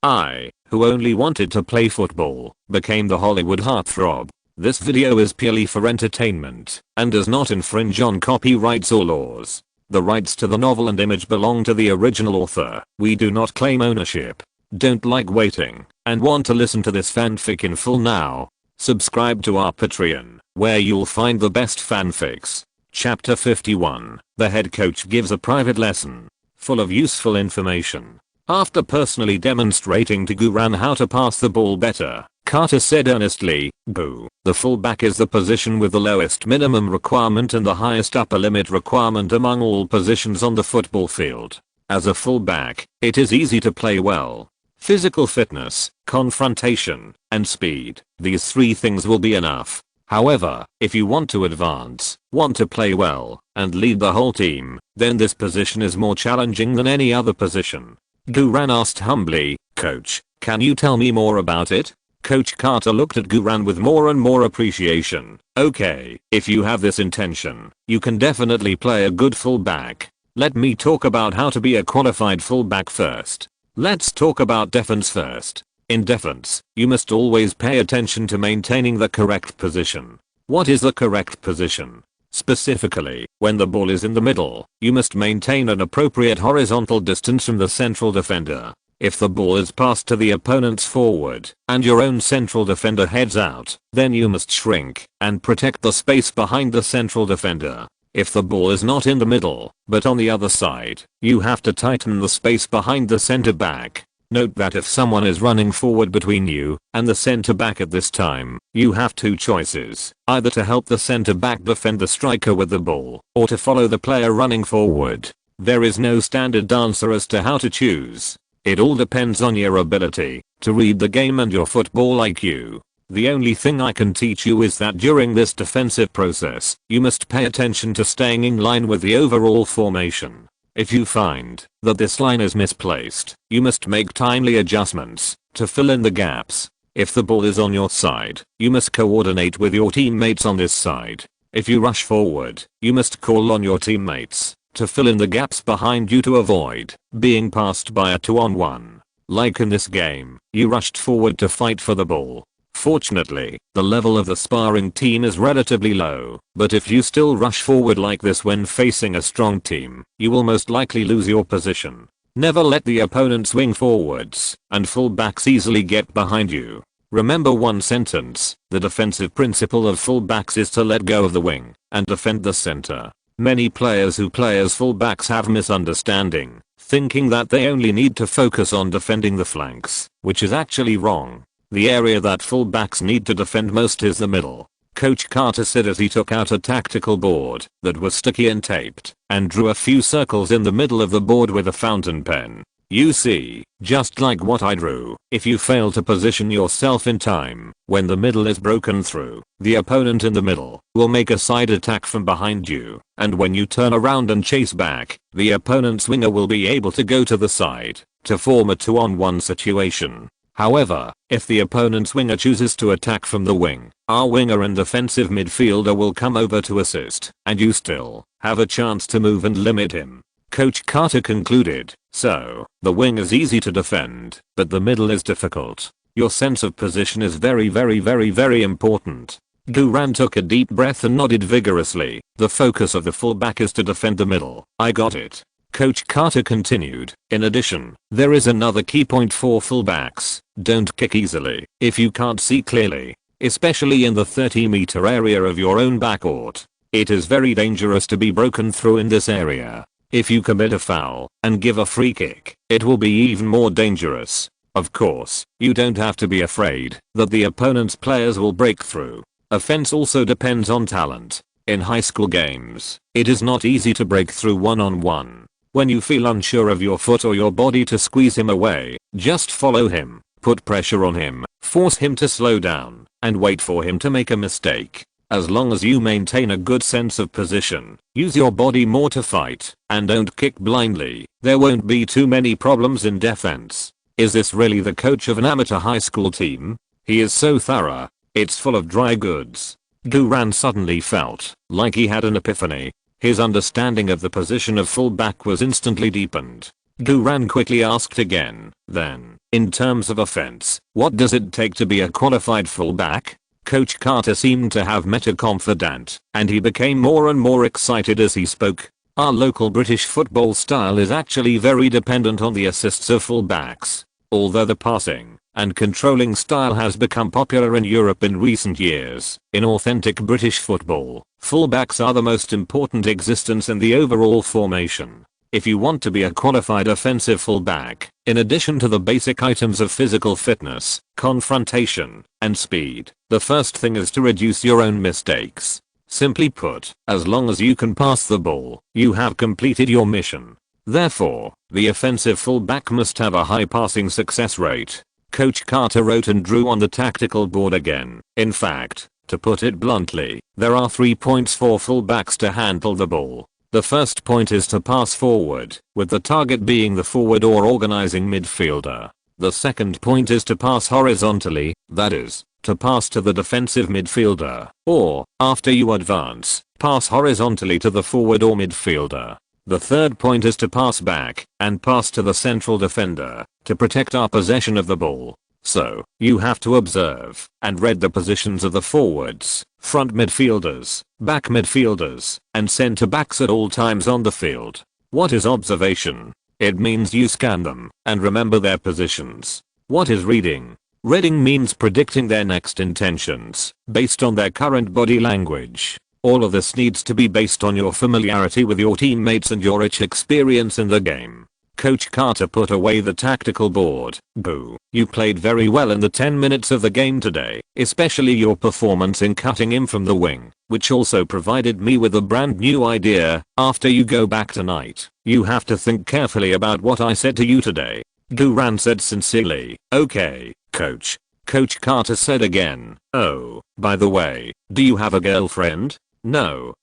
I, who only wanted to play football, became the Hollywood heartthrob. This video is purely for entertainment and does not infringe on copyrights or laws. The rights to the novel and image belong to the original author. We do not claim ownership. Don't like waiting and want to listen to this fanfic in full now? Subscribe to our Patreon, where you'll find the best fanfics. Chapter 51. The head coach gives a private lesson, full of useful information. After personally demonstrating to Guran how to pass the ball better, Carter said earnestly, "Gu, the fullback is the position with the lowest minimum requirement and the highest upper limit requirement among all positions on the football field. As a fullback, it is easy to play well. Physical fitness, confrontation, and speed, these three things will be enough. However, if you want to advance, want to play well, and lead the whole team, then this position is more challenging than any other position." Guran asked humbly, "Coach, can you tell me more about it?" Coach Carter looked at Guran with more and more appreciation. "Okay, if you have this intention, you can definitely play a good fullback. Let me talk about how to be a qualified fullback first. Let's talk about defense first. In defense, you must always pay attention to maintaining the correct position. What is the correct position? Specifically, when the ball is in the middle, you must maintain an appropriate horizontal distance from the central defender. If the ball is passed to the opponent's forward and your own central defender heads out, then you must shrink and protect the space behind the central defender. If the ball is not in the middle, but on the other side, you have to tighten the space behind the center back. Note that if someone is running forward between you and the center back at this time, you have two choices, either to help the center back defend the striker with the ball, or to follow the player running forward. There is no standard answer as to how to choose. It all depends on your ability to read the game and your football IQ. The only thing I can teach you is that during this defensive process, you must pay attention to staying in line with the overall formation. If you find that this line is misplaced, you must make timely adjustments to fill in the gaps. If the ball is on your side, you must coordinate with your teammates on this side. If you rush forward, you must call on your teammates to fill in the gaps behind you to avoid being passed by a 2-on-1. Like in this game, you rushed forward to fight for the ball. Fortunately, the level of the sparring team is relatively low, but if you still rush forward like this when facing a strong team, you will most likely lose your position. Never let the opponent's wing forwards and fullbacks easily get behind you. Remember one sentence: the defensive principle of fullbacks is to let go of the wing and defend the center. Many players who play as fullbacks have misunderstanding, thinking that they only need to focus on defending the flanks, which is actually wrong. The area that fullbacks need to defend most is the middle. Coach Carter said as he took out a tactical board that was sticky and taped and drew a few circles in the middle of the board with a fountain pen. "You see, just like what I drew, if you fail to position yourself in time, when the middle is broken through, the opponent in the middle will make a side attack from behind you, and when you turn around and chase back, the opponent's winger will be able to go to the side to form a 2-on-1 situation. However, if the opponent's winger chooses to attack from the wing, our winger and defensive midfielder will come over to assist, and you still have a chance to move and limit him." Coach Carter concluded, "So, the wing is easy to defend, but the middle is difficult. Your sense of position is very important." Guran took a deep breath and nodded vigorously. "The focus of the fullback is to defend the middle. I got it." Coach Carter continued, "In addition, there is another key point for fullbacks. Don't kick easily if you can't see clearly, especially in the 30-meter area of your own backcourt. It is very dangerous to be broken through in this area. If you commit a foul and give a free kick, it will be even more dangerous. Of course, you don't have to be afraid that the opponent's players will break through. Offense also depends on talent. In high school games, it is not easy to break through one-on-one. When you feel unsure of your foot or your body to squeeze him away, just follow him, put pressure on him, force him to slow down, and wait for him to make a mistake. As long as you maintain a good sense of position, use your body more to fight, and don't kick blindly, there won't be too many problems in defense." Is this really the coach of an amateur high school team? He is so thorough. It's full of dry goods. Guran suddenly felt like he had an epiphany. His understanding of the position of fullback was instantly deepened. Duran quickly asked again. Then, in terms of offense, what does it take to be a qualified fullback? Coach Carter seemed to have met a confidant, and he became more and more excited as he spoke. Our local British football style is actually very dependent on the assists of fullbacks. Although the passing and controlling style has become popular in Europe in recent years, in authentic British football, fullbacks are the most important existence in the overall formation. If you want to be a qualified offensive fullback, in addition to the basic items of physical fitness, confrontation, and speed, the first thing is to reduce your own mistakes. Simply put, as long as you can pass the ball, you have completed your mission. Therefore, the offensive fullback must have a high passing success rate. Coach Carter wrote and drew on the tactical board again. In fact, to put it bluntly, there are 3 points for fullbacks to handle the ball. The first point is to pass forward, with the target being the forward or organizing midfielder. The second point is to pass horizontally, that is, to pass to the defensive midfielder, or, after you advance, pass horizontally to the forward or midfielder. The third point is to pass back, and pass to the central defender, to protect our possession of the ball. So, you have to observe, and read the positions of the forwards, front midfielders, back midfielders, and centre backs at all times on the field. What is observation? It means you scan them, and remember their positions. What is reading? Reading means predicting their next intentions, based on their current body language. All of this needs to be based on your familiarity with your teammates and your rich experience in the game. Coach Carter put away the tactical board. Boo. You played very well in the 10 minutes of the game today, especially your performance in cutting in from the wing, which also provided me with a brand new idea. After you go back tonight, you have to think carefully about what I said to you today. Duran said sincerely. Okay, coach. Coach Carter said again. Oh, by the way, do you have a girlfriend? No,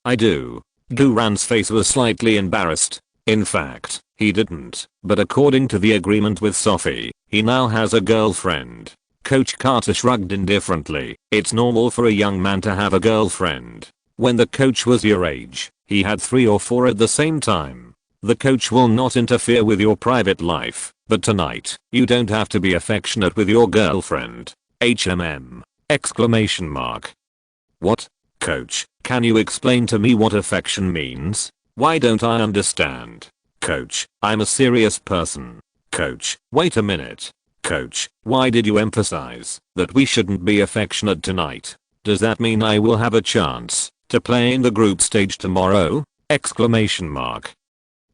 I do. Duran's face was slightly embarrassed. In fact, he didn't, but according to the agreement with Sophie, he now has a girlfriend. Coach Carter shrugged indifferently. It's normal for a young man to have a girlfriend. When the coach was your age, he had 3 or 4 at the same time. The coach will not interfere with your private life, but tonight, you don't have to be affectionate with your girlfriend. HMM! Exclamation mark. What? Coach, can you explain to me what affection means? Why don't I understand? Coach, I'm a serious person. Coach, wait a minute. Coach, why did you emphasize that we shouldn't be affectionate tonight? Does that mean I will have a chance to play in the group stage tomorrow? Exclamation mark.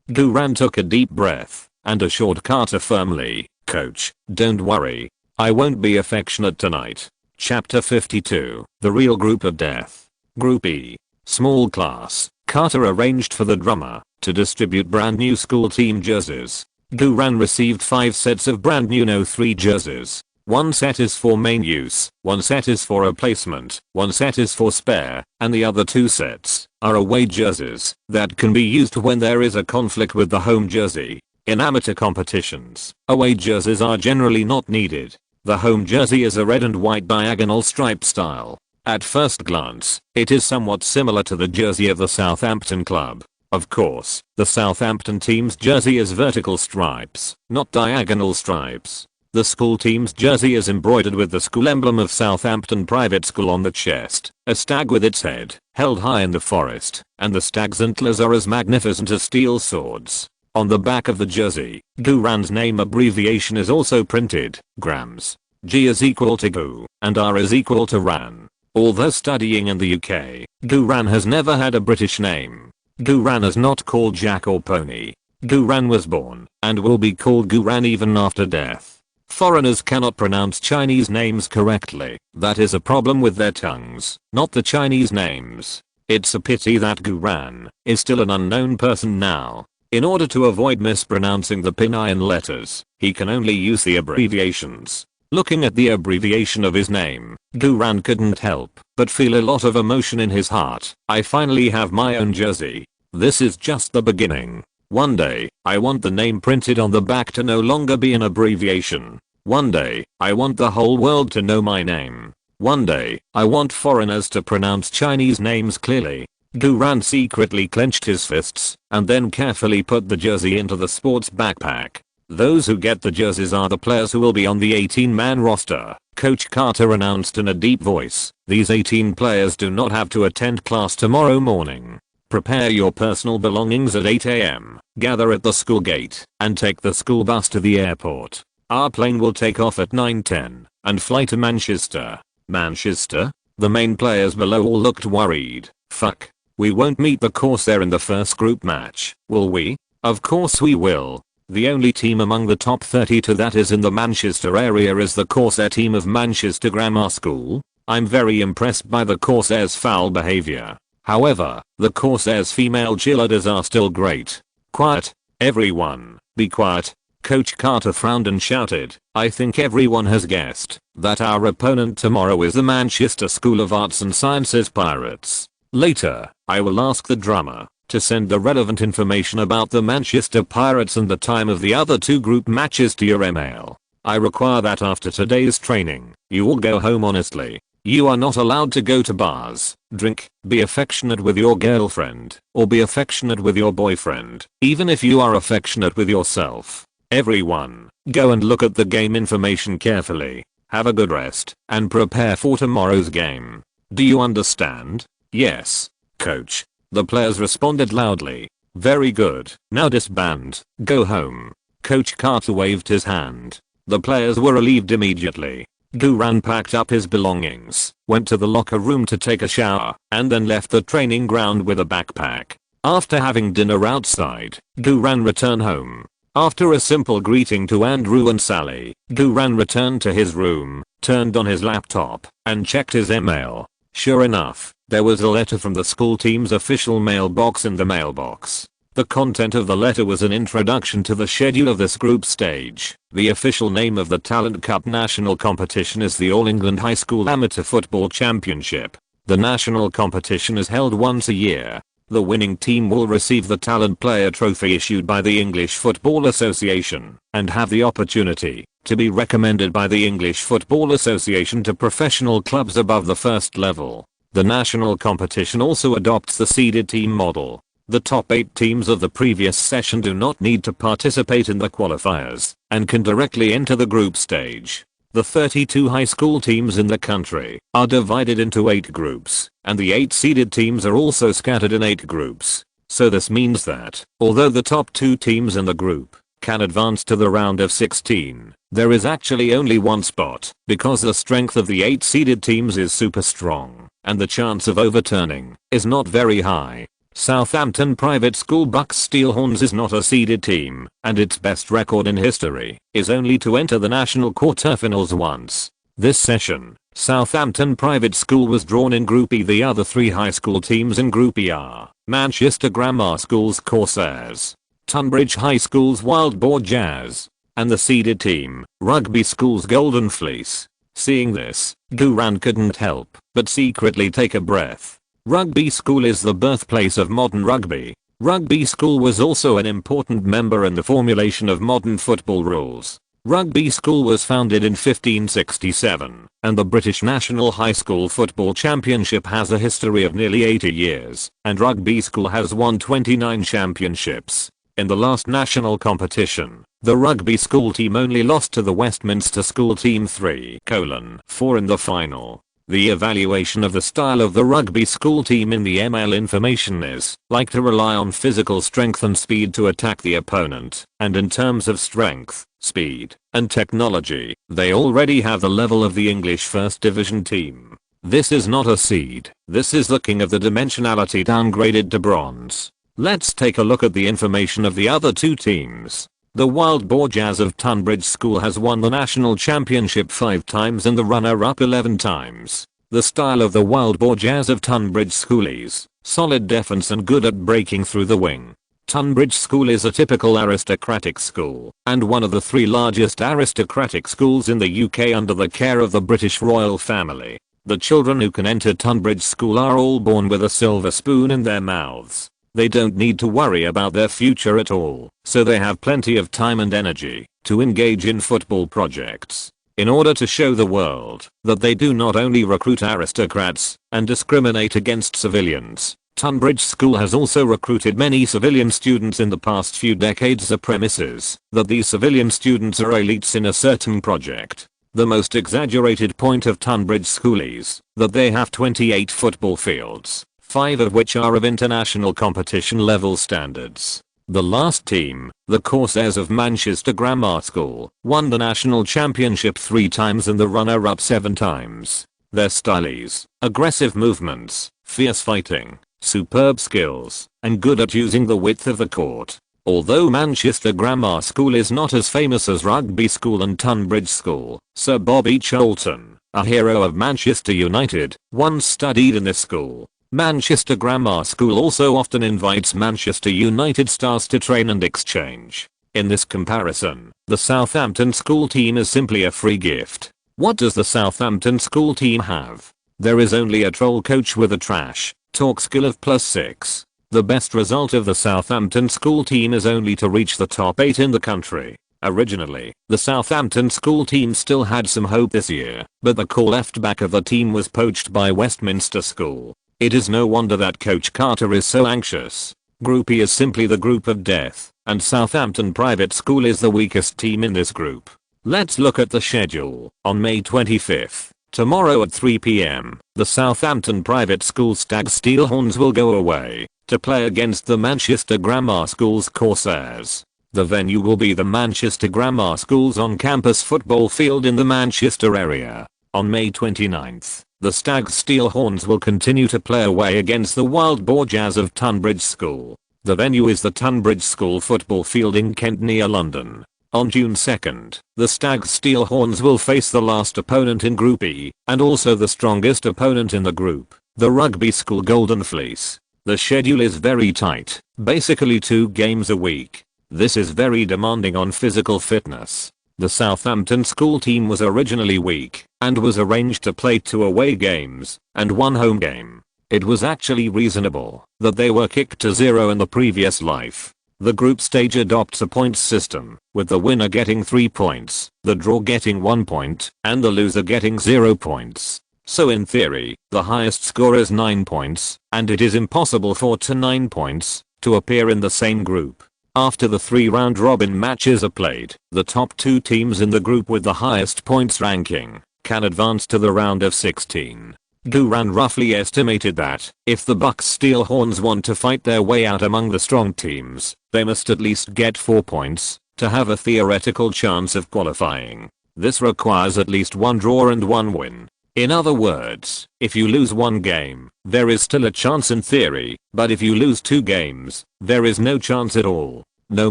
Duran took a deep breath and assured Carter firmly, Coach, don't worry. I won't be affectionate tonight. Chapter 52, The Real Group of Death. Group E. Small class. Carter arranged for the drummer to distribute brand new school team jerseys. Duran received 5 sets of brand new No 3 jerseys. 1 set is for main use, 1 set is for replacement, 1 set is for spare, and the other 2 sets are away jerseys that can be used when there is a conflict with the home jersey. In amateur competitions, away jerseys are generally not needed. The home jersey is a red and white diagonal stripe style. At first glance, it is somewhat similar to the jersey of the Southampton club. Of course, the Southampton team's jersey is vertical stripes, not diagonal stripes. The school team's jersey is embroidered with the school emblem of Southampton Private School on the chest, a stag with its head held high in the forest, and the stag's antlers are as magnificent as steel swords. On the back of the jersey, Duran's name abbreviation is also printed, grams. G is equal to Gu, and R is equal to Ran. Although studying in the UK, Duran has never had a British name. Duran is not called Jack or Pony. Duran was born, and will be called Guran even after death. Foreigners cannot pronounce Chinese names correctly. That is a problem with their tongues, not the Chinese names. It's a pity that Guran is still an unknown person now. In order to avoid mispronouncing the Pinyin letters, he can only use the abbreviations. Looking at the abbreviation of his name, Duran couldn't help but feel a lot of emotion in his heart. I finally have my own jersey. This is just the beginning. One day, I want the name printed on the back to no longer be an abbreviation. One day, I want the whole world to know my name. One day, I want foreigners to pronounce Chinese names clearly. Duran secretly clenched his fists and then carefully put the jersey into the sports backpack. Those who get the jerseys are the players who will be on the 18-man roster, Coach Carter announced in a deep voice. These 18 players do not have to attend class tomorrow morning. Prepare your personal belongings at 8 AM, gather at the school gate, and take the school bus to the airport. Our plane will take off at 9:10 and fly to Manchester. Manchester? The main players below all looked worried. Fuck. We won't meet the Corsair in the first group match, will we? Of course we will. The only team among the top 32 that is in the Manchester area is the Corsair team of Manchester Grammar School. I'm very impressed by the Corsairs' foul behavior. However, the Corsairs' female cheerleaders are still great. Quiet. Everyone, be quiet. Coach Carter frowned and shouted, I think everyone has guessed that our opponent tomorrow is the Manchester School of Arts and Sciences Pirates. Later, I will ask the drummer to send the relevant information about the Manchester Pirates and the time of the other 2 group matches to your email. I require that after today's training, you all go home honestly. You are not allowed to go to bars, drink, be affectionate with your girlfriend, or be affectionate with your boyfriend, even if you are affectionate with yourself. Everyone, go and look at the game information carefully, have a good rest, and prepare for tomorrow's game. Do you understand? Yes, coach. The players responded loudly. Very good. Now disband. Go home. Coach Carter waved his hand. The players were relieved immediately. Duran packed up his belongings, went to the locker room to take a shower, and then left the training ground with a backpack. After having dinner outside, Duran returned home. After a simple greeting to Andrew and Sally, Duran returned to his room, turned on his laptop, and checked his email. Sure enough, there was a letter from the school team's official mailbox in the mailbox. The content of the letter was an introduction to the schedule of this group stage. The official name of the Talent Cup national competition is the All England High School Amateur Football Championship. The national competition is held once a year. The winning team will receive the Talent Player Trophy issued by the English Football Association and have the opportunity to be recommended by the English Football Association to professional clubs above the first level. The national competition also adopts the seeded team model. The top 8 teams of the previous session do not need to participate in the qualifiers and can directly enter the group stage. The 32 high school teams in the country are divided into 8 groups, and the 8 seeded teams are also scattered in 8 groups. So this means that, although the top 2 teams in the group can advance to the round of 16, there is actually only one spot, because the strength of the 8 seeded teams is super strong, and the chance of overturning is not very high. Southampton Private School Bucks Steelhorns is not a seeded team, and its best record in history is only to enter the national quarterfinals once. This session, Southampton Private School was drawn in Group E. The other 3 high school teams in Group E are Manchester Grammar School's Corsairs, Tunbridge High School's Wild Boar Jazz, and the seeded team, Rugby School's Golden Fleece. Seeing this, Duran couldn't help but secretly take a breath. Rugby School is the birthplace of modern rugby. Rugby School was also an important member in the formulation of modern football rules. Rugby School was founded in 1567, and the British National High School Football Championship has a history of nearly 80 years, and Rugby School has won 29 championships. In the last national competition, the Rugby School team only lost to the Westminster School team 3:4 in the final. The evaluation of the style of the Rugby School team in the ML information is like to rely on physical strength and speed to attack the opponent, and in terms of strength, speed, and technology, they already have the level of the English First Division team. This is not a seed, this is the king of the dimensionality downgraded to bronze. Let's take a look at the information of the other 2 teams. The Wild Boar Jazz of Tunbridge School has won the national championship 5 times and the runner-up 11 times. The style of the Wild Boar Jazz of Tunbridge School is solid defense and good at breaking through the wing. Tunbridge School is a typical aristocratic school, and one of the 3 largest aristocratic schools in the UK under the care of the British royal family. The children who can enter Tunbridge School are all born with a silver spoon in their mouths. They don't need to worry about their future at all, so they have plenty of time and energy to engage in football projects. In order to show the world that they do not only recruit aristocrats and discriminate against civilians, Tunbridge School has also recruited many civilian students in the past few decades. The premise is that these civilian students are elites in a certain project. The most exaggerated point of Tunbridge School is that they have 28 football fields, 5 of which are of international competition level standards. The last team, the Corsairs of Manchester Grammar School, won the national championship 3 times and the runner-up 7 times. Their style is aggressive movements, fierce fighting, superb skills, and good at using the width of the court. Although Manchester Grammar School is not as famous as Rugby School and Tunbridge School, Sir Bobby Charlton, a hero of Manchester United, once studied in this school. Manchester Grammar School also often invites Manchester United stars to train and exchange. In this comparison, the Southampton school team is simply a free gift. What does the Southampton school team have? There is only a troll coach with a trash talk skill of +6. The best result of the Southampton school team is only to reach the top 8 in the country. Originally, the Southampton school team still had some hope this year, but the core left back of the team was poached by Westminster School. It is no wonder that Coach Carter is so anxious. Group E is simply the group of death, and Southampton Private School is the weakest team in this group. Let's look at the schedule. On May 25th, tomorrow at 3 p.m, the Southampton Private School Stag Steelhorns will go away to play against the Manchester Grammar School's Corsairs. The venue will be the Manchester Grammar School's on-campus football field in the Manchester area. On May 29th, the Stag Steelhorns will continue to play away against the Wild Boar Jazz of Tunbridge School. The venue is the Tunbridge School football field in Kent near London. On June 2nd, the Stag Steelhorns will face the last opponent in Group E, and also the strongest opponent in the group, the Rugby School Golden Fleece. The schedule is very tight, basically 2 games a week. This is very demanding on physical fitness. The Southampton school team was originally weak, and was arranged to play 2 away games, and 1 home game. It was actually reasonable that they were kicked to 0 in the previous life. The group stage adopts a points system, with the winner getting 3 points, the draw getting 1 point, and the loser getting 0 points. So in theory, the highest score is 9 points, and it is impossible for 9 points to appear in the same group. After the 3 round robin matches are played, the top 2 teams in the group with the highest points ranking can advance to the round of 16. Duran roughly estimated that if the Bucks Steelhorns want to fight their way out among the strong teams, they must at least get 4 points to have a theoretical chance of qualifying. This requires at least 1 draw and 1 win. In other words, if you lose 1 game, there is still a chance in theory, but if you lose 2 games, there is no chance at all. No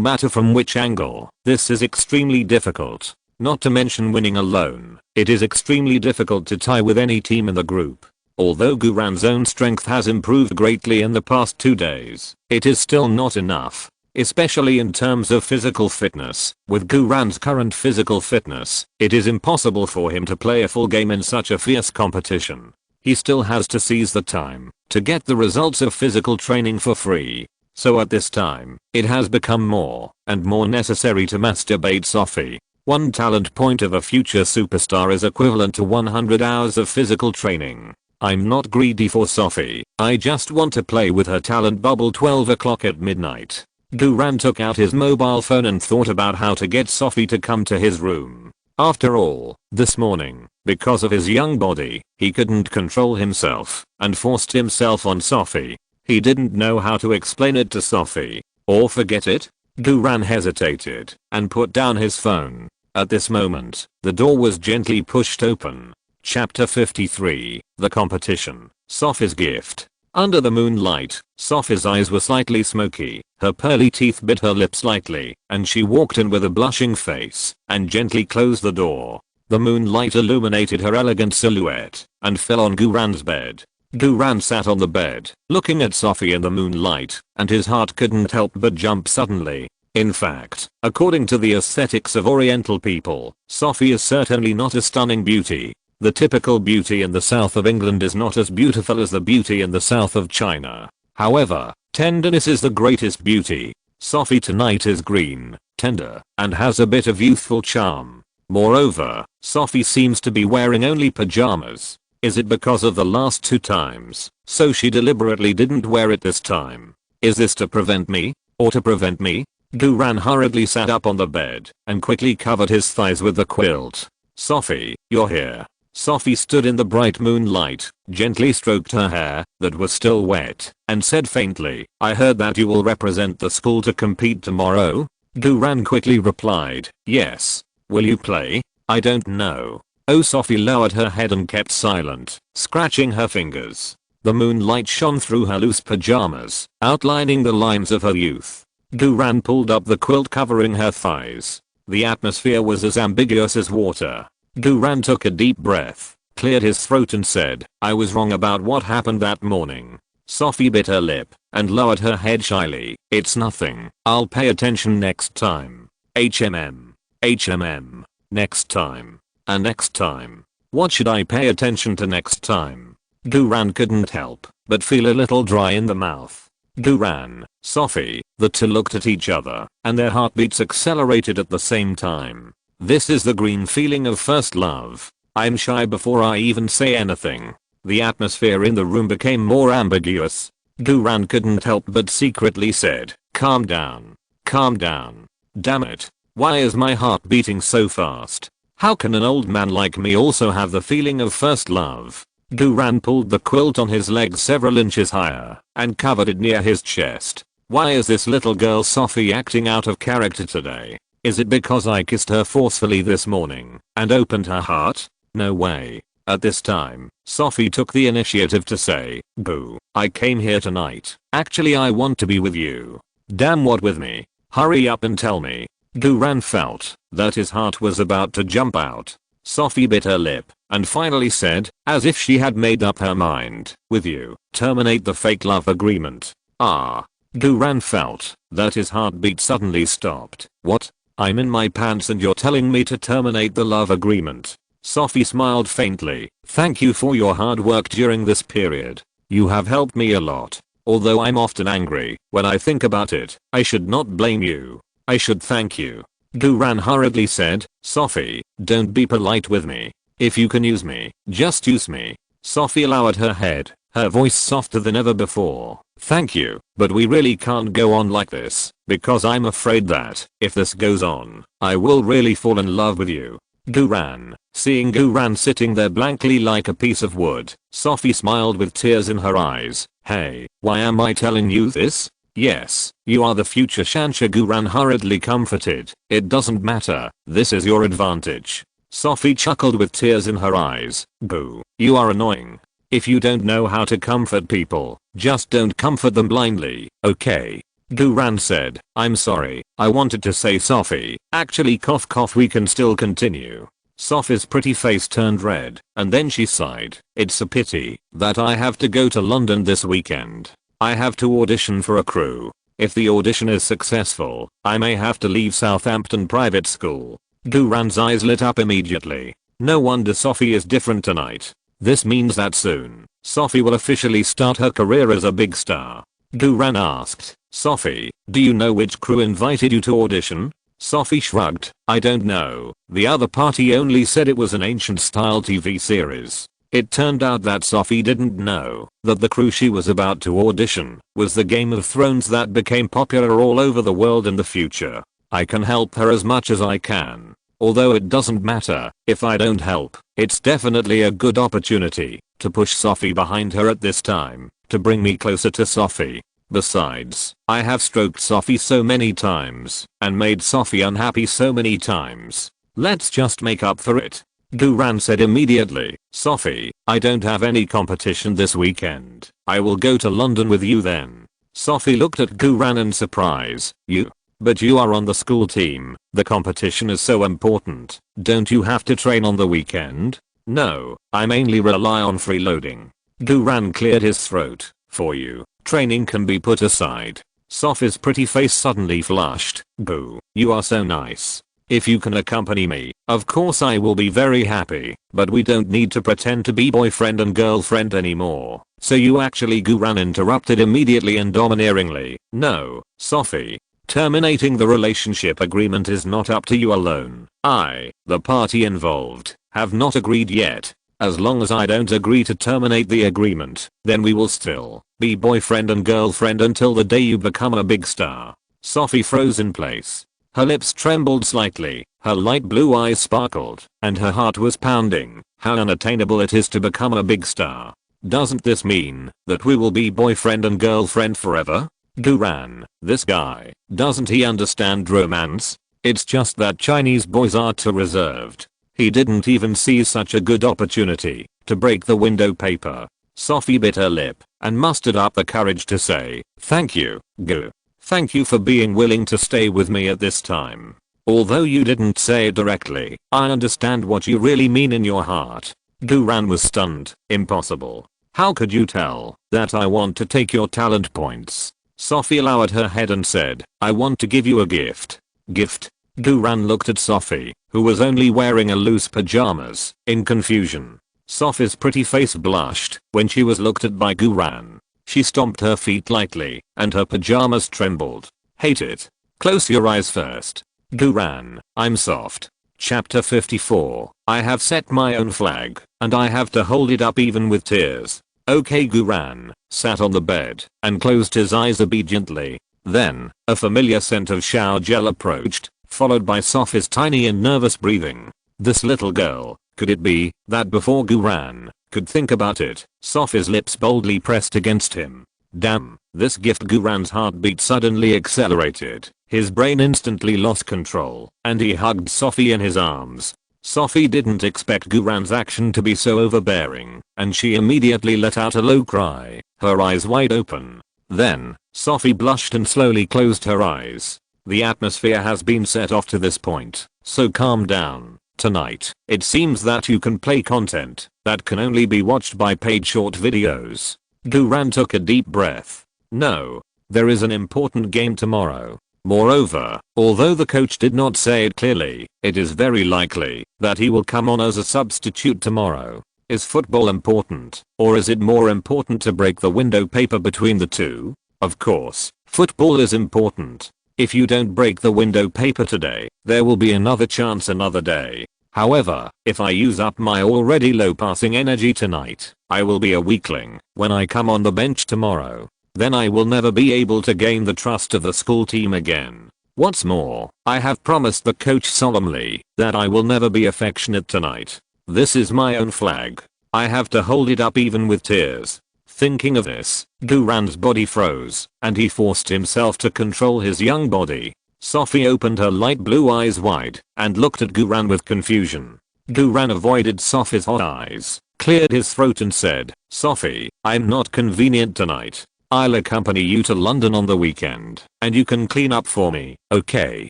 matter from which angle, this is extremely difficult. Not to mention winning alone, it is extremely difficult to tie with any team in the group. Although Guran's own strength has improved greatly in the past 2 days, it is still not enough, especially in terms of physical fitness. With Guran's current physical fitness, it is impossible for him to play a full game in such a fierce competition. He still has to seize the time to get the results of physical training for free. So at this time, it has become more and more necessary to masturbate Sophie. 1 talent point of a future superstar is equivalent to 100 hours of physical training. I'm not greedy for Sophie, I just want to play with her talent bubble. 12 o'clock at midnight. Guran took out his mobile phone and thought about how to get Sophie to come to his room. After all, this morning, because of his young body, he couldn't control himself and forced himself on Sophie. He didn't know how to explain it to Sophie, or forget it. Guran hesitated and put down his phone. At this moment, the door was gently pushed open. Chapter 53, The Competition, Sophie's Gift. Under the moonlight, Sophie's eyes were slightly smoky, her pearly teeth bit her lip slightly, and she walked in with a blushing face and gently closed the door. The moonlight illuminated her elegant silhouette and fell on Guran's bed. Guran sat on the bed, looking at Sophie in the moonlight, and his heart couldn't help but jump suddenly. In fact, according to the aesthetics of Oriental people, Sophie is certainly not a stunning beauty. The typical beauty in the south of England is not as beautiful as the beauty in the south of China. However, tenderness is the greatest beauty. Sophie tonight is green, tender, and has a bit of youthful charm. Moreover, Sophie seems to be wearing only pajamas. Is it because of the last 2 times, so she deliberately didn't wear it this time? Is this to prevent me? Or to prevent me? Guran hurriedly sat up on the bed and quickly covered his thighs with the quilt. Sophie, you're here. Sophie stood in the bright moonlight, gently stroked her hair, that was still wet, and said faintly, I heard that you will represent the school to compete tomorrow? Guran quickly replied, yes. Will you play? I don't know. Oh, Sophie lowered her head and kept silent, scratching her fingers. The moonlight shone through her loose pajamas, outlining the lines of her youth. Guran pulled up the quilt covering her thighs. The atmosphere was as ambiguous as water. Guran took a deep breath, cleared his throat and said, I was wrong about what happened that morning. Sophie bit her lip and lowered her head shyly. It's nothing. I'll pay attention next time. HMM. HMM. Next time. And next time. What should I pay attention to next time? Guran couldn't help but feel a little dry in the mouth. Guran, Sophie, the two looked at each other, and their heartbeats accelerated at the same time. This is the green feeling of first love. I'm shy before I even say anything. The atmosphere in the room became more ambiguous. Guran couldn't help but secretly said, calm down. Calm down. Damn it. Why is my heart beating so fast? How can an old man like me also have the feeling of first love? Guran pulled the quilt on his leg several inches higher and covered it near his chest. Why is this little girl Sophie acting out of character today? Is it because I kissed her forcefully this morning and opened her heart? No way. At this time, Sophie took the initiative to say, boo, I came here tonight. Actually, I want to be with you. Damn, what with me? Hurry up and tell me. Guran felt that his heart was about to jump out. Sophie bit her lip and finally said, as if she had made up her mind, with you. Terminate the fake love agreement. Ah. Guran felt that his heartbeat suddenly stopped. What? I'm in my pants and you're telling me to terminate the love agreement? Sophie smiled faintly. Thank you for your hard work during this period. You have helped me a lot. Although I'm often angry when I think about it, I should not blame you. I should thank you. Guran hurriedly said, Sophie, don't be polite with me. If you can use me, just use me. Sophie lowered her head, her voice softer than ever before. Thank you, but we really can't go on like this, because I'm afraid that, if this goes on, I will really fall in love with you. Guran. Seeing Guran sitting there blankly like a piece of wood, Sophie smiled with tears in her eyes. Hey, why am I telling you this? Yes, you are the future Shansha. Guran hurriedly comforted. It doesn't matter, this is your advantage. Sophie chuckled with tears in her eyes. Boo, you are annoying. If you don't know how to comfort people, just don't comfort them blindly, okay? Guran said, I'm sorry, I wanted to say Sophie. Actually, cough cough, we can still continue. Sophie's pretty face turned red, and then she sighed. It's a pity that I have to go to London this weekend. I have to audition for a crew. If the audition is successful, I may have to leave Southampton private school. Guran's eyes lit up immediately. No wonder Sophie is different tonight. This means that soon, Sophie will officially start her career as a big star. Guran asked, Sophie, do you know which crew invited you to audition? Sophie shrugged, I don't know. The other party only said it was an ancient style TV series. It turned out that Sophie didn't know that the crew she was about to audition was the Game of Thrones that became popular all over the world in the future. I can help her as much as I can. Although it doesn't matter if I don't help, it's definitely a good opportunity to push Sophie behind her at this time, to bring me closer to Sophie. Besides, I have stroked Sophie so many times and made Sophie unhappy so many times. Let's just make up for it. Guran said immediately, Sophie, I don't have any competition this weekend. I will go to London with you then. Sophie looked at Guran in surprise. You? But you are on the school team. The competition is so important. Don't you have to train on the weekend? No, I mainly rely on freeloading. Guran cleared his throat. For you, training can be put aside. Sophie's pretty face suddenly flushed. Boo, you are so nice. If you can accompany me, of course I will be very happy, but we don't need to pretend to be boyfriend and girlfriend anymore. So you actually? Guran interrupted immediately and domineeringly. No, Sophie. Terminating the relationship agreement is not up to you alone. I, the party involved, have not agreed yet. As long as I don't agree to terminate the agreement, then we will still be boyfriend and girlfriend until the day you become a big star. Sophie froze in place. Her lips trembled slightly, her light blue eyes sparkled, and her heart was pounding. How unattainable it is to become a big star. Doesn't this mean that we will be boyfriend and girlfriend forever? Guran, this guy, doesn't he understand romance? It's just that Chinese boys are too reserved. He didn't even see such a good opportunity to break the window paper. Sophie bit her lip and mustered up the courage to say, "Thank you, Gu. Thank you for being willing to stay with me at this time. Although you didn't say it directly, I understand what you really mean in your heart." Guran was stunned. Impossible. How could you tell that I want to take your talent points? Sophie lowered her head and said, "I want to give you a gift." Gift? Guran looked at Sophie, who was only wearing a loose pajamas, in confusion. Sophie's pretty face blushed when she was looked at by Guran. She stomped her feet lightly, and her pajamas trembled. Hate it. Close your eyes first. Guran, I'm soft. Chapter 54. I have set my own flag, and I have to hold it up even with tears. Okay. Guran sat on the bed and closed his eyes obediently. Then, a familiar scent of shower gel approached, followed by Sophie's tiny and nervous breathing. This little girl, could it be that before Guran could think about it, Sophie's lips boldly pressed against him? Damn, this gift. Guran's heartbeat suddenly accelerated. His brain instantly lost control, and he hugged Sophie in his arms. Sophie didn't expect Guran's action to be so overbearing, and she immediately let out a low cry, her eyes wide open. Then, Sophie blushed and slowly closed her eyes. The atmosphere has been set off to this point, so calm down. Tonight, it seems that you can play content that can only be watched by paid short videos. Guran took a deep breath. No, there is an important game tomorrow. Moreover, although the coach did not say it clearly, it is very likely that he will come on as a substitute tomorrow. Is football important, or is it more important to break the window paper between the two? Of course, football is important. If you don't break the window paper today, there will be another chance another day. However, if I use up my already low passing energy tonight, I will be a weakling when I come on the bench tomorrow. Then I will never be able to gain the trust of the school team again. What's more, I have promised the coach solemnly that I will never be affectionate tonight. This is my own flag. I have to hold it up even with tears. Thinking of this, Guran's body froze, and he forced himself to control his young body. Sophie opened her light blue eyes wide and looked at Guran with confusion. Guran avoided Sophie's hot eyes, cleared his throat and said, "Sophie, I'm not convenient tonight. I'll accompany you to London on the weekend, and you can clean up for me, okay?"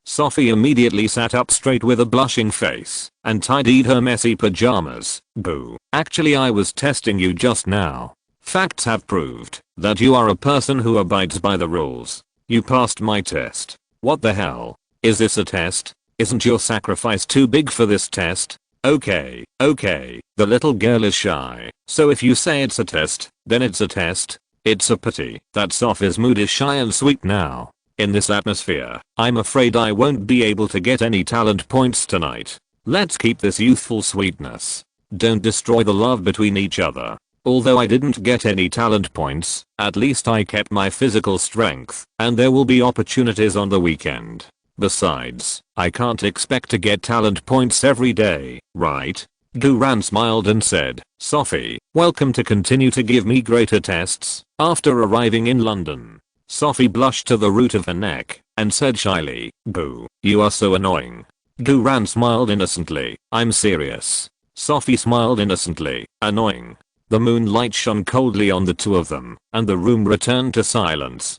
Sophie immediately sat up straight with a blushing face and tidied her messy pajamas. Boo. Actually, I was testing you just now. Facts have proved that you are a person who abides by the rules. You passed my test. What the hell? Is this a test? Isn't your sacrifice too big for this test? Okay, the little girl is shy, so if you say it's a test, then it's a test. It's a pity that Sophie's mood is shy and sweet now. In this atmosphere, I'm afraid I won't be able to get any talent points tonight. Let's keep this youthful sweetness. Don't destroy the love between each other. Although I didn't get any talent points, at least I kept my physical strength, and there will be opportunities on the weekend. Besides, I can't expect to get talent points every day, right? Guran smiled and said, "Sophie, welcome to continue to give me greater tests." After arriving in London, Sophie blushed to the root of her neck and said shyly, "Boo, you are so annoying." Guran smiled innocently. "I'm serious." Sophie smiled innocently. "Annoying." The moonlight shone coldly on the two of them, and the room returned to silence.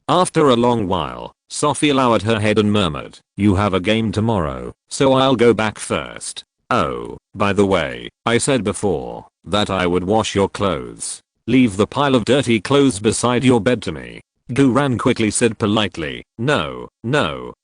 After a long while, Sophie lowered her head and murmured, "You have a game tomorrow, so I'll go back first. Oh, by the way, I said before that I would wash your clothes. Leave the pile of dirty clothes beside your bed to me." Guran quickly said politely, No,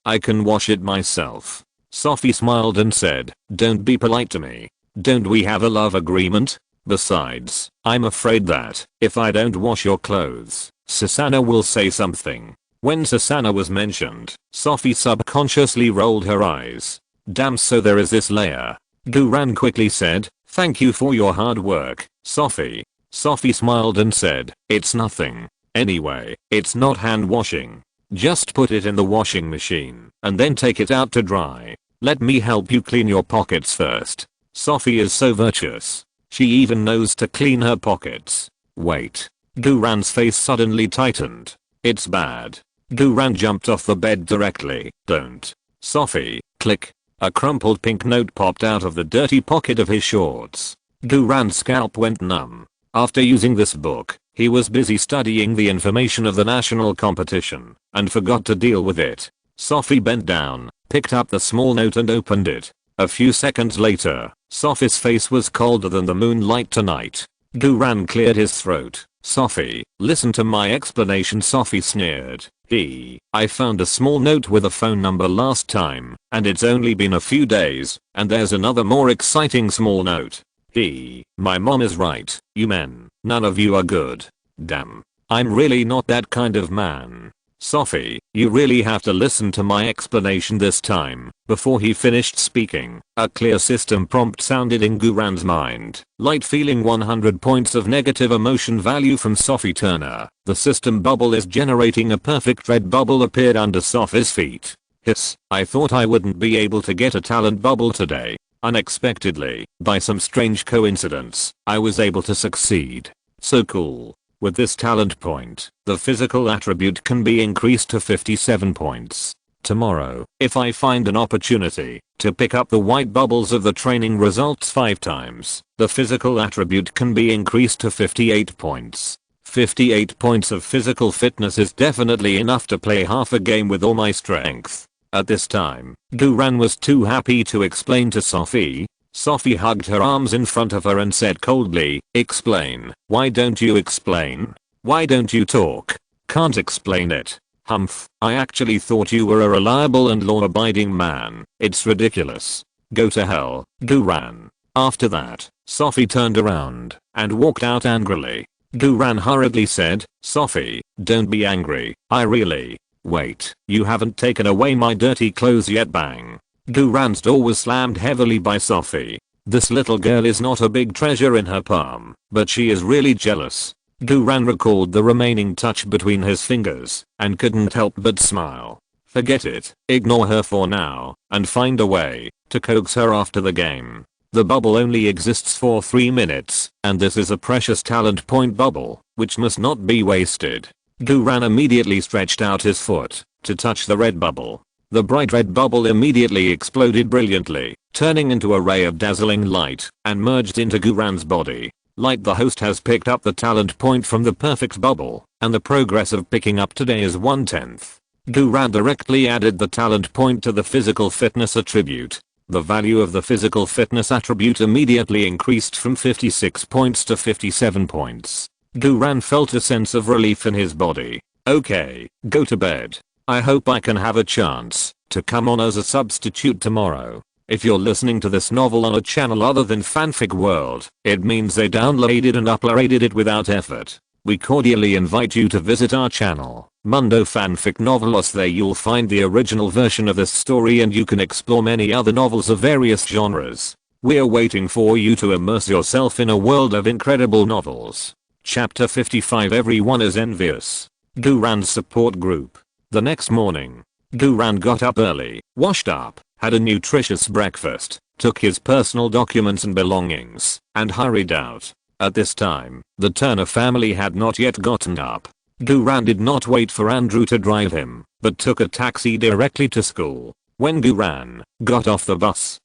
I can wash it myself." Sophie smiled and said, "Don't be polite to me. Don't we have a love agreement? Besides, I'm afraid that if I don't wash your clothes, Susanna will say something." When Susanna was mentioned, Sophie subconsciously rolled her eyes. "Damn, so there is this layer." Guran quickly said, Thank you for your hard work, Sophie. Sophie smiled and said, it's nothing. Anyway, it's not hand washing. Just put it in the washing machine and then take it out to dry. Let me help you clean your pockets first. Sophie is so virtuous. She even knows to clean her pockets. Wait. Duran's face suddenly tightened. It's bad. Duran jumped off the bed directly. Don't. Sophie. Click. A crumpled pink note popped out of the dirty pocket of his shorts. Duran's scalp went numb. After using this book, he was busy studying the information of the national competition and forgot to deal with it. Sophie bent down, picked up the small note and opened it. A few seconds later, Sophie's face was colder than the moonlight tonight. Duran cleared his throat. Sophie, listen to my explanation, Sophie sneered. I found a small note with a phone number last time, and it's only been a few days, and there's another more exciting small note. My mom is right, you men, none of you are good. Damn. I'm really not that kind of man. Sophie, you really have to listen to my explanation this time. Before he finished speaking, a clear system prompt sounded in Duran's mind. Light feeling 100 points of negative emotion value from Sophie Turner. The system bubble is generating a perfect red bubble appeared under Sophie's feet. Hiss, I thought I wouldn't be able to get a talent bubble today. Unexpectedly, by some strange coincidence, I was able to succeed. So cool. With this talent point, the physical attribute can be increased to 57 points. Tomorrow, if I find an opportunity to pick up the white bubbles of the training results 5 times, the physical attribute can be increased to 58 points. 58 points of physical fitness is definitely enough to play half a game with all my strength. At this time, Duran was too happy to explain to Sophie. Sophie hugged her arms in front of her and said coldly, explain. Why don't you explain? Why don't you talk? Can't explain it. Humph, I actually thought you were a reliable and law-abiding man. It's ridiculous. Go to hell, Duran. After that, Sophie turned around and walked out angrily. Duran hurriedly said, Sophie, don't be angry. Wait, you haven't taken away my dirty clothes yet, bang. Duran's door was slammed heavily by Sophie. This little girl is not a big treasure in her palm, but she is really jealous. Duran recalled the remaining touch between his fingers and couldn't help but smile. Forget it, ignore her for now, and find a way to coax her after the game. The bubble only exists for 3 minutes, and this is a precious talent point bubble, which must not be wasted. Duran immediately stretched out his foot to touch the red bubble. The bright red bubble immediately exploded brilliantly, turning into a ray of dazzling light, and merged into Duran's body. Like the host has picked up the talent point from the perfect bubble, and the progress of picking up today is 1/10. Duran directly added the talent point to the physical fitness attribute. The value of the physical fitness attribute immediately increased from 56 points to 57 points. Duran felt a sense of relief in his body. Okay, go to bed. I hope I can have a chance to come on as a substitute tomorrow. If you're listening to this novel on a channel other than Fanfic World, it means they downloaded and uploaded it without effort. We cordially invite you to visit our channel, Mundo Fanfic Novelos. There you'll find the original version of this story and you can explore many other novels of various genres. We're waiting for you to immerse yourself in a world of incredible novels. Chapter 55. Everyone is envious. Duran's support group. The next morning, Duran got up early, washed up, had a nutritious breakfast, took his personal documents and belongings, and hurried out. At this time, the Turner family had not yet gotten up. Duran did not wait for Andrew to drive him, but took a taxi directly to school. When Duran got off the bus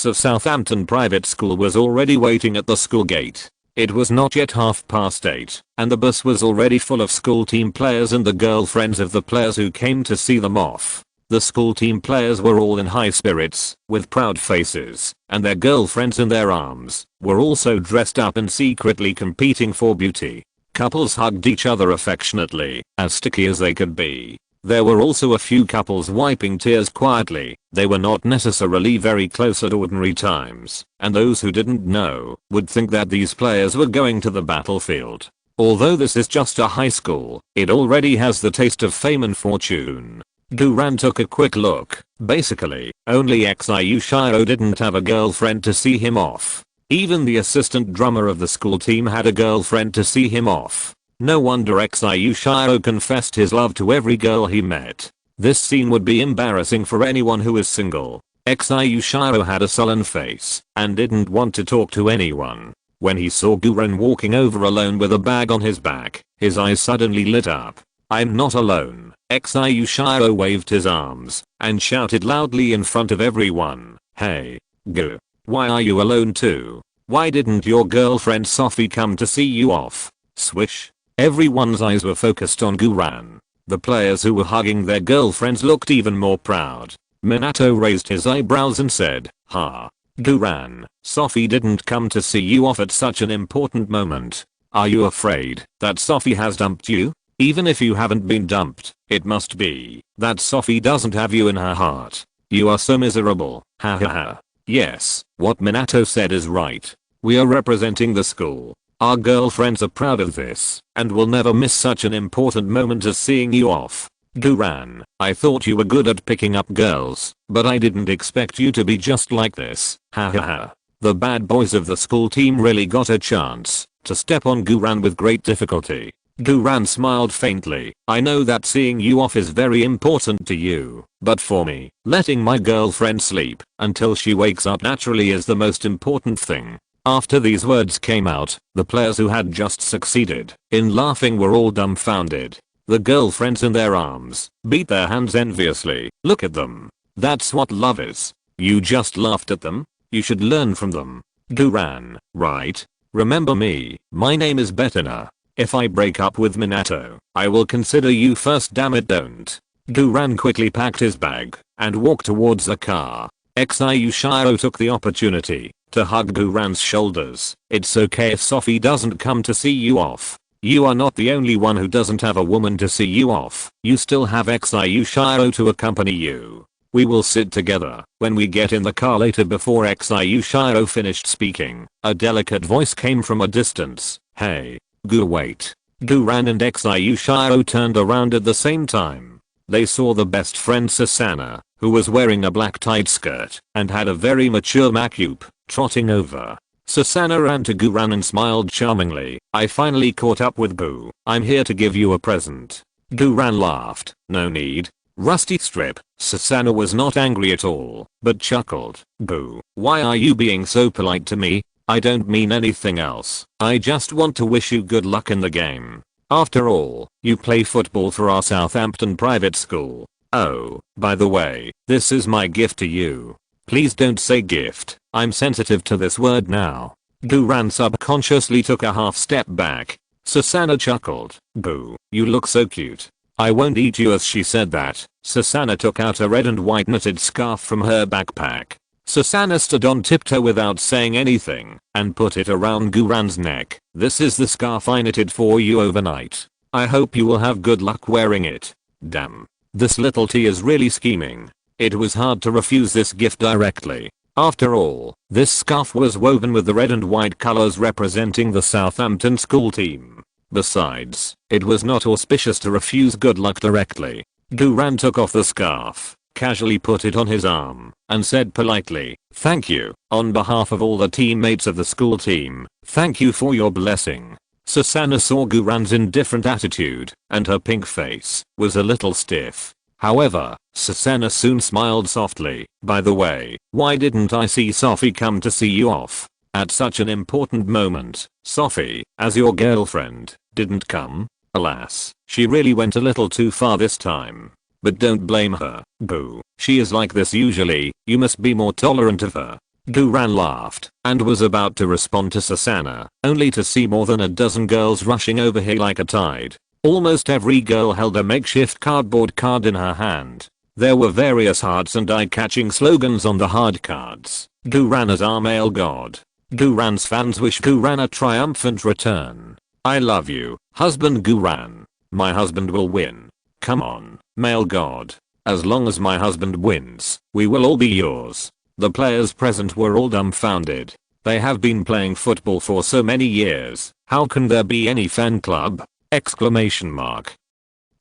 of Southampton Private School was already waiting at the school gate. It was not yet 8:30, and the bus was already full of school team players and the girlfriends of the players who came to see them off. The school team players were all in high spirits, with proud faces, and their girlfriends in their arms were also dressed up and secretly competing for beauty. Couples hugged each other affectionately, as sticky as they could be. There were also a few couples wiping tears quietly. They were not necessarily very close at ordinary times, and those who didn't know would think that these players were going to the battlefield. Although this is just a high school, it already has the taste of fame and fortune. Duran took a quick look. Basically, only Xiu Shiro didn't have a girlfriend to see him off. Even the assistant drummer of the school team had a girlfriend to see him off. No wonder Xiu Shiro confessed his love to every girl he met. This scene would be embarrassing for anyone who is single. Xiu Shiro had a sullen face and didn't want to talk to anyone. When he saw Guran walking over alone with a bag on his back, his eyes suddenly lit up. "I'm not alone." Xiu Shiro waved his arms and shouted loudly in front of everyone, "Hey, Gu. Why are you alone too? Why didn't your girlfriend Sophie come to see you off?" Swish. Everyone's eyes were focused on Guran. The players who were hugging their girlfriends looked even more proud. Minato raised his eyebrows and said, "Ha. Guran, Sophie didn't come to see you off at such an important moment. Are you afraid that Sophie has dumped you? Even if you haven't been dumped, it must be that Sophie doesn't have you in her heart. You are so miserable. Ha ha ha." Yes, what Minato said is right. We are representing the school. Our girlfriends are proud of this and will never miss such an important moment as seeing you off. Guran, I thought you were good at picking up girls, but I didn't expect you to be just like this. Ha ha ha. The bad boys of the school team really got a chance to step on Guran with great difficulty. Guran smiled faintly. "I know that seeing you off is very important to you, but for me, letting my girlfriend sleep until she wakes up naturally is the most important thing." After these words came out, the players who had just succeeded in laughing were all dumbfounded. The girlfriends in their arms beat their hands enviously. Look at them. That's what love is. You just laughed at them? You should learn from them. Guran, right? Remember me, my name is Bettina. If I break up with Minato, I will consider you first, damn it don't. Guran quickly packed his bag and walked towards the car. Xiu Shiro took the opportunity to hug Guran's shoulders. "It's okay if Sophie doesn't come to see you off. You are not the only one who doesn't have a woman to see you off. You still have Xiu Shiro to accompany you. We will sit together when we get in the car later." Before Xiu Shiro finished speaking, a delicate voice came from a distance. "Hey, Gu, wait." Guran and Xiu Shiro turned around at the same time. They saw the best friend Susanna, who was wearing a black tight skirt and had a very mature makeup, trotting over. Susanna ran to Guran and smiled charmingly. "I finally caught up with Boo. I'm here to give you a present." Guran laughed. "No need. Rusty strip." Susanna was not angry at all, but chuckled. "Boo, why are you being so polite to me? I don't mean anything else. I just want to wish you good luck in the game. After all, you play football for our Southampton private school. Oh, by the way, this is my gift to you." "Please don't say gift. I'm sensitive to this word now." Guran subconsciously took a half step back. Susanna chuckled. "Boo, you look so cute. I won't eat you." As she said that, Susanna took out a red and white knitted scarf from her backpack. Susanna stood on tiptoe without saying anything and put it around Guran's neck. "This is the scarf I knitted for you overnight. I hope you will have good luck wearing it." Damn. This little T is really scheming. It was hard to refuse this gift directly. After all, this scarf was woven with the red and white colors representing the Southampton school team. Besides, it was not auspicious to refuse good luck directly. Guran took off the scarf, casually put it on his arm, and said politely, "Thank you, on behalf of all the teammates of the school team, thank you for your blessing." Susanna saw Guran's indifferent attitude, and her pink face was a little stiff. However, Susanna soon smiled softly. "By the way, why didn't I see Sophie come to see you off at such an important moment? Sophie, as your girlfriend, didn't come? Alas, she really went a little too far this time. But don't blame her, Boo. She is like this usually. You must be more tolerant of her." Guran laughed and was about to respond to Susanna, only to see more than a dozen girls rushing over here like a tide. Almost every girl held a makeshift cardboard card in her hand. There were various hearts and eye-catching slogans on the hard cards. Guran is our male god. Guran's fans wish Guran a triumphant return. "I love you, husband Guran. My husband will win. Come on, male god. As long as my husband wins, we will all be yours." The players present were all dumbfounded. They have been playing football for so many years. How can there be any fan club? Exclamation mark.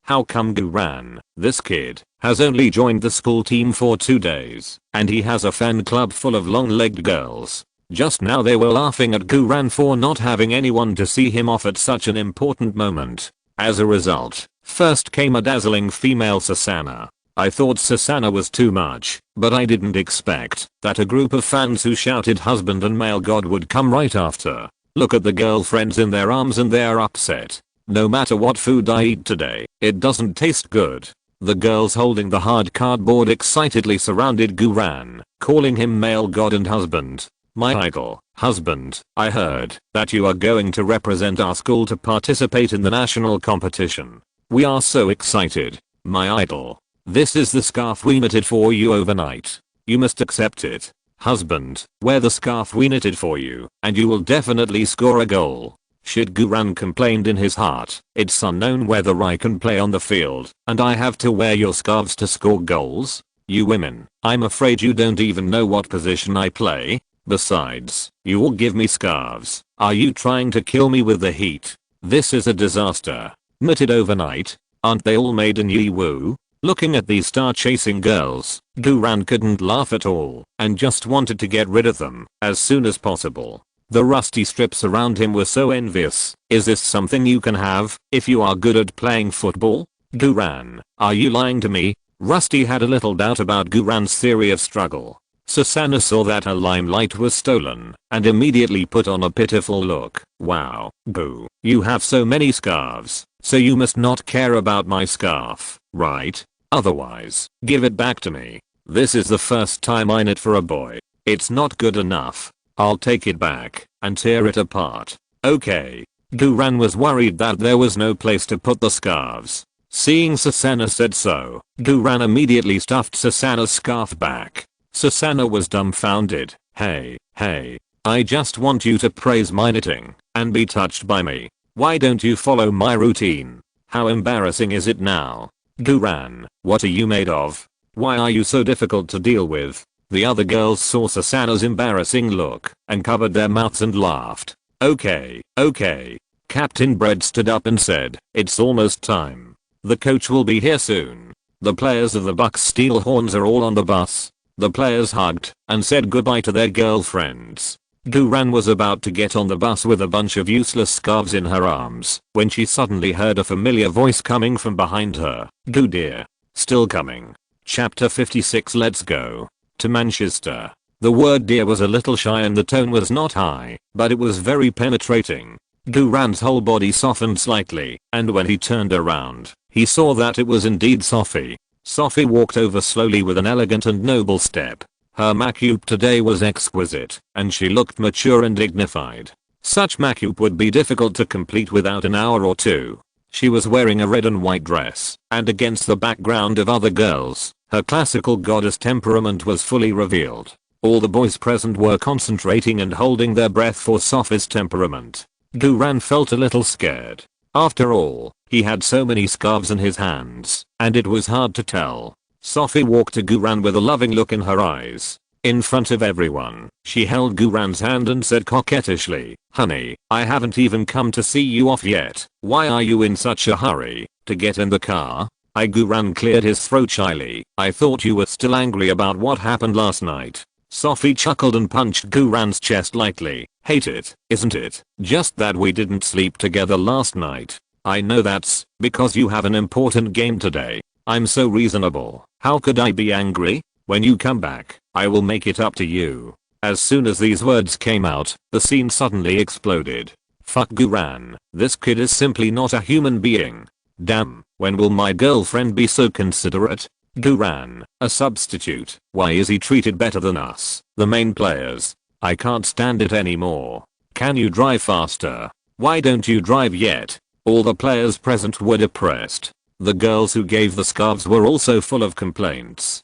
How come Guran, this kid, has only joined the school team for 2 days, and he has a fan club full of long-legged girls? Just now they were laughing at Guran for not having anyone to see him off at such an important moment. As a result, first came a dazzling female Susanna. I thought Susanna was too much, but I didn't expect that a group of fans who shouted husband and male god would come right after. Look at the girlfriends in their arms and they're upset. No matter what food I eat today, it doesn't taste good. The girls holding the hard cardboard excitedly surrounded Guran, calling him male god and husband. My idol, husband, I heard that you are going to represent our school to participate in the national competition. We are so excited. My idol. This is the scarf we knitted for you overnight. You must accept it. Husband, wear the scarf we knitted for you, and you will definitely score a goal. Shit, Guran complained in his heart. It's unknown whether I can play on the field, and I have to wear your scarves to score goals? You women, I'm afraid you don't even know what position I play. Besides, you all give me scarves. Are you trying to kill me with the heat? This is a disaster. Knitted overnight? Aren't they all made in Yiwu? Looking at these star-chasing girls, Guran couldn't laugh at all and just wanted to get rid of them as soon as possible. The rusty strips around him were so envious. Is this something you can have if you are good at playing football? Guran, are you lying to me? Rusty had a little doubt about Guran's theory of struggle. Susanna saw that her limelight was stolen and immediately put on a pitiful look. Wow, boo, you have so many scarves, so you must not care about my scarf, right? Otherwise, give it back to me. This is the first time I knit for a boy. It's not good enough. I'll take it back and tear it apart. Okay. Guran was worried that there was no place to put the scarves. Seeing Susanna said so, Guran immediately stuffed Susanna's scarf back. Susanna was dumbfounded. Hey, I just want you to praise my knitting and be touched by me. Why don't you follow my routine? How embarrassing is it now? Guran, what are you made of? Why are you so difficult to deal with? The other girls saw Susanna's embarrassing look and covered their mouths and laughed. Okay. Captain Bread stood up and said, it's almost time. The coach will be here soon. The players of the Bucks Steel Horns are all on the bus. The players hugged and said goodbye to their girlfriends. Guran was about to get on the bus with a bunch of useless scarves in her arms when she suddenly heard a familiar voice coming from behind her. Gu dear. Still coming. Chapter 56. Let's go to Manchester. The word dear was a little shy and the tone was not high, but it was very penetrating. Guran's whole body softened slightly, and when he turned around, he saw that it was indeed Sophie. Sophie walked over slowly with an elegant and noble step. Her makeup today was exquisite, and she looked mature and dignified. Such makeup would be difficult to complete without an hour or two. She was wearing a red and white dress, and against the background of other girls, her classical goddess temperament was fully revealed. All the boys present were concentrating and holding their breath for Sophie's temperament. Guran felt a little scared. After all, he had so many scarves in his hands, and it was hard to tell. Sophie walked to Guran with a loving look in her eyes. In front of everyone, she held Guran's hand and said coquettishly, honey, I haven't even come to see you off yet. Why are you in such a hurry to get in the car? Guran cleared his throat shyly. I thought you were still angry about what happened last night. Sophie chuckled and punched Guran's chest lightly. Hate it, isn't it? Just that we didn't sleep together last night. I know that's because you have an important game today. I'm so reasonable. How could I be angry? When you come back, I will make it up to you. As soon as these words came out, the scene suddenly exploded. Fuck Guran. This kid is simply not a human being. Damn, when will my girlfriend be so considerate? Guran, a substitute. Why is he treated better than us, the main players? I can't stand it anymore. Can you drive faster? Why don't you drive yet? All the players present were depressed. The girls who gave the scarves were also full of complaints.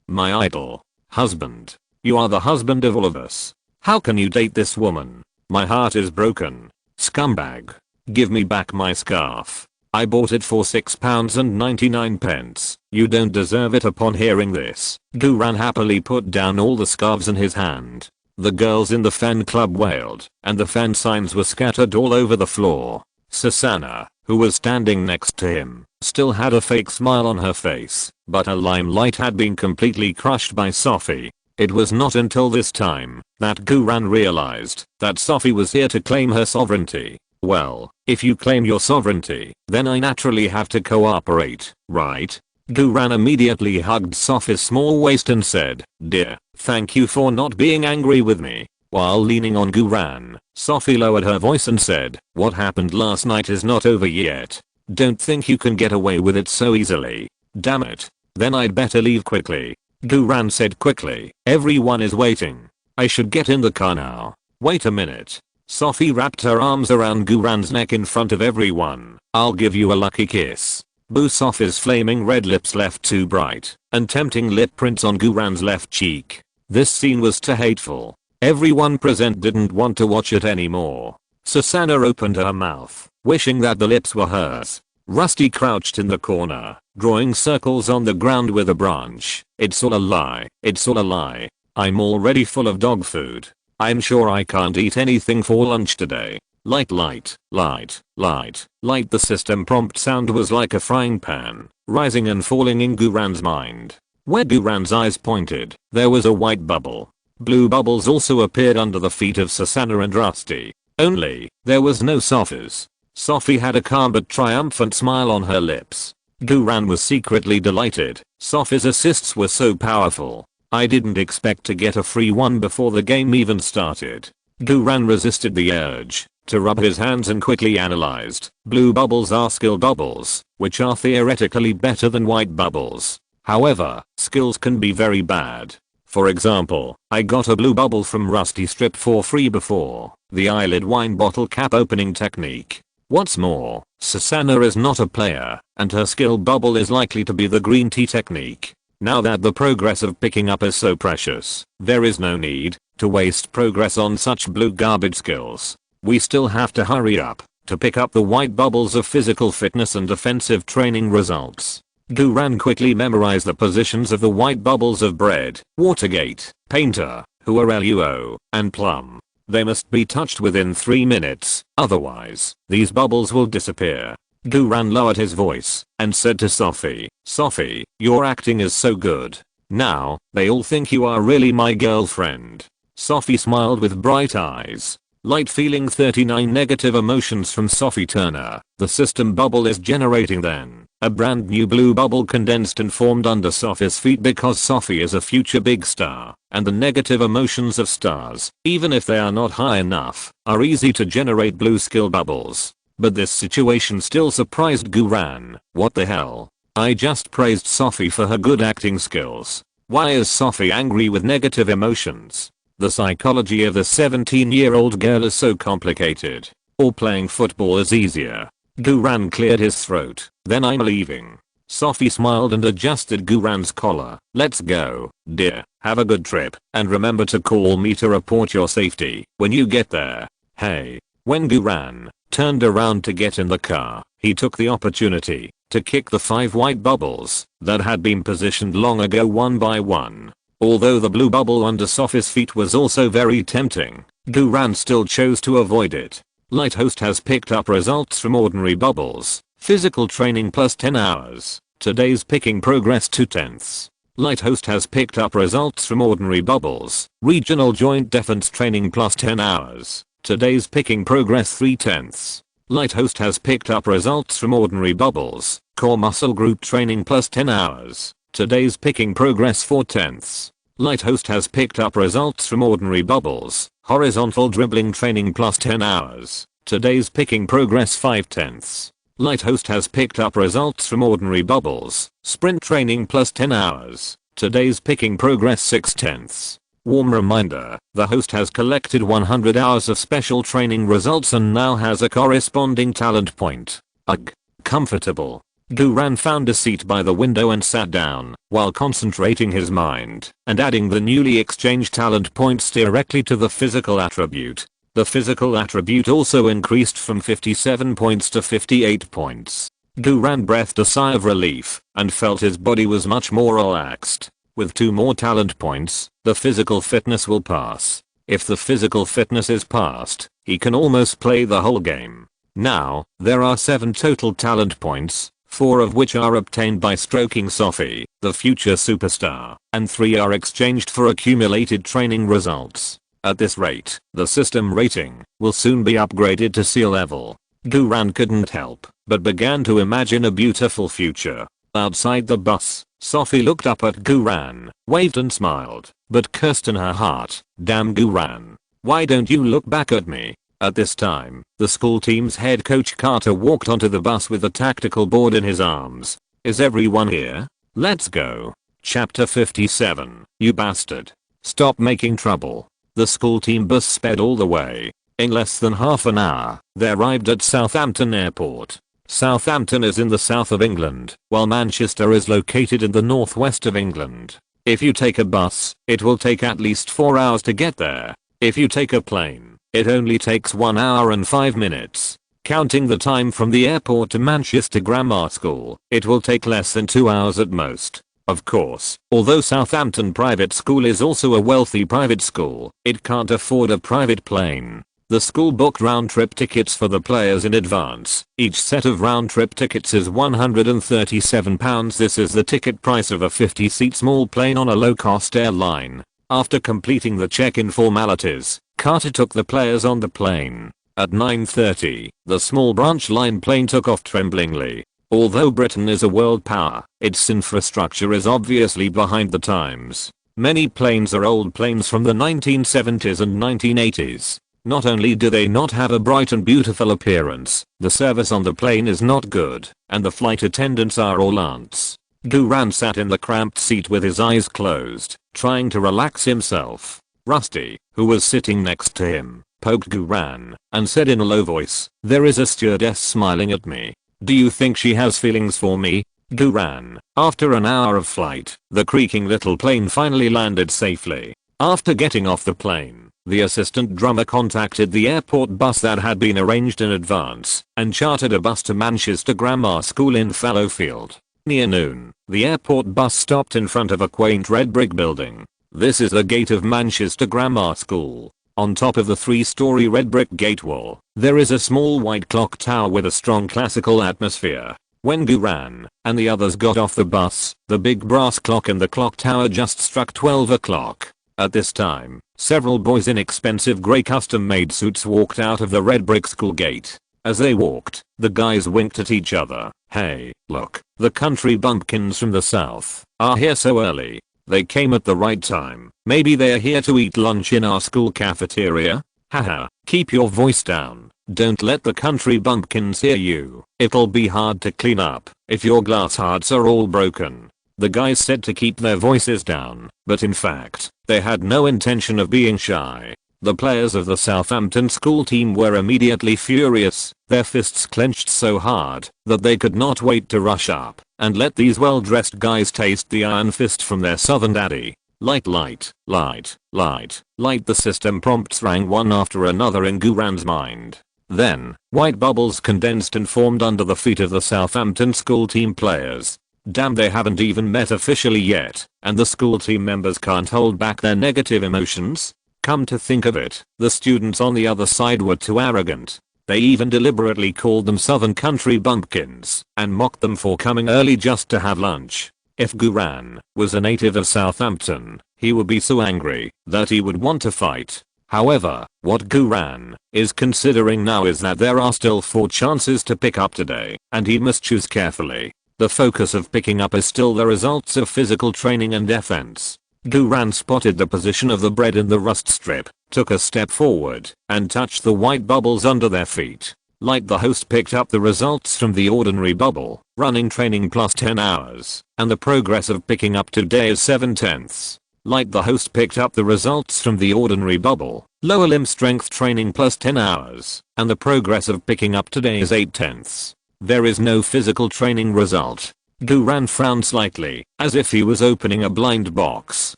My idol. Husband. You are the husband of all of us. How can you date this woman? My heart is broken. Scumbag. Give me back my scarf. I bought it for £6.99. You don't deserve it. Upon hearing this, Guran happily put down all the scarves in his hand. The girls in the fan club wailed, and the fan signs were scattered all over the floor. Susanna, who was standing next to him, still had a fake smile on her face, but her limelight had been completely crushed by Sophie. It was not until this time that Guran realized that Sophie was here to claim her sovereignty. Well, if you claim your sovereignty, then I naturally have to cooperate, right? Guran immediately hugged Sophie's small waist and said, "Dear, thank you for not being angry with me." While leaning on Guran, Sophie lowered her voice and said, "What happened last night is not over yet. Don't think you can get away with it so easily. Damn it. Then I'd better leave quickly." Guran said quickly, "Everyone is waiting. I should get in the car now." "Wait a minute." Sophie wrapped her arms around Guran's neck in front of everyone. "I'll give you a lucky kiss." Boo. Sophie's flaming red lips left two bright and tempting lip prints on Guran's left cheek. This scene was too hateful. Everyone present didn't want to watch it anymore. Susanna opened her mouth, wishing that the lips were hers. Rusty crouched in the corner, drawing circles on the ground with a branch. "It's all a lie. It's all a lie. I'm already full of dog food. I'm sure I can't eat anything for lunch today." Light, light, light, light, light. The system prompt sound was like a frying pan, rising and falling in Guran's mind. Where Guran's eyes pointed, there was a white bubble. Blue bubbles also appeared under the feet of Susanna and Rusty. Only, there was no Sophie's. Sophie had a calm but triumphant smile on her lips. Guran was secretly delighted. Sophie's assists were so powerful. "I didn't expect to get a free one before the game even started." Guran resisted the urge to rub his hands and quickly analyzed. Blue bubbles are skill bubbles, which are theoretically better than white bubbles. However, skills can be very bad. For example, I got a blue bubble from Rusty Strip for free before the eyelid wine bottle cap opening technique. What's more, Susanna is not a player, and her skill bubble is likely to be the green tea technique. Now that the progress of picking up is so precious, there is no need to waste progress on such blue garbage skills. We still have to hurry up to pick up the white bubbles of physical fitness and defensive training results. Guran quickly memorized the positions of the white bubbles of Bread, Watergate, Painter, Huareluo, and Plum. They must be touched within 3 minutes, otherwise, these bubbles will disappear. Guran lowered his voice and said to Sophie, "Sophie, your acting is so good. Now, they all think you are really my girlfriend." Sophie smiled with bright eyes. Light feeling 39 negative emotions from Sophie Turner. The system bubble is generating then. A brand new blue bubble condensed and formed under Sophie's feet because Sophie is a future big star, and the negative emotions of stars, even if they are not high enough, are easy to generate blue skill bubbles. But this situation still surprised Guran. What the hell? I just praised Sophie for her good acting skills. Why is Sophie angry with negative emotions? The psychology of the 17-year-old girl is so complicated. Or playing football is easier. Guran cleared his throat. "Then I'm leaving." Sophie smiled and adjusted Guran's collar. "Let's go, dear. Have a good trip, and remember to call me to report your safety when you get there." "Hey." When Guran turned around to get in the car, he took the opportunity to kick the 5 white bubbles that had been positioned long ago one by one. Although the blue bubble under Sophie's feet was also very tempting, Guran still chose to avoid it. Light host has picked up results from ordinary bubbles. Physical training plus 10 hours. Today's picking progress 2/10. Light host has picked up results from ordinary bubbles. Regional joint defense training plus 10 hours. Today's picking progress 3/10. Light host has picked up results from ordinary bubbles. Core muscle group training plus 10 hours. Today's picking progress 4/10. Light host has picked up results from ordinary bubbles. Horizontal dribbling training plus 10 hours. Today's picking progress 5/10. Light host has picked up results from ordinary bubbles. Sprint training plus 10 hours. Today's picking progress 6/10. Warm reminder, the host has collected 100 hours of special training results and now has a corresponding talent point. Ugh. Comfortable. Guran found a seat by the window and sat down, while concentrating his mind and adding the newly exchanged talent points directly to the physical attribute. The physical attribute also increased from 57 points to 58 points. Guran breathed a sigh of relief and felt his body was much more relaxed. With 2 more talent points, the physical fitness will pass. If the physical fitness is passed, he can almost play the whole game. Now, there are 7 total talent points, 4 of which are obtained by stroking Sophie, the future superstar, and 3 are exchanged for accumulated training results. At this rate, the system rating will soon be upgraded to sea level. Guran couldn't help but began to imagine a beautiful future. Outside the bus, Sophie looked up at Guran, waved and smiled, but cursed in her heart, "Damn Guran. Why don't you look back at me?" At this time, the school team's head coach Carter walked onto the bus with the tactical board in his arms. "Is everyone here? Let's go." Chapter 57. You bastard. Stop making trouble. The school team bus sped all the way. In less than half an hour, they arrived at Southampton Airport. Southampton is in the south of England, while Manchester is located in the northwest of England. If you take a bus, it will take at least 4 hours to get there. If you take a plane, it only takes 1 hour and 5 minutes. Counting the time from the airport to Manchester Grammar School, it will take less than 2 hours at most. Of course, although Southampton Private School is also a wealthy private school, it can't afford a private plane. The school booked round-trip tickets for the players in advance. Each set of round-trip tickets is £137. This is the ticket price of a 50-seat small plane on a low-cost airline. After completing the check-in formalities, Carter took the players on the plane. At 9:30, the small branch line plane took off tremblingly. Although Britain is a world power, its infrastructure is obviously behind the times. Many planes are old planes from the 1970s and 1980s. Not only do they not have a bright and beautiful appearance, the service on the plane is not good, and the flight attendants are all aunts. Guran sat in the cramped seat with his eyes closed, trying to relax himself. Rusty, who was sitting next to him, poked Guran, and said in a low voice, "There is a stewardess smiling at me. Do you think she has feelings for me?" Guran. After an hour of flight, the creaking little plane finally landed safely. After getting off the plane, the assistant drummer contacted the airport bus that had been arranged in advance and chartered a bus to Manchester Grammar School in Fallowfield. Near noon, the airport bus stopped in front of a quaint red brick building. This is the gate of Manchester Grammar School. On top of the 3-story red brick gate wall, there is a small white clock tower with a strong classical atmosphere. When Guran and the others got off the bus, the big brass clock in the clock tower just struck 12 o'clock. At this time, several boys in expensive grey custom-made suits walked out of the red brick school gate. As they walked, the guys winked at each other. "Hey, look, the country bumpkins from the south are here so early. They came at the right time. Maybe they're here to eat lunch in our school cafeteria? Haha, keep your voice down. Don't let the country bumpkins hear you. It'll be hard to clean up if your glass hearts are all broken." The guys said to keep their voices down, but in fact, they had no intention of being shy. The players of the Southampton school team were immediately furious, their fists clenched so hard that they could not wait to rush up and let these well-dressed guys taste the iron fist from their southern daddy. Light, light, light, light, light. The system prompts rang one after another in Guran's mind. Then, white bubbles condensed and formed under the feet of the Southampton school team players. Damn, they haven't even met officially yet, and the school team members can't hold back their negative emotions? Come to think of it, the students on the other side were too arrogant. They even deliberately called them Southern Country Bumpkins and mocked them for coming early just to have lunch. If Guran was a native of Southampton, he would be so angry that he would want to fight. However, what Guran is considering now is that there are still 4 chances to pick up today, and he must choose carefully. The focus of picking up is still the results of physical training and defense. Guran spotted the position of the bread in the rust strip, took a step forward, and touched the white bubbles under their feet. Like the host picked up the results from the ordinary bubble, running training plus 10 hours, and the progress of picking up today is 7/10. Like the host picked up the results from the ordinary bubble, lower limb strength training plus 10 hours, and the progress of picking up today is 8/10. There is no physical training result. Guran frowned slightly, as if he was opening a blind box.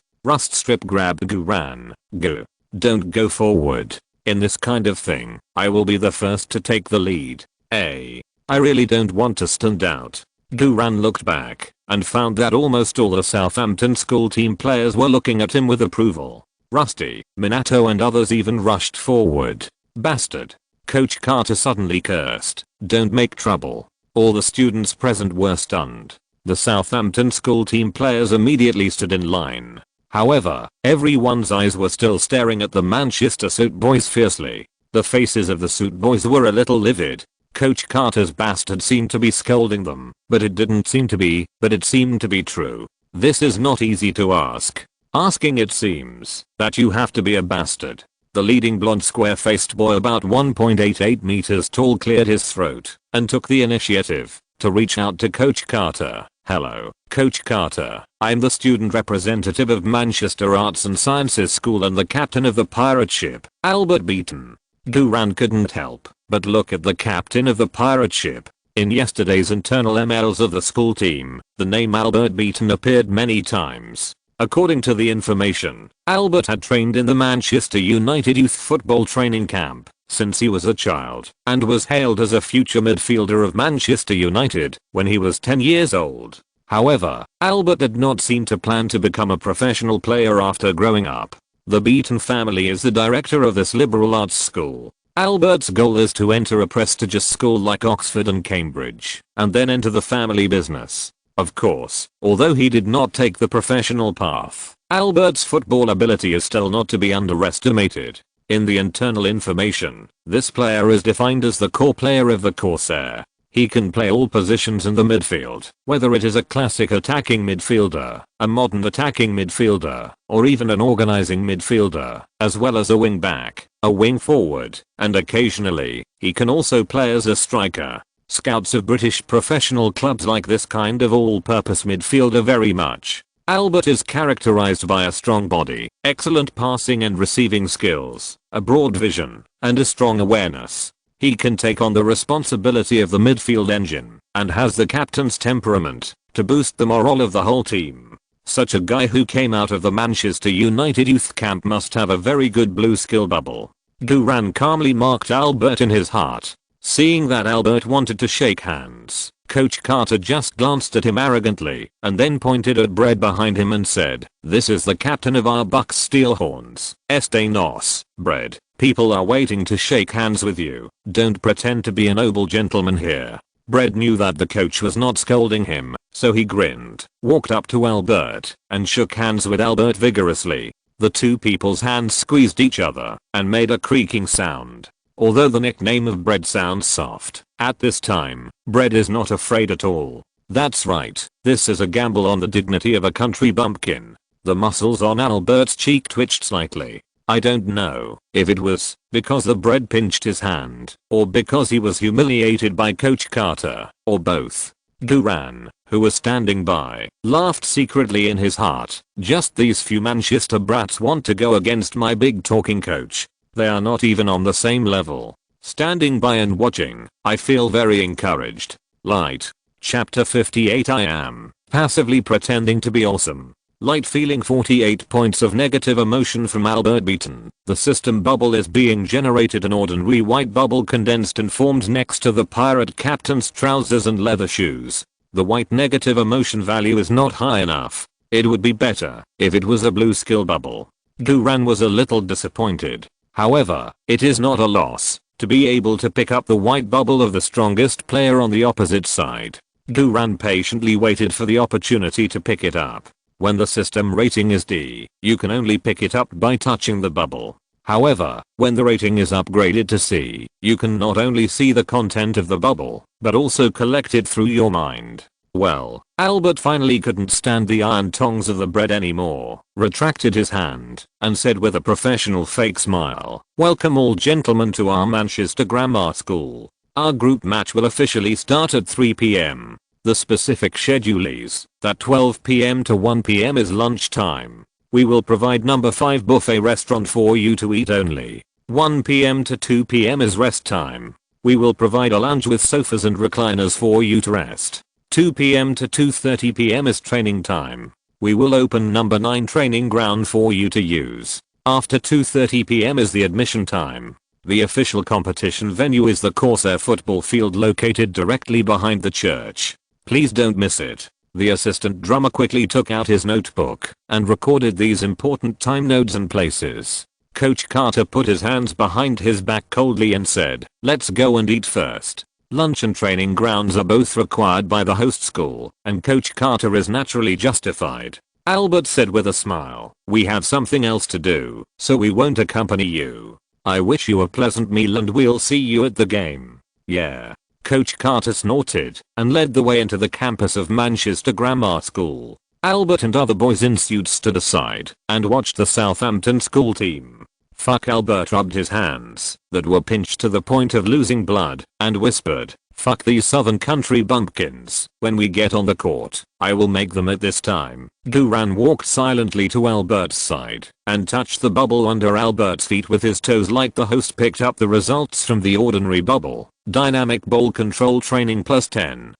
Rust strip grabbed Guran. "Go. Don't go forward. In this kind of thing, I will be the first to take the lead. I really don't want to stand out." Guran looked back and found that almost all the Southampton school team players were looking at him with approval. Rusty, Minato and others even rushed forward. "Bastard." Coach Carter suddenly cursed. "Don't make trouble." All the students present were stunned. The Southampton school team players immediately stood in line. However, everyone's eyes were still staring at the Manchester Suit Boys fiercely. The faces of the Suit Boys were a little livid. Coach Carter's bastard seemed to be scolding them, but it didn't seem to be, but it seemed to be true. This is not easy to ask. Asking it seems that you have to be a bastard. The leading blonde square-faced boy about 1.88 meters tall cleared his throat and took the initiative to reach out to Coach Carter. "Hello, Coach Carter. I'm the student representative of Manchester Arts and Sciences School and the captain of the pirate ship, Albert Beaton." Duran couldn't help but look at the captain of the pirate ship. In yesterday's internal emails of the school team, the name Albert Beaton appeared many times. According to the information, Albert had trained in the Manchester United youth football training camp since he was a child and was hailed as a future midfielder of Manchester United when he was 10 years old. However, Albert did not seem to plan to become a professional player after growing up. The Beaton family is the director of this liberal arts school. Albert's goal is to enter a prestigious school like Oxford and Cambridge and then enter the family business. Of course, although he did not take the professional path, Albert's football ability is still not to be underestimated. In the internal information, this player is defined as the core player of the Corsair. He can play all positions in the midfield, whether it is a classic attacking midfielder, a modern attacking midfielder, or even an organizing midfielder, as well as a wing back, a wing forward, and occasionally, he can also play as a striker. Scouts of British professional clubs like this kind of all-purpose midfielder very much. Albert is characterized by a strong body, excellent passing and receiving skills, a broad vision, and a strong awareness. He can take on the responsibility of the midfield engine, and has the captain's temperament to boost the morale of the whole team. Such a guy who came out of the Manchester United youth camp must have a very good blue skill bubble. Duran calmly marked Albert in his heart. Seeing that Albert wanted to shake hands, Coach Carter just glanced at him arrogantly and then pointed at Bread behind him and said, "This is the captain of our Bucks Steelhorns. Este nos, Bread. People are waiting to shake hands with you. Don't pretend to be a noble gentleman here." Bread knew that the coach was not scolding him, so he grinned, walked up to Albert, and shook hands with Albert vigorously. The two people's hands squeezed each other and made a creaking sound. Although the nickname of Bread sounds soft, at this time, Bread is not afraid at all. That's right, this is a gamble on the dignity of a country bumpkin. The muscles on Albert's cheek twitched slightly. I don't know if it was because the Bread pinched his hand, or because he was humiliated by Coach Carter, or both. Duran, who was standing by, laughed secretly in his heart. Just these few Manchester brats want to go against my big talking coach. They are not even on the same level. Standing by and watching, I feel very encouraged. Light. Chapter 58. I am passively pretending to be awesome. Light feeling 48 points of negative emotion from Albert Beaton. The system bubble is being generated, an ordinary white bubble condensed and formed next to the pirate captain's trousers and leather shoes. The white negative emotion value is not high enough. It would be better if it was a blue skill bubble. Duran was a little disappointed. However, it is not a loss to be able to pick up the white bubble of the strongest player on the opposite side. Duran patiently waited for the opportunity to pick it up. When the system rating is D, you can only pick it up by touching the bubble. However, when the rating is upgraded to C, you can not only see the content of the bubble, but also collect it through your mind. Well, Albert finally couldn't stand the iron tongs of the Bread anymore, retracted his hand, and said with a professional fake smile, "Welcome all gentlemen to our Manchester Grammar School. Our group match will officially start at 3 p.m. The specific schedule is that 12 p.m. to 1 p.m. is lunchtime. We will provide number 5 buffet restaurant for you to eat only. 1 p.m. to 2 p.m. is rest time. We will provide a lounge with sofas and recliners for you to rest. 2 p.m. to 2:30 p.m. is training time. We will open number 9 training ground for you to use. After 2:30 p.m. is the admission time. The official competition venue is the Corsair football field located directly behind the church. Please don't miss it." The assistant drummer quickly took out his notebook and recorded these important time nodes and places. Coach Carter put his hands behind his back coldly and said, "Let's go and eat first." Lunch and training grounds are both required by the host school, and Coach Carter is naturally justified. Albert said with a smile, "We have something else to do, so we won't accompany you. I wish you a pleasant meal and we'll see you at the game." "Yeah." Coach Carter snorted and led the way into the campus of Manchester Grammar School. Albert and other boys in suits stood aside and watched the Southampton school team. Fuck. Albert rubbed his hands that were pinched to the point of losing blood and whispered, "Fuck these southern country bumpkins. When we get on the court, I will make them at this time." Duran walked silently to Albert's side and touched the bubble under Albert's feet with his toes like the host picked up the results from the ordinary bubble. Dynamic ball control training plus 10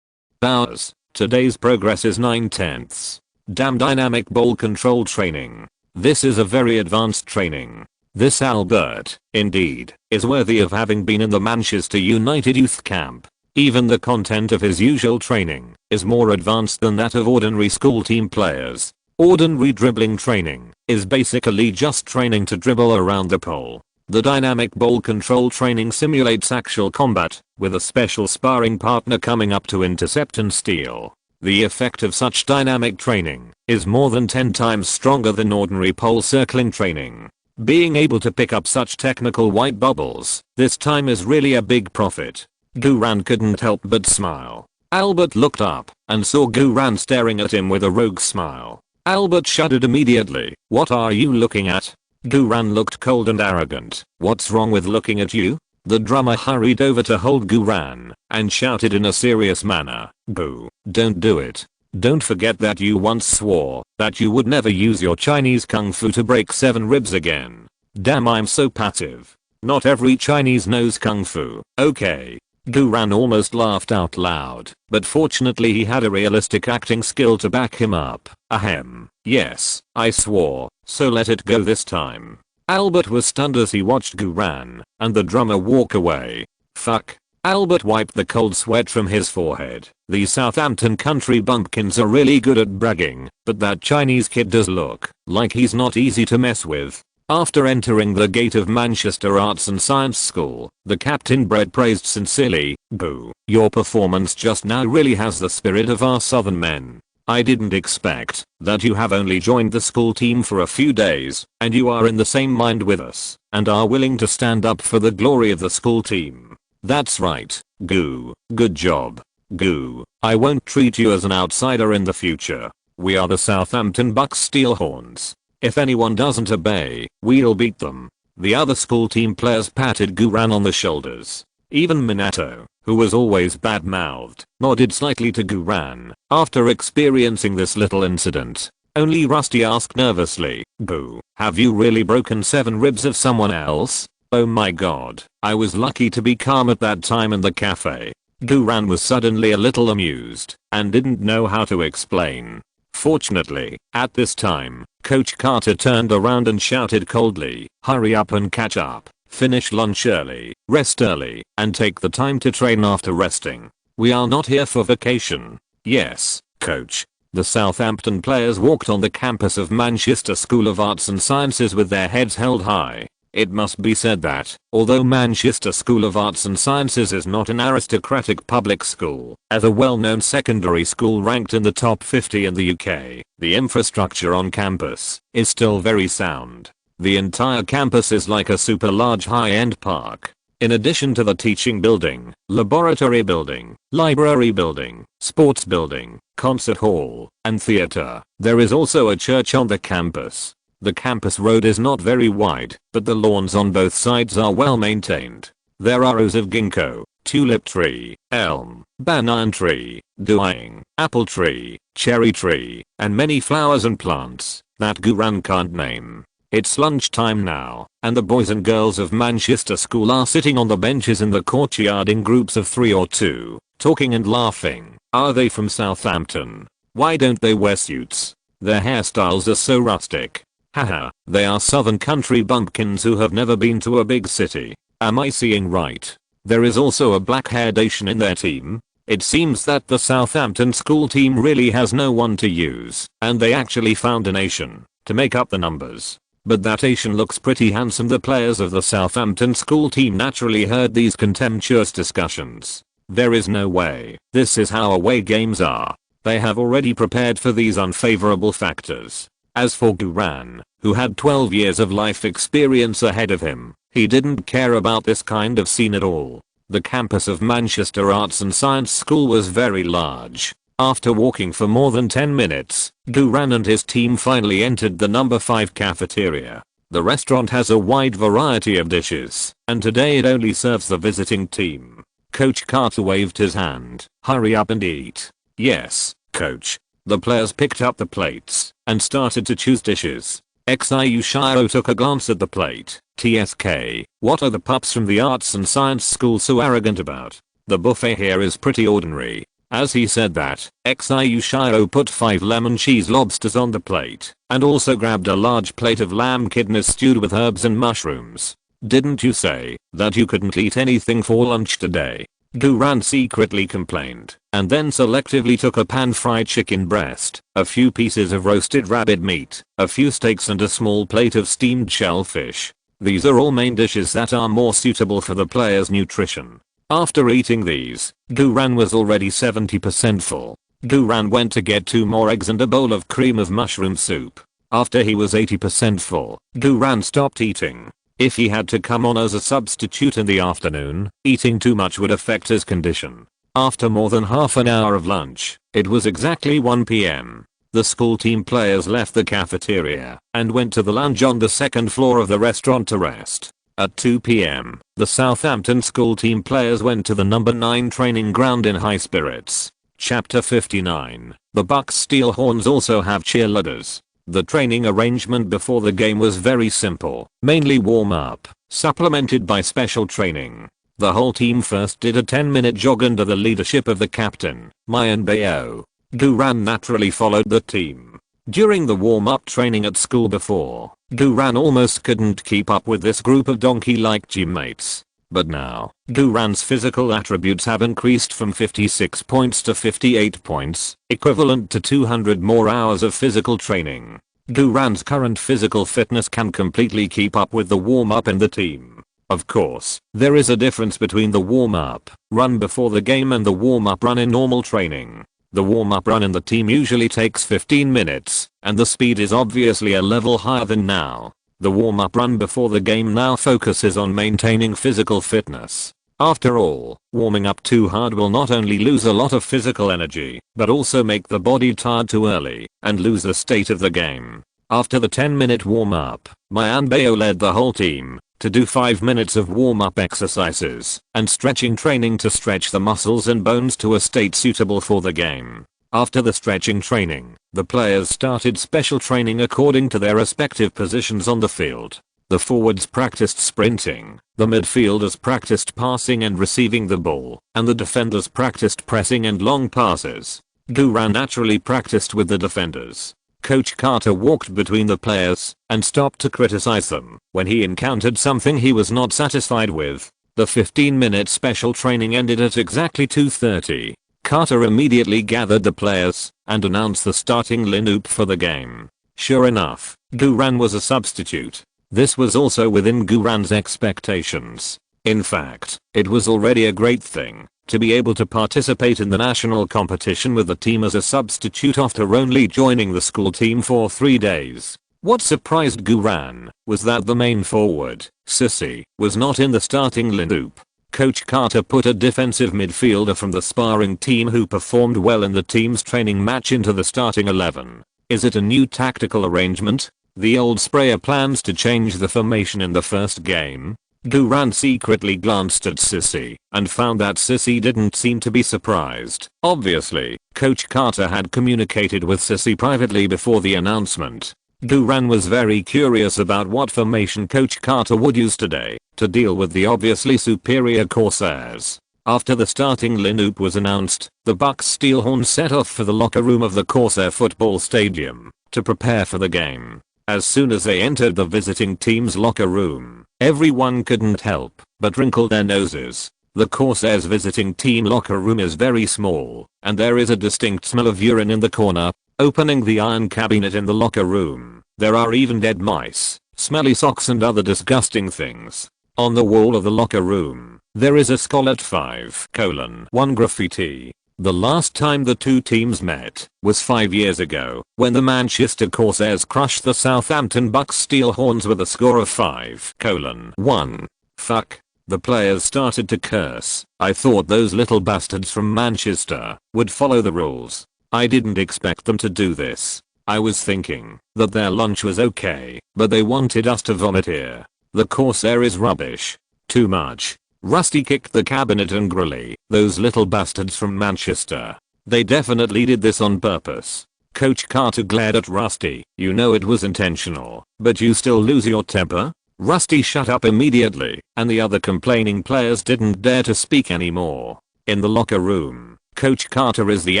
hours. Today's progress is 9/10. Damn dynamic ball control training. This is a very advanced training. This Albert, indeed, is worthy of having been in the Manchester United youth camp. Even the content of his usual training is more advanced than that of ordinary school team players. Ordinary dribbling training is basically just training to dribble around the pole. The dynamic ball control training simulates actual combat, with a special sparring partner coming up to intercept and steal. The effect of such dynamic training is more than 10 times stronger than ordinary pole circling training. Being able to pick up such technical white bubbles this time is really a big profit. Duran couldn't help but smile. Albert looked up and saw Duran staring at him with a rogue smile. Albert shuddered immediately. "What are you looking at?" Duran looked cold and arrogant. "What's wrong with looking at you?" The drummer hurried over to hold Duran and shouted in a serious manner, "Boo, don't do it. Don't forget that you once swore that you would never use your Chinese kung fu to break 7 ribs again." "Damn, I'm so passive. Not every Chinese knows kung fu, okay?" Duran almost laughed out loud, but fortunately he had a realistic acting skill to back him up. "Ahem, yes, I swore, so let it go this time." Albert was stunned as he watched Duran and the drummer walk away. "Fuck." Albert wiped the cold sweat from his forehead. "These Southampton country bumpkins are really good at bragging, but that Chinese kid does look like he's not easy to mess with." After entering the gate of Manchester Arts and Science School, the captain bred praised sincerely, "Boo, your performance just now really has the spirit of our southern men. I didn't expect that you have only joined the school team for a few days, and you are in the same mind with us, and are willing to stand up for the glory of the school team. That's right, Goo. Good job. Goo. I won't treat you as an outsider in the future. We are the Southampton Bucks Steelhorns. If anyone doesn't obey, we'll beat them." The other school team players patted Duran on the shoulders. Even Minato, who was always bad-mouthed, nodded slightly to Duran after experiencing this little incident. Only Rusty asked nervously, "Boo, have you really broken 7 ribs of someone else?" "Oh my god, I was lucky to be calm at that time in the cafe." Duran was suddenly a little amused and didn't know how to explain. Fortunately, at this time, Coach Carter turned around and shouted coldly, "Hurry up and catch up, finish lunch early, rest early, and take the time to train after resting. We are not here for vacation." "Yes, coach." The Southampton players walked on the campus of Manchester School of Arts and Sciences with their heads held high. It must be said that, although Manchester School of Arts and Sciences is not an aristocratic public school, as a well-known secondary school ranked in the top 50 in the UK, the infrastructure on campus is still very sound. The entire campus is like a super large high-end park. In addition to the teaching building, laboratory building, library building, sports building, concert hall, and theater, there is also a church on the campus. The campus road is not very wide, but the lawns on both sides are well maintained. There are rows of ginkgo, tulip tree, elm, banyan tree, duang, apple tree, cherry tree, and many flowers and plants that Duran can't name. It's lunchtime now, and the boys and girls of Manchester School are sitting on the benches in the courtyard in groups of 3 or 2, talking and laughing. Are they from Southampton? Why don't they wear suits? Their hairstyles are so rustic. Haha, they are southern country bumpkins who have never been to a big city. Am I seeing right? There is also a black-haired Asian in their team. It seems that the Southampton school team really has no one to use, and they actually found an Asian to make up the numbers. But that Asian looks pretty handsome. The players of the Southampton school team naturally heard these contemptuous discussions. There is no way. This is how away games are. They have already prepared for these unfavorable factors. As for Guran, who had 12 years of life experience ahead of him, he didn't care about this kind of scene at all. The campus of Manchester Arts and Science School was very large. After walking for more than 10 minutes, Guran and his team finally entered the number 5 cafeteria. The restaurant has a wide variety of dishes, and today it only serves the visiting team. Coach Carter waved his hand. Hurry up and eat. Yes, coach. The players picked up the plates and started to choose dishes. Xiu Shiro took a glance at the plate. TSK, what are the pups from the Arts and Science School so arrogant about? The buffet here is pretty ordinary. As he said that, Xiu Shiro put 5 lemon cheese lobsters on the plate and also grabbed a large plate of lamb kidneys stewed with herbs and mushrooms. Didn't you say that you couldn't eat anything for lunch today? Guran secretly complained, and then selectively took a pan-fried chicken breast, a few pieces of roasted rabbit meat, a few steaks and a small plate of steamed shellfish. These are all main dishes that are more suitable for the player's nutrition. After eating these, Guran was already 70% full. Guran went to get 2 more eggs and a bowl of cream of mushroom soup. After he was 80% full, Guran stopped eating. If he had to come on as a substitute in the afternoon, eating too much would affect his condition. After more than half an hour of lunch, it was exactly 1 p.m. The school team players left the cafeteria and went to the lounge on the second floor of the restaurant to rest. At 2 p.m., the Southampton school team players went to the number 9 training ground in high spirits. Chapter 59. The Bucks Steel Horns also have cheerleaders. The training arrangement before the game was very simple, mainly warm-up, supplemented by special training. The whole team first did a 10-minute jog under the leadership of the captain, Mayan Bayo. Guran naturally followed the team. During the warm-up training at school before, Guran almost couldn't keep up with this group of donkey-like teammates. But now, Guran's physical attributes have increased from 56 points to 58 points, equivalent to 200 more hours of physical training. Guran's current physical fitness can completely keep up with the warm-up in the team. Of course, there is a difference between the warm-up run before the game and the warm-up run in normal training. The warm-up run in the team usually takes 15 minutes, and the speed is obviously a level higher than now. The warm-up run before the game now focuses on maintaining physical fitness. After all, warming up too hard will not only lose a lot of physical energy, but also make the body tired too early and lose the state of the game. After the 10-minute warm-up, Mayan Bayo led the whole team to do 5 minutes of warm-up exercises and stretching training to stretch the muscles and bones to a state suitable for the game. After the stretching training, the players started special training according to their respective positions on the field. The forwards practiced sprinting, the midfielders practiced passing and receiving the ball, and the defenders practiced pressing and long passes. Guran naturally practiced with the defenders. Coach Carter walked between the players and stopped to criticize them when he encountered something he was not satisfied with. The 15-minute special training ended at exactly 2:30. Carter immediately gathered the players and announced the starting lineup for the game. Sure enough, Guran was a substitute. This was also within Guran's expectations. In fact, it was already a great thing to be able to participate in the national competition with the team as a substitute after only joining the school team for 3 days. What surprised Guran was that the main forward, Sissy, was not in the starting lineup. Coach Carter put a defensive midfielder from the sparring team who performed well in the team's training match into the starting 11. Is it a new tactical arrangement? The old sprayer plans to change the formation in the first game? Guran secretly glanced at Sissy and found that Sissy didn't seem to be surprised. Obviously, Coach Carter had communicated with Sissy privately before the announcement. Guran was very curious about what formation Coach Carter would use today to deal with the obviously superior Corsairs. After the starting lineup was announced, the Bucks Steelhorns set off for the locker room of the Corsair football stadium to prepare for the game. As soon as they entered the visiting team's locker room, everyone couldn't help but wrinkle their noses. The Corsairs visiting team locker room is very small, and there is a distinct smell of urine in the corner. Opening the iron cabinet in the locker room, there are even dead mice, smelly socks and other disgusting things. On the wall of the locker room, There is a skull at 5:1 graffiti. The last time the two teams met was 5 years ago when the Manchester Corsairs crushed the Southampton Bucks Steel Horns with a score of 5:1. Fuck. The players started to curse. I thought those little bastards from Manchester would follow the rules. I didn't expect them to do this. I was thinking that their lunch was okay, but they wanted us to vomit here. The Corsair is rubbish. Too much. Rusty kicked the cabinet angrily. Those little bastards from Manchester. They definitely did this on purpose. Coach Carter glared at Rusty. You know it was intentional, but you still lose your temper? Rusty shut up immediately, and the other complaining players didn't dare to speak anymore. In the locker room, Coach Carter is the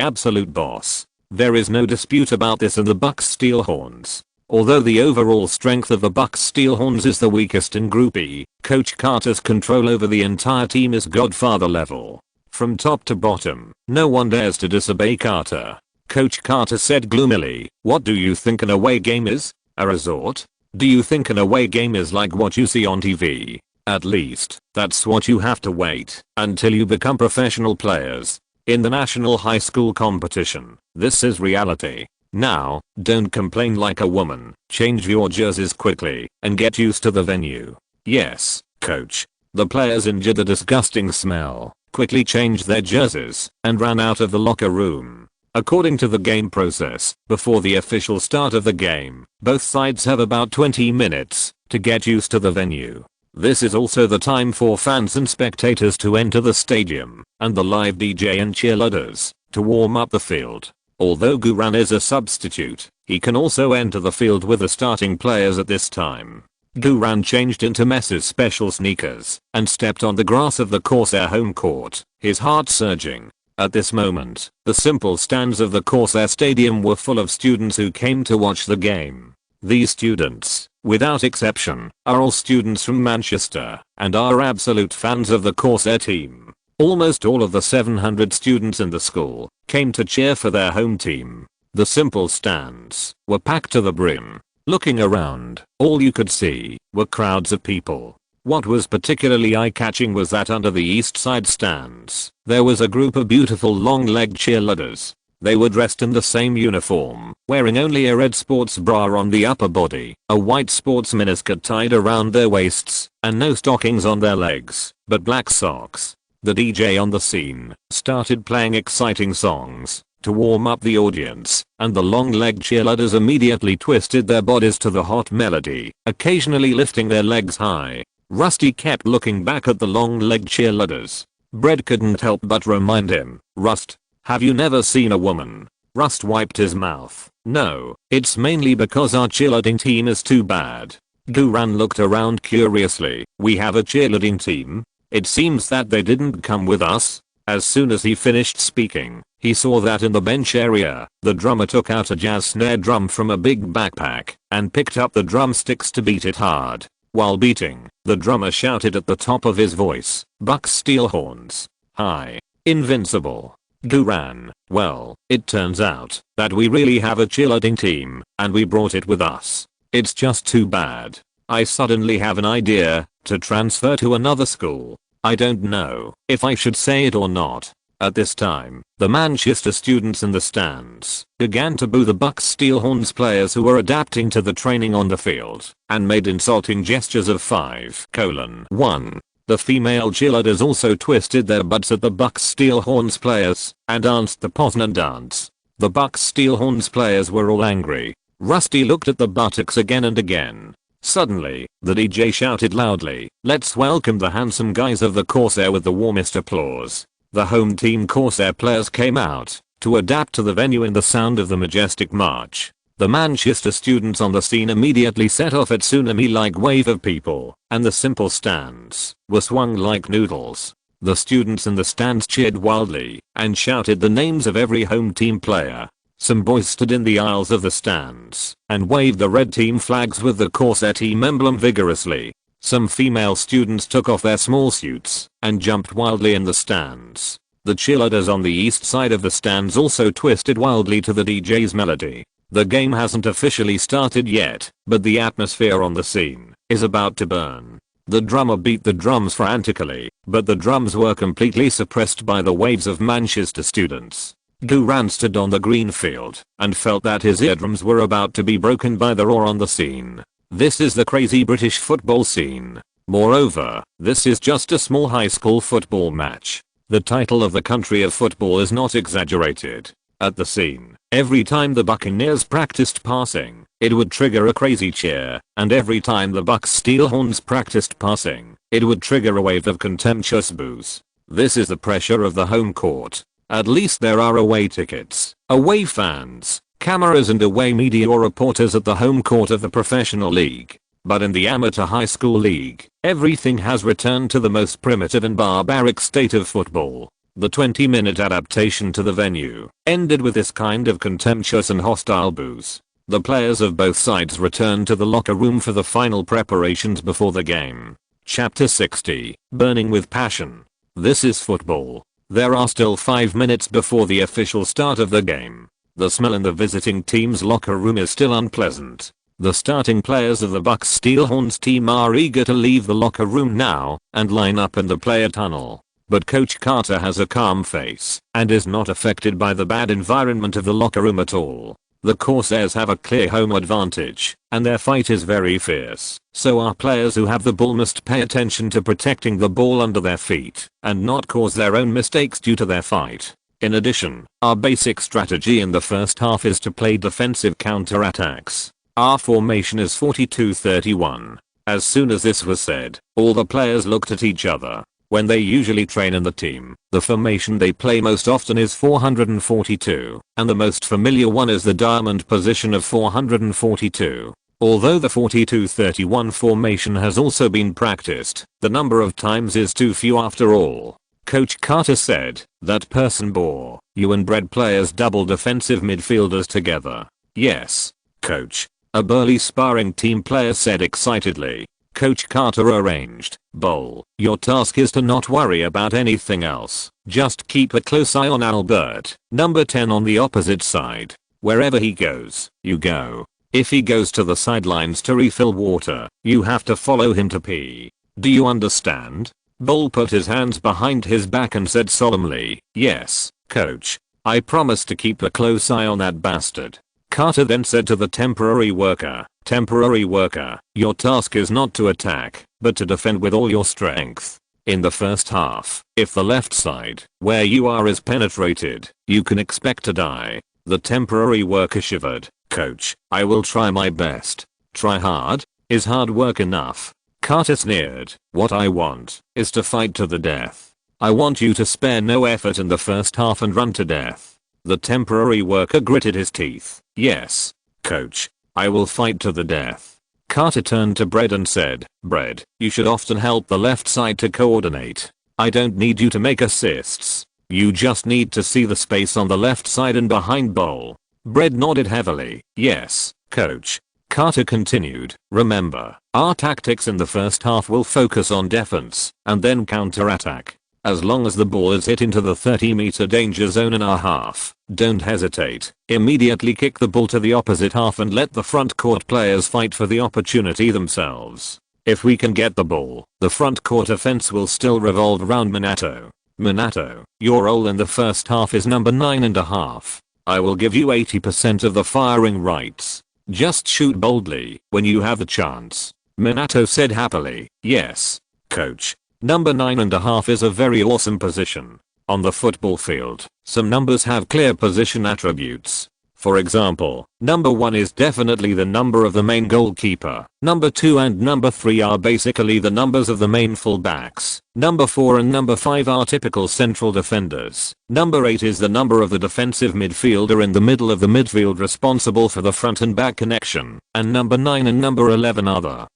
absolute boss. There is no dispute about this in the Bucks Steel Horns. Although the overall strength of the Bucks Steel Horns is the weakest in Group E, Coach Carter's control over the entire team is Godfather level. From top to bottom, no one dares to disobey Carter. Coach Carter said gloomily, "What do you think an away game is? A resort? Do you think an away game is like what you see on TV? At least, that's what you have to wait until you become professional players. In the national high school competition, this is reality. Now, don't complain like a woman, change your jerseys quickly, and get used to the venue." "Yes, coach." The players endured the disgusting smell, quickly changed their jerseys, and ran out of the locker room. According to the game process, before the official start of the game, both sides have about 20 minutes to get used to the venue. This is also the time for fans and spectators to enter the stadium, and the live DJ and cheerleaders to warm up the field. Although Guran is a substitute, he can also enter the field with the starting players at this time. Guran changed into Mess's special sneakers and stepped on the grass of the Corsair home court, his heart surging. At this moment, the simple stands of the Corsair Stadium were full of students who came to watch the game. These students, without exception, are all students from Manchester and are absolute fans of the Corsair team. Almost all of the 700 students in the school came to cheer for their home team. The simple stands were packed to the brim. Looking around, all you could see were crowds of people. What was particularly eye-catching was that under the east side stands, there was a group of beautiful long-legged cheerleaders. They were dressed in the same uniform, wearing only a red sports bra on the upper body, a white sports miniskirt tied around their waists, and no stockings on their legs, but black socks. The DJ on the scene started playing exciting songs to warm up the audience, and the long-legged cheerleaders immediately twisted their bodies to the hot melody, occasionally lifting their legs high. Rusty kept looking back at the long-legged cheerleaders. Brett couldn't help but remind him, "Rust, have you never seen a woman?" Rust wiped his mouth. "No, it's mainly because our cheerleading team is too bad." Guran looked around curiously. "We have a cheerleading team? It seems that they didn't come with us." As soon as he finished speaking, he saw that in the bench area, the drummer took out a jazz snare drum from a big backpack and picked up the drumsticks to beat it hard. While beating, the drummer shouted at the top of his voice, "Bucks Steel Horns. Hi. Invincible." Guran, "Well, it turns out that we really have a cheerleading team, and we brought it with us. It's just too bad. I suddenly have an idea to transfer to another school. I don't know if I should say it or not." At this time, the Manchester students in the stands began to boo the Bucks Steel Horns players who were adapting to the training on the field and made insulting gestures of 5:1. The female cheerleaders also twisted their butts at the Bucks Steel Horns players and danced the Poznan dance. The Bucks Steel Horns players were all angry. Rusty looked at the buttocks again and again. Suddenly, the DJ shouted loudly, "Let's welcome the handsome guys of the Corsair with the warmest applause." The home team Corsair players came out to adapt to the venue in the sound of the majestic march. The Manchester students on the scene immediately set off a tsunami-like wave of people, and the simple stands were swung like noodles. The students in the stands cheered wildly and shouted the names of every home team player. Some boys stood in the aisles of the stands and waved the red team flags with the Corsair team emblem vigorously. Some female students took off their small suits and jumped wildly in the stands. The cheerleaders on the east side of the stands also twisted wildly to the DJ's melody. The game hasn't officially started yet, but the atmosphere on the scene is about to burn. The drummer beat the drums frantically, but the drums were completely suppressed by the waves of Manchester students. Duran stood on the green field and felt that his eardrums were about to be broken by the roar on the scene. This is the crazy British football scene. Moreover, this is just a small high school football match. The title of the country of football is not exaggerated. At the scene, every time the Buccaneers practiced passing, it would trigger a crazy cheer, and every time the Bucks Steelhorns practiced passing, it would trigger a wave of contemptuous boos. This is the pressure of the home court. At least there are away tickets, away fans, cameras and away media or reporters at the home court of the professional league. But in the amateur high school league, everything has returned to the most primitive and barbaric state of football. The 20-minute adaptation to the venue ended with this kind of contemptuous and hostile boos. The players of both sides returned to the locker room for the final preparations before the game. Chapter 60, Burning with Passion. This is football. There are still 5 minutes before the official start of the game. The smell in the visiting team's locker room is still unpleasant. The starting players of the Bucks Steelhorns team are eager to leave the locker room now and line up in the player tunnel. But Coach Carter has a calm face and is not affected by the bad environment of the locker room at all. The Corsairs have a clear home advantage and their fight is very fierce. So our players who have the ball must pay attention to protecting the ball under their feet and not cause their own mistakes due to their fight. In addition, our basic strategy in the first half is to play defensive counter-attacks. Our formation is 42-31. As soon as this was said, all the players looked at each other. When they usually train in the team, the formation they play most often is 442, and the most familiar one is the diamond position of 442. Although the 42-31 formation has also been practiced, the number of times is too few after all. Coach Carter said, "That person bore you and bred players double defensive midfielders together." "Yes, coach," a burly sparring team player said excitedly. Coach Carter arranged, "Bowl, your task is to not worry about anything else. Just keep a close eye on Albert, number 10 on the opposite side. Wherever he goes, you go. If he goes to the sidelines to refill water, you have to follow him to pee. Do you understand?" Bowl put his hands behind his back and said solemnly, "Yes, coach. I promise to keep a close eye on that bastard." Carter then said to the temporary worker, "Temporary worker, your task is not to attack, but to defend with all your strength. In the first half, if the left side, where you are is penetrated, you can expect to die." The temporary worker shivered. "Coach, I will try my best." "Try hard? Is hard work enough?" Carter sneered. "What I want is to fight to the death. I want you to spare no effort in the first half and run to death." The temporary worker gritted his teeth. "Yes, coach. I will fight to the death." Carter turned to Brett and said, "Brett, you should often help the left side to coordinate. I don't need you to make assists. You just need to see the space on the left side and behind Bowl." Brett nodded heavily. "Yes, coach." Carter continued, "Remember, our tactics in the first half will focus on defense and then counter-attack. As long as the ball is hit into the 30-meter danger zone in our half, don't hesitate. Immediately kick the ball to the opposite half and let the front court players fight for the opportunity themselves. If we can get the ball, the front court offense will still revolve around Minato. Minato, your role in the first half is number 9.5. I will give you 80% of the firing rights. Just shoot boldly when you have the chance." Minato said happily, "Yes, coach." Number 9.5 is a very awesome position. On the football field, some numbers have clear position attributes. For example, number 1 is definitely the number of the main goalkeeper. Number 2 and number 3 are basically the numbers of the main fullbacks. Number 4 and number 5 are typical central defenders. Number 8 is the number of the defensive midfielder in the middle of the midfield responsible for the front and back connection. And number 9 and number 11 are the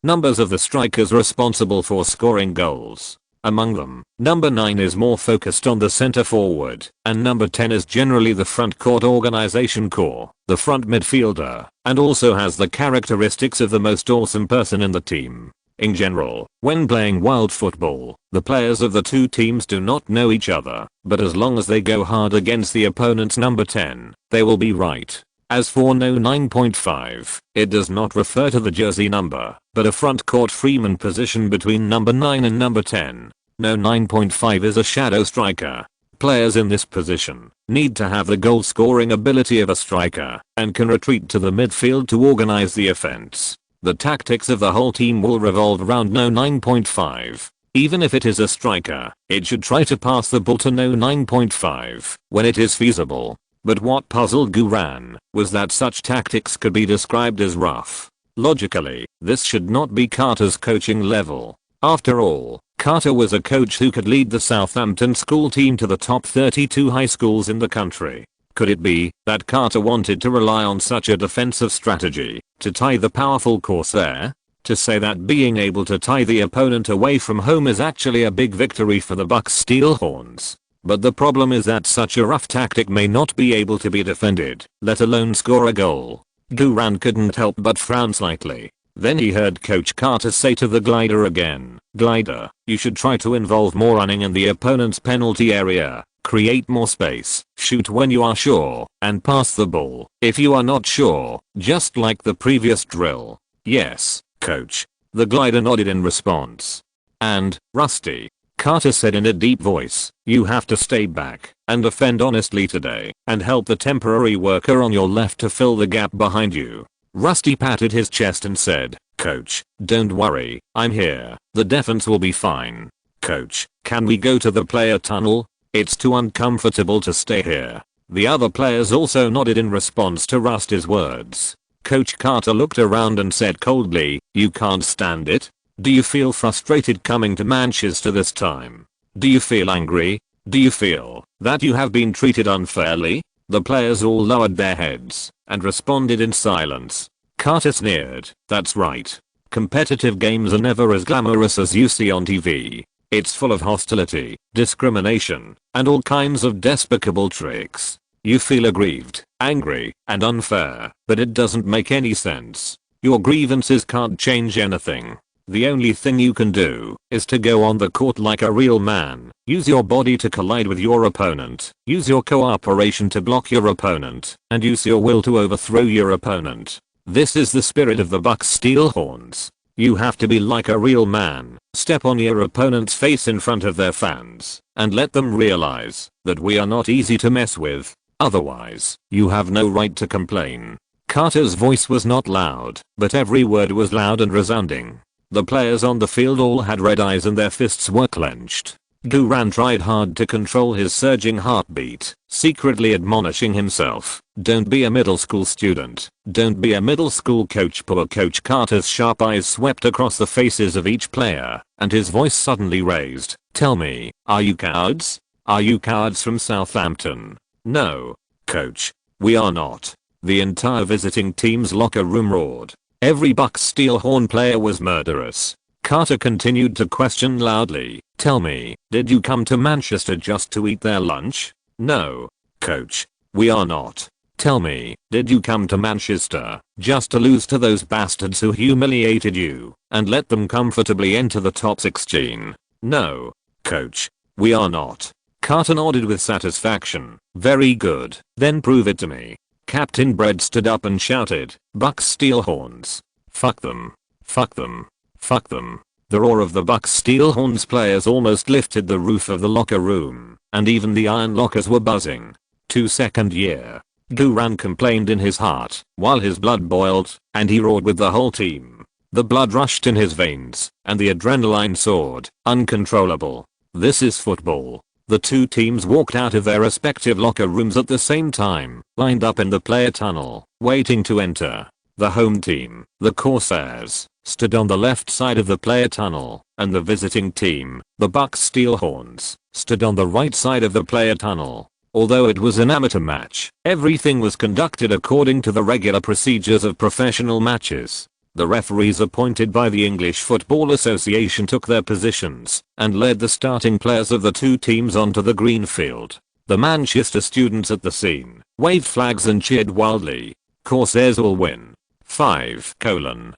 numbers of the strikers responsible for scoring goals. Among them, number 9 is more focused on the center forward, and number 10 is generally the front court organization core, the front midfielder, and also has the characteristics of the most awesome person in the team. In general, when playing wild football, the players of the two teams do not know each other, but as long as they go hard against the opponent's number 10, they will be right. As for no 9.5, it does not refer to the jersey number, but a front court freeman position between number 9 and number 10. No 9.5 is a shadow striker. Players in this position need to have the goal scoring ability of a striker and can retreat to the midfield to organize the offense. The tactics of the whole team will revolve around no 9.5. Even if it is a striker, it should try to pass the ball to no 9.5 when it is feasible. But what puzzled Guran was that such tactics could be described as rough. Logically, this should not be Carter's coaching level. After all, Carter was a coach who could lead the Southampton school team to the top 32 high schools in the country. Could it be that Carter wanted to rely on such a defensive strategy to tie the powerful Corsair? To say that being able to tie the opponent away from home is actually a big victory for the Bucks Steelhorns. But the problem is that such a rough tactic may not be able to be defended, let alone score a goal. Duran couldn't help but frown slightly. Then he heard Coach Carter say to the glider again, "Glider, you should try to involve more running in the opponent's penalty area. Create more space, shoot when you are sure, and pass the ball if you are not sure, just like the previous drill." "Yes, coach." The glider nodded in response. "And, Rusty," Carter said in a deep voice, "you have to stay back and defend honestly today and help the temporary worker on your left to fill the gap behind you." Rusty patted his chest and said, "Coach, don't worry, I'm here. The defense will be fine." "Coach, can we go to the player tunnel? It's too uncomfortable to stay here." The other players also nodded in response to Rusty's words. Coach Carter looked around and said coldly, "You can't stand it? Do you feel frustrated coming to Manchester this time? Do you feel angry? Do you feel that you have been treated unfairly?" The players all lowered their heads and responded in silence. Carter sneered, "That's right. Competitive games are never as glamorous as you see on TV. It's full of hostility, discrimination, and all kinds of despicable tricks. You feel aggrieved, angry, and unfair, but it doesn't make any sense. Your grievances can't change anything. The only thing you can do is to go on the court like a real man. Use your body to collide with your opponent. Use your cooperation to block your opponent. And use your will to overthrow your opponent. This is the spirit of the Bucks Steelhorns. You have to be like a real man. Step on your opponent's face in front of their fans and let them realize that we are not easy to mess with. Otherwise, you have no right to complain." Carter's voice was not loud, but every word was loud and resounding. The players on the field all had red eyes and their fists were clenched. Duran tried hard to control his surging heartbeat, secretly admonishing himself, "Don't be a middle school student. Don't be a middle school coach." Poor Coach Carter's sharp eyes swept across the faces of each player, and his voice suddenly raised. "Tell me, are you cowards? Are you cowards from Southampton?" "No, coach. We are not." The entire visiting team's locker room roared. Every Bucks Steelhorn player was murderous. Carter continued to question loudly, "Tell me, did you come to Manchester just to eat their lunch?" "No, coach. We are not." "Tell me, did you come to Manchester just to lose to those bastards who humiliated you and let them comfortably enter the top 16? "No, coach. We are not." Carter nodded with satisfaction. "Very good. Then prove it to me." Captain Bread stood up and shouted, "Bucks Steelhorns. Fuck them. Fuck them. Fuck them." The roar of the Bucks Steelhorns players almost lifted the roof of the locker room, and even the iron lockers were buzzing. "2nd year." Duran complained in his heart, while his blood boiled, and he roared with the whole team. The blood rushed in his veins, and the adrenaline soared, uncontrollable. This is football. The two teams walked out of their respective locker rooms at the same time, lined up in the player tunnel, waiting to enter. The home team, the Corsairs, stood on the left side of the player tunnel, and the visiting team, the Bucks Steelhorns, stood on the right side of the player tunnel. Although it was an amateur match, everything was conducted according to the regular procedures of professional matches. The referees appointed by the English Football Association took their positions and led the starting players of the two teams onto the green field. The Manchester students at the scene waved flags and cheered wildly. "Corsairs will win. 5:1.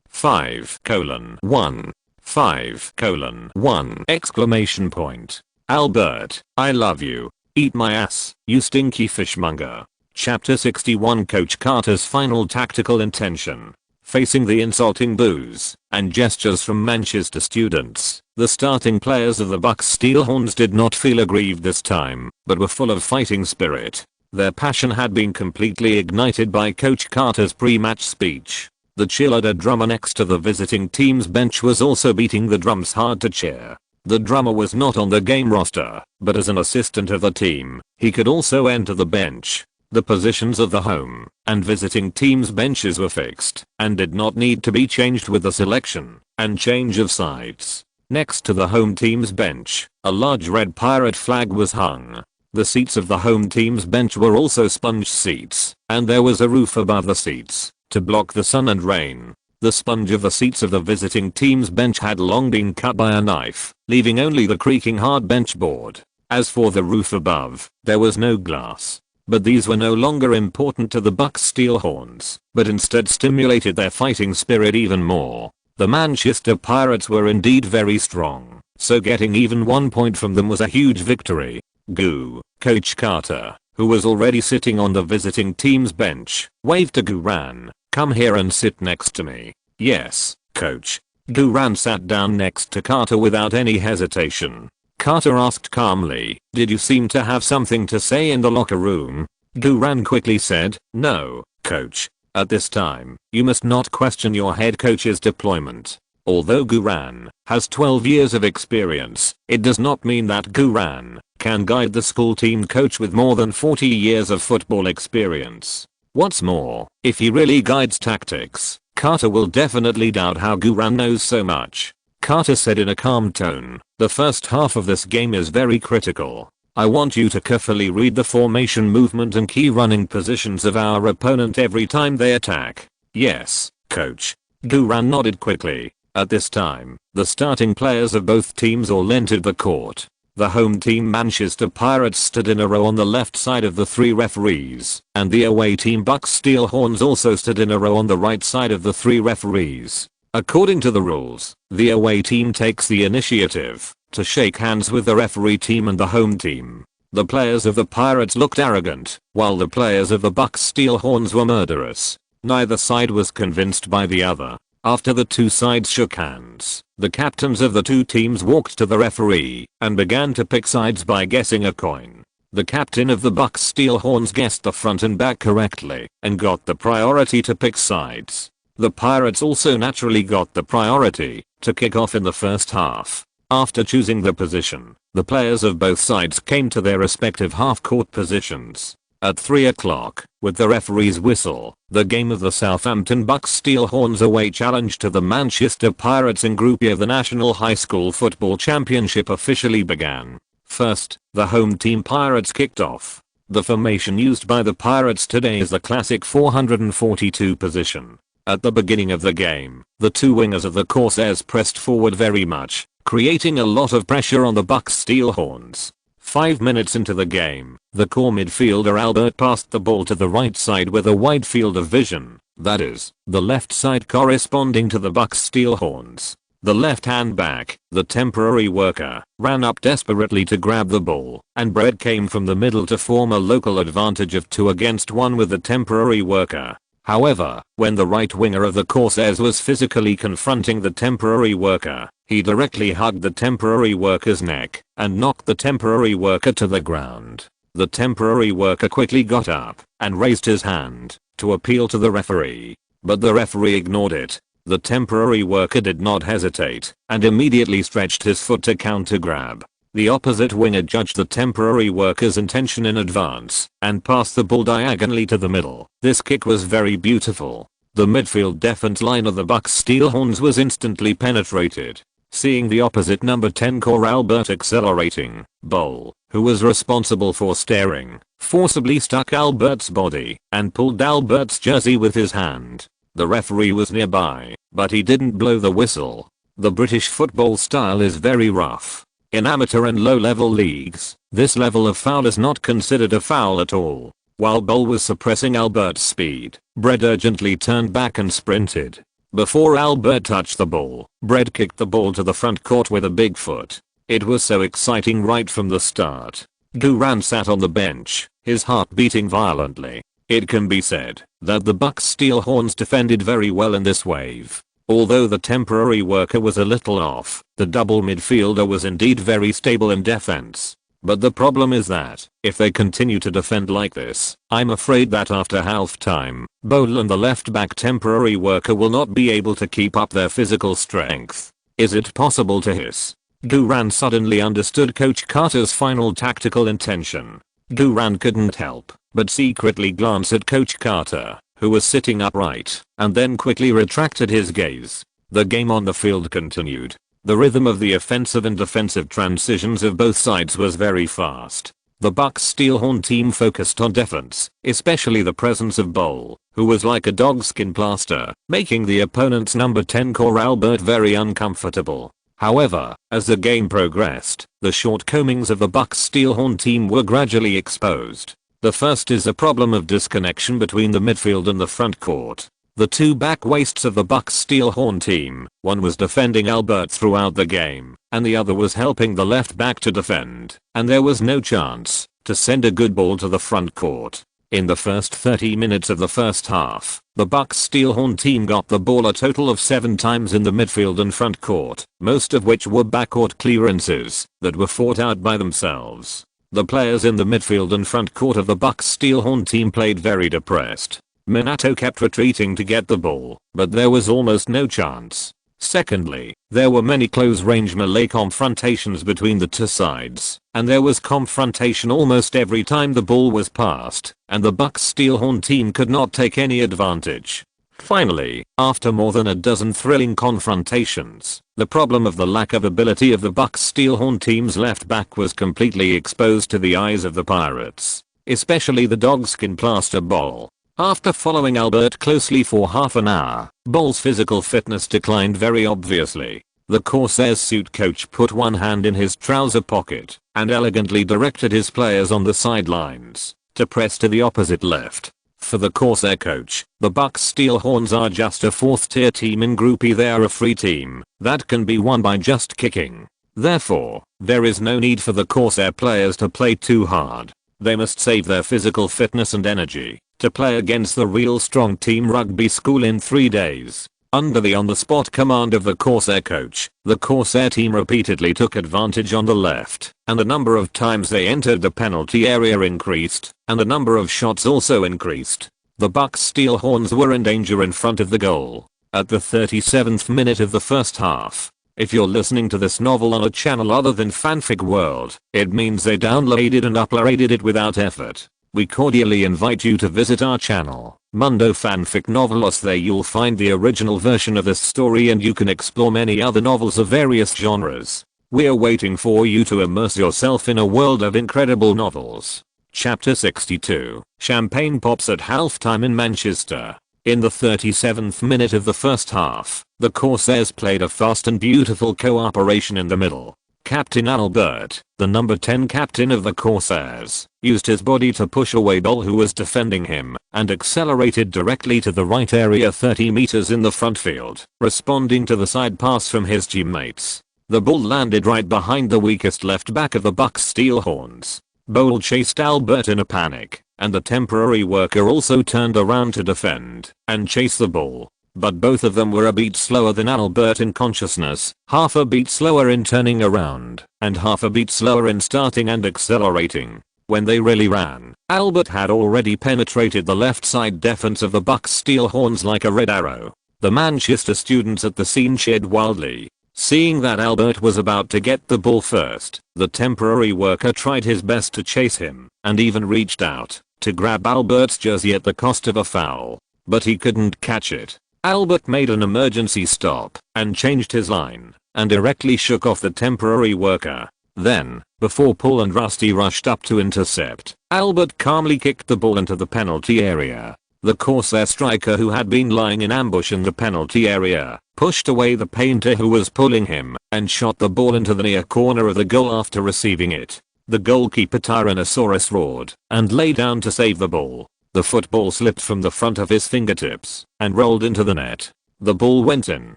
5:1. 5:1! Exclamation point. "Albert, I love you. Eat my ass, you stinky fishmonger." Chapter 61 Coach Carter's final tactical intention. Facing the insulting boos and gestures from Manchester students, the starting players of the Bucks Steelhorns did not feel aggrieved this time, but were full of fighting spirit. Their passion had been completely ignited by Coach Carter's pre-match speech. The cheerleader drummer next to the visiting team's bench was also beating the drums hard to cheer. The drummer was not on the game roster, but as an assistant of the team, he could also enter the bench. The positions of the home and visiting team's benches were fixed and did not need to be changed with the selection and change of sides. Next to the home team's bench, a large red pirate flag was hung. The seats of the home team's bench were also sponge seats, and there was a roof above the seats to block the sun and rain. The sponge of the seats of the visiting team's bench had long been cut by a knife, leaving only the creaking hard bench board. As for the roof above, there was no glass. But these were no longer important to the Bucks Steelhorns, but instead stimulated their fighting spirit even more. The Manchester Pirates were indeed very strong, so getting even 1 point from them was a huge victory. Goo, Coach Carter, who was already sitting on the visiting team's bench, waved to Guran. "Come here and sit next to me." "Yes, coach." Guran sat down next to Carter without any hesitation. Carter asked calmly, "Did you seem to have something to say in the locker room?" Guran quickly said, "No, coach. At this time, you must not question your head coach's deployment." Although Guran has 12 years of experience, it does not mean that Guran can guide the school team coach with more than 40 years of football experience. What's more, if he really guides tactics, Carter will definitely doubt how Guran knows so much. Carter said in a calm tone, "The first half of this game is very critical. I want you to carefully read the formation movement and key running positions of our opponent every time they attack." "Yes, coach." Guran nodded quickly. At this time, the starting players of both teams all entered the court. The home team Manchester Pirates stood in a row on the left side of the 3 referees, and the away team Bucks Steelhorns also stood in a row on the right side of the 3 referees. According to the rules, the away team takes the initiative to shake hands with the referee team and the home team. The players of the Pirates looked arrogant, while the players of the Bucks Steelhorns were murderous. Neither side was convinced by the other. After the two sides shook hands, the captains of the two teams walked to the referee and began to pick sides by guessing a coin. The captain of the Bucks Steelhorns guessed the front and back correctly and got the priority to pick sides. The Pirates also naturally got the priority to kick off in the first half. After choosing the position, the players of both sides came to their respective half-court positions. At 3 o'clock, with the referee's whistle, the game of the Southampton Bucks Steelhorns away challenge to the Manchester Pirates in Group E of the National High School Football Championship officially began. First, the home team Pirates kicked off. The formation used by the Pirates today is the classic 442 position. At the beginning of the game, the two wingers of the Corsairs pressed forward very much, creating a lot of pressure on the Bucks Steelhorns. 5 minutes into the game, the core midfielder Albert passed the ball to the right side with a wide field of vision, that is, the left side corresponding to the Bucks Steelhorns. The left-hand back, the temporary worker, ran up desperately to grab the ball, and Brett came from the middle to form a local advantage of 2 against 1 with the temporary worker. However, when the right winger of the Corsairs was physically confronting the temporary worker, he directly hugged the temporary worker's neck and knocked the temporary worker to the ground. The temporary worker quickly got up and raised his hand to appeal to the referee, but the referee ignored it. The temporary worker did not hesitate and immediately stretched his foot to counter-grab. The opposite winger judged the temporary worker's intention in advance and passed the ball diagonally to the middle. This kick was very beautiful. The midfield defense line of the Bucks Steelhorns was instantly penetrated. Seeing the opposite number 10 core Albert accelerating, Bull, who was responsible for staring, forcibly stuck Albert's body and pulled Albert's jersey with his hand. The referee was nearby, but he didn't blow the whistle. The British football style is very rough. In amateur and low-level leagues, this level of foul is not considered a foul at all. While Bull was suppressing Albert's speed, Brett urgently turned back and sprinted. Before Albert touched the ball, Brett kicked the ball to the front court with a big foot. It was so exciting right from the start. Duran sat on the bench, his heart beating violently. It can be said that the Bucks Steel Horns defended very well in this wave. Although the temporary worker was a little off, the double midfielder was indeed very stable in defense. But the problem is that, if they continue to defend like this, I'm afraid that after halftime, Bowl and the left back temporary worker will not be able to keep up their physical strength. Is it possible to hiss? Duran suddenly understood Coach Carter's final tactical intention. Duran couldn't help but secretly glance at Coach Carter, who was sitting upright, and then quickly retracted his gaze. The game on the field continued. The rhythm of the offensive and defensive transitions of both sides was very fast. The Bucks Steelhorn team focused on defense, especially the presence of Bowl, who was like a dogskin plaster, making the opponent's number 10 core Albert very uncomfortable. However, as the game progressed, the shortcomings of the Bucks Steelhorn team were gradually exposed. The first is a problem of disconnection between the midfield and the front court. The two back wastes of the Bucks Steelhorn team, one was defending Albert throughout the game, and the other was helping the left back to defend, and there was no chance to send a good ball to the front court. In the first 30 minutes of the first half, the Bucks Steelhorn team got the ball a total of 7 times in the midfield and front court, most of which were backcourt clearances that were fought out by themselves. The players in the midfield and front court of the Bucks Steelhorn team played very depressed. Minato kept retreating to get the ball, but there was almost no chance. Secondly, there were many close-range melee confrontations between the two sides, and there was confrontation almost every time the ball was passed, and the Bucks Steelhorn team could not take any advantage. Finally, after more than a dozen thrilling confrontations, the problem of the lack of ability of the Bucks Steelhorn team's left back was completely exposed to the eyes of the Pirates, especially the dogskin plaster Bowl. After following Albert closely for half an hour, Bowl's physical fitness declined very obviously. The Corsairs suit coach put one hand in his trouser pocket and elegantly directed his players on the sidelines to press to the opposite left. For the Corsair coach, the Bucks Steelhorns are just a 4th tier team in Group E. They are a free team that can be won by just kicking. Therefore, there is no need for the Corsair players to play too hard. They must save their physical fitness and energy to play against the real strong team rugby school in 3 days. Under the on-the-spot command of the Corsair coach, the Corsair team repeatedly took advantage on the left, and the number of times they entered the penalty area increased, and the number of shots also increased. The Bucks Steelhorns were in danger in front of the goal at the 37th minute of the first half. If you're listening to this novel on a channel other than Fanfic World, it means they downloaded and uploaded it without effort. We cordially invite you to visit our channel, Mundo Fanfic Novelos. There you'll find the original version of this story and you can explore many other novels of various genres. We're waiting for you to immerse yourself in a world of incredible novels. Chapter 62, Champagne pops at halftime in Manchester. In the 37th minute of the first half, the Corsairs played a fast and beautiful cooperation in the middle. Captain Albert, the number 10 captain of the Corsairs, used his body to push away Bowl who was defending him, and accelerated directly to the right area 30 meters in the front field, responding to the side pass from his teammates. The ball landed right behind the weakest left back of the Bucks Steelhorns. Bowl chased Albert in a panic, and the temporary worker also turned around to defend and chase the ball. But both of them were a beat slower than Albert in consciousness, half a beat slower in turning around, and half a beat slower in starting and accelerating. When they really ran, Albert had already penetrated the left side defense of the Bucks Steelhorns like a red arrow. The Manchester students at the scene cheered wildly. Seeing that Albert was about to get the ball first, the temporary worker tried his best to chase him, and even reached out to grab Albert's jersey at the cost of a foul. But he couldn't catch it. Albert made an emergency stop and changed his line and directly shook off the temporary worker. Then, before Paul and Rusty rushed up to intercept, Albert calmly kicked the ball into the penalty area. The Corsair striker, who had been lying in ambush in the penalty area, pushed away the painter who was pulling him and shot the ball into the near corner of the goal after receiving it. The goalkeeper Tyrannosaurus roared and lay down to save the ball. The football slipped from the front of his fingertips and rolled into the net. The ball went in.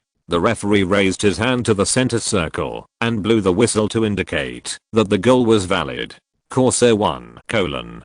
The referee raised his hand to the center circle and blew the whistle to indicate that the goal was valid. Corsair 1: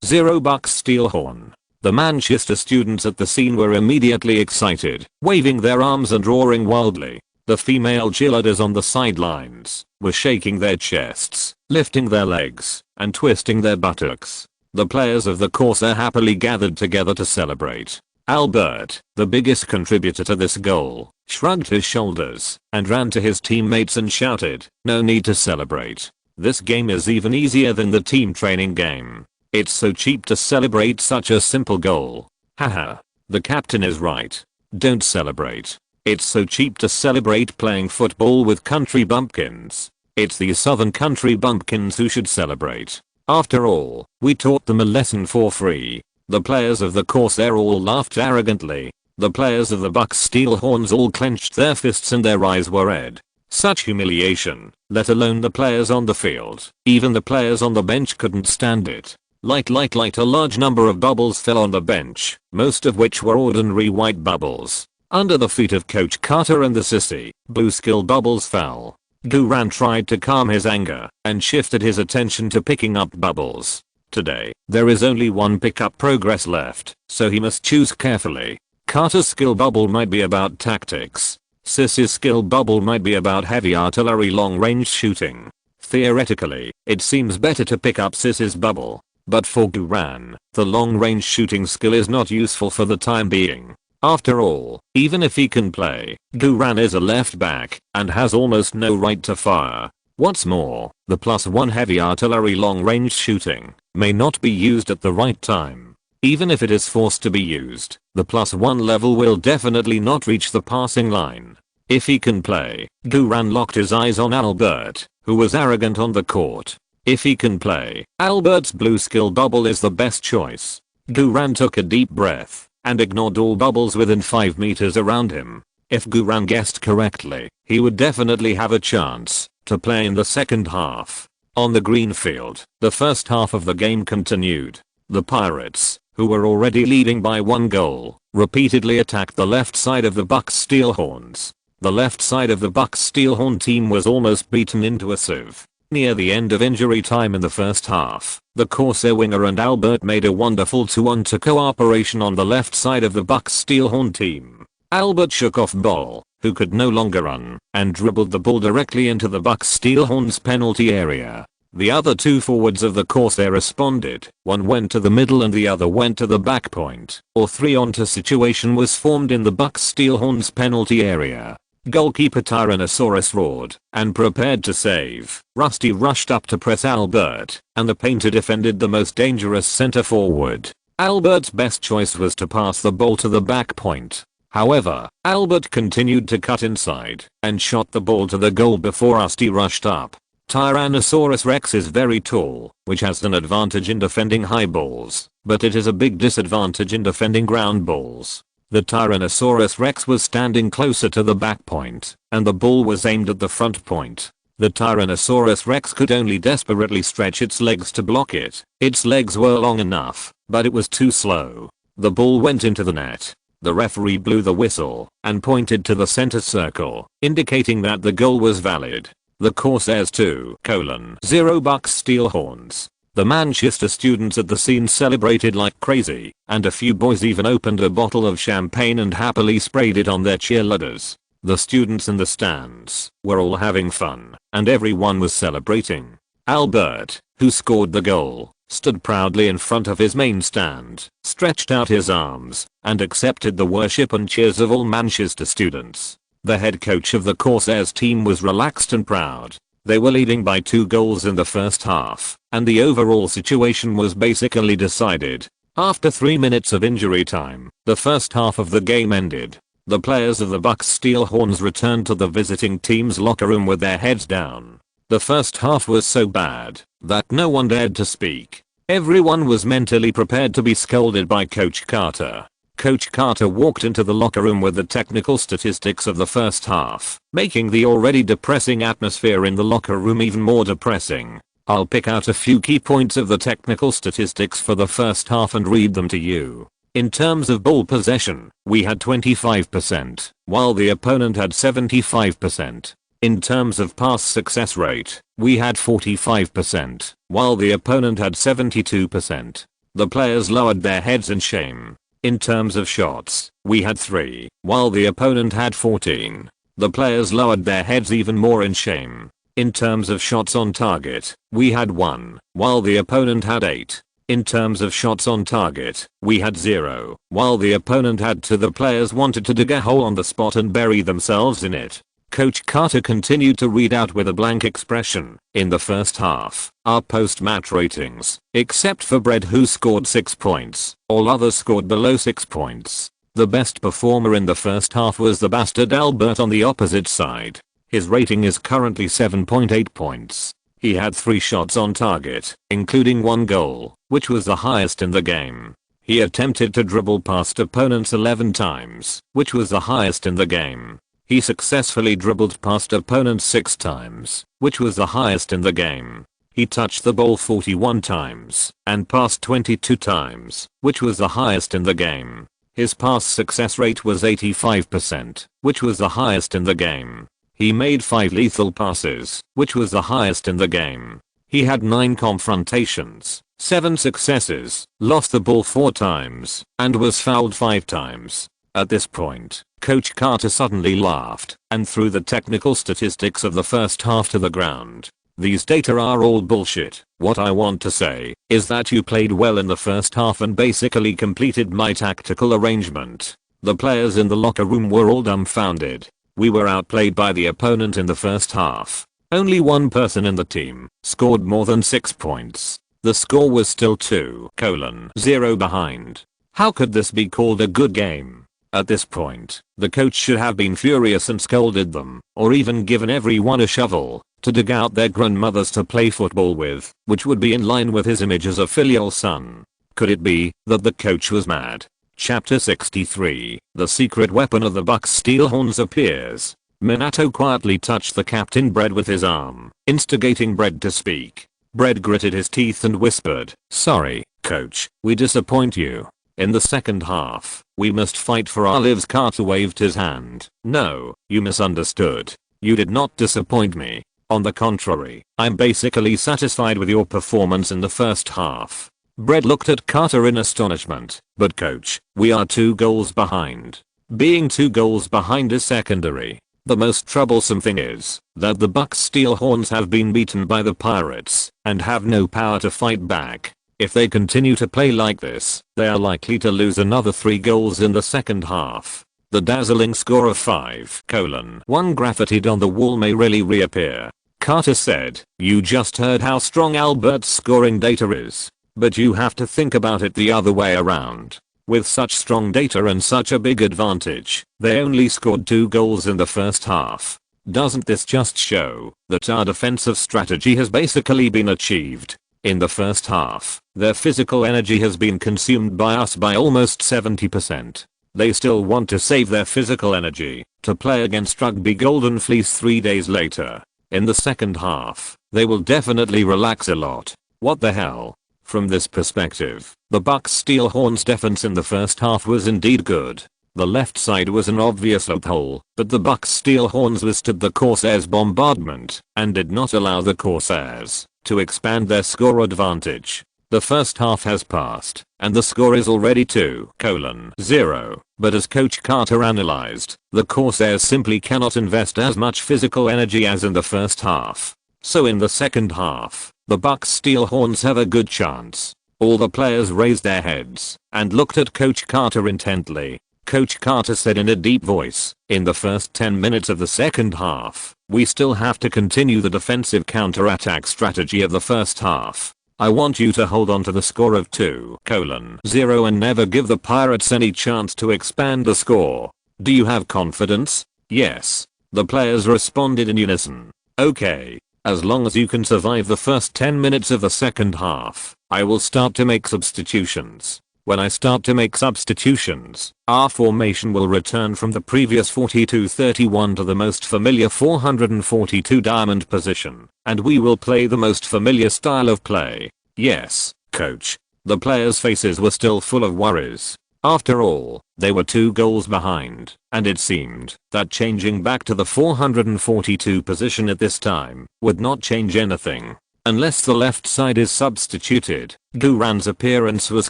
0 Bucks Steel Horn. The Manchester students at the scene were immediately excited, waving their arms and roaring wildly. The female cheerleaders on the sidelines were shaking their chests, lifting their legs, and twisting their buttocks. The players of the Corsair happily gathered together to celebrate. Albert, the biggest contributor to this goal, shrugged his shoulders and ran to his teammates and shouted, "No need to celebrate. This game is even easier than the team training game. It's so cheap to celebrate such a simple goal. Haha. The captain is right. Don't celebrate. It's so cheap to celebrate playing football with country bumpkins. It's the Southern country bumpkins who should celebrate. After all, we taught them a lesson for free." The players of the Corsair all laughed arrogantly. The players of the Bucks Steel Horns all clenched their fists and their eyes were red. Such humiliation, let alone the players on the field. Even the players on the bench couldn't stand it. Light, a large number of bubbles fell on the bench, most of which were ordinary white bubbles. Under the feet of Coach Carter and the sissy, blue skill bubbles fell. Duran tried to calm his anger and shifted his attention to picking up bubbles. Today, there is only one pickup progress left, so he must choose carefully. Carter's skill bubble might be about tactics. Sissy's skill bubble might be about heavy artillery long-range shooting. Theoretically, it seems better to pick up Sissy's bubble. But for Duran, the long-range shooting skill is not useful for the time being. After all, even if he can play, Duran is a left back and has almost no right to fire. What's more, the +1 heavy artillery long-range shooting may not be used at the right time. Even if it is forced to be used, the +1 level will definitely not reach the passing line. If he can play, Duran locked his eyes on Albert, who was arrogant on the court. If he can play, Albert's blue skill bubble is the best choice. Duran took a deep breath and ignored all bubbles within 5 meters around him. If Duran guessed correctly, he would definitely have a chance to play in the second half. On the green field, the first half of the game continued. The Pirates, who were already leading by 1 goal, repeatedly attacked the left side of the Bucks Steel Horns. The left side of the Bucks Steel Horn team was almost beaten into a sieve. Near the end of injury time in the first half, the Corsair winger and Albert made a wonderful 2-on-2 cooperation on the left side of the Bucks Steel Horn team. Albert shook off Ball, who could no longer run, and dribbled the ball directly into the Bucks Steel Horns penalty area. The other 2 forwards of the Corsair responded. One went to the middle and the other went to the back point. A 3-on-2 situation was formed in the Bucks Steel Horns penalty area. Goalkeeper Tyrannosaurus roared and prepared to save. Rusty rushed up to press Albert, and the painter defended the most dangerous center forward. Albert's best choice was to pass the ball to the back point. However, Albert continued to cut inside and shot the ball to the goal before Rusty rushed up. Tyrannosaurus Rex is very tall, which has an advantage in defending high balls, but it is a big disadvantage in defending ground balls. The Tyrannosaurus Rex was standing closer to the back point, and the ball was aimed at the front point. The Tyrannosaurus Rex could only desperately stretch its legs to block it. Its legs were long enough, but it was too slow. The ball went into the net. The referee blew the whistle and pointed to the center circle, indicating that the goal was valid. The Corsairs 2:0 Bucks Steel Horns. The Manchester students at the scene celebrated like crazy, and a few boys even opened a bottle of champagne and happily sprayed it on their cheerleaders. The students in the stands were all having fun, and everyone was celebrating. Albert, who scored the goal, stood proudly in front of his main stand, stretched out his arms, and accepted the worship and cheers of all Manchester students. The head coach of the Corsairs team was relaxed and proud. They were leading by 2 goals in the first half, and the overall situation was basically decided. After 3 minutes of injury time, the first half of the game ended. The players of the Bucks Steel Horns returned to the visiting team's locker room with their heads down. The first half was so bad that no one dared to speak. Everyone was mentally prepared to be scolded by Coach Carter. Coach Carter walked into the locker room with the technical statistics of the first half, making the already depressing atmosphere in the locker room even more depressing. I'll pick out a few key points of the technical statistics for the first half and read them to you. In terms of ball possession, we had 25%, while the opponent had 75%. In terms of pass success rate, we had 45%, while the opponent had 72%. The players lowered their heads in shame. In terms of shots, we had 3, while the opponent had 14. The players lowered their heads even more in shame. In terms of shots on target, we had 1, while the opponent had 8. In terms of shots on target, we had 0, while the opponent had 2. The players wanted to dig a hole on the spot and bury themselves in it. Coach Carter continued to read out with a blank expression. In the first half, our post-match ratings, except for Brett who scored 6 points, all others scored below 6 points. The best performer in the first half was the bastard Albert on the opposite side. His rating is currently 7.8 points. He had 3 shots on target, including 1 goal, which was the highest in the game. He attempted to dribble past opponents 11 times, which was the highest in the game. He successfully dribbled past opponents 6 times, which was the highest in the game. He touched the ball 41 times and passed 22 times, which was the highest in the game. His pass success rate was 85%, which was the highest in the game. He made 5 lethal passes, which was the highest in the game. He had 9 confrontations, 7 successes, lost the ball 4 times, and was fouled 5 times. At this point, Coach Carter suddenly laughed and threw the technical statistics of the first half to the ground. These data are all bullshit. What I want to say is that you played well in the first half and basically completed my tactical arrangement. The players in the locker room were all dumbfounded. We were outplayed by the opponent in the first half. Only one person in the team scored more than 6 points. The score was still 2:0 behind. How could this be called a good game? At this point, the coach should have been furious and scolded them, or even given everyone a shovel to dig out their grandmothers to play football with, which would be in line with his image as a filial son. Could it be that the coach was mad? Chapter 63, the secret weapon of the Bucks Steelhorns appears. Minato quietly touched the captain Bread with his arm, instigating Bread to speak. Bread gritted his teeth and whispered, "Sorry, coach, we disappoint you. In the second half, we must fight for our lives." Carter waved his hand. "No, you misunderstood. You did not disappoint me. On the contrary, I'm basically satisfied with your performance in the first half." Bread looked at Carter in astonishment. "But coach, we are 2 goals behind." Being 2 goals behind is secondary. The most troublesome thing is that the Bucks Steelhorns have been beaten by the Pirates and have no power to fight back. If they continue to play like this, they are likely to lose another 3 goals in the second half. The dazzling score of 5:1 graffitied on the wall may really reappear. Carter said, "You just heard how strong Albert's scoring data is. But you have to think about it the other way around. With such strong data and such a big advantage, they only scored 2 goals in the first half. Doesn't this just show that our defensive strategy has basically been achieved? In the first half, their physical energy has been consumed by us by almost 70%. They still want to save their physical energy to play against Rugby Golden Fleece 3 days later. In the second half, they will definitely relax a lot. What the hell?" From this perspective, the Bucks Steelhorns defense in the first half was indeed good. The left side was an obvious loophole, but the Bucks Steelhorns withstood the Corsairs' bombardment and did not allow the Corsairs to expand their score advantage. The first half has passed, and the score is already 2:0, but as Coach Carter analyzed, the Corsairs simply cannot invest as much physical energy as in the first half. So in the second half, the Bucks Steelhorns have a good chance. All the players raised their heads and looked at Coach Carter intently. Coach Carter said in a deep voice, "In the first 10 minutes of the second half, we still have to continue the defensive counterattack strategy of the first half. I want you to hold on to the score of 2:0 and never give the Pirates any chance to expand the score. Do you have confidence?" "Yes." The players responded in unison. "Okay. As long as you can survive the first 10 minutes of the second half, I will start to make substitutions. When I start to make substitutions, our formation will return from the previous 42-31 to the most familiar 442 diamond position, and we will play the most familiar style of play." "Yes, coach." The players' faces were still full of worries. After all, they were 2 goals behind, and it seemed that changing back to the 442 position at this time would not change anything. Unless the left side is substituted. Duran's appearance was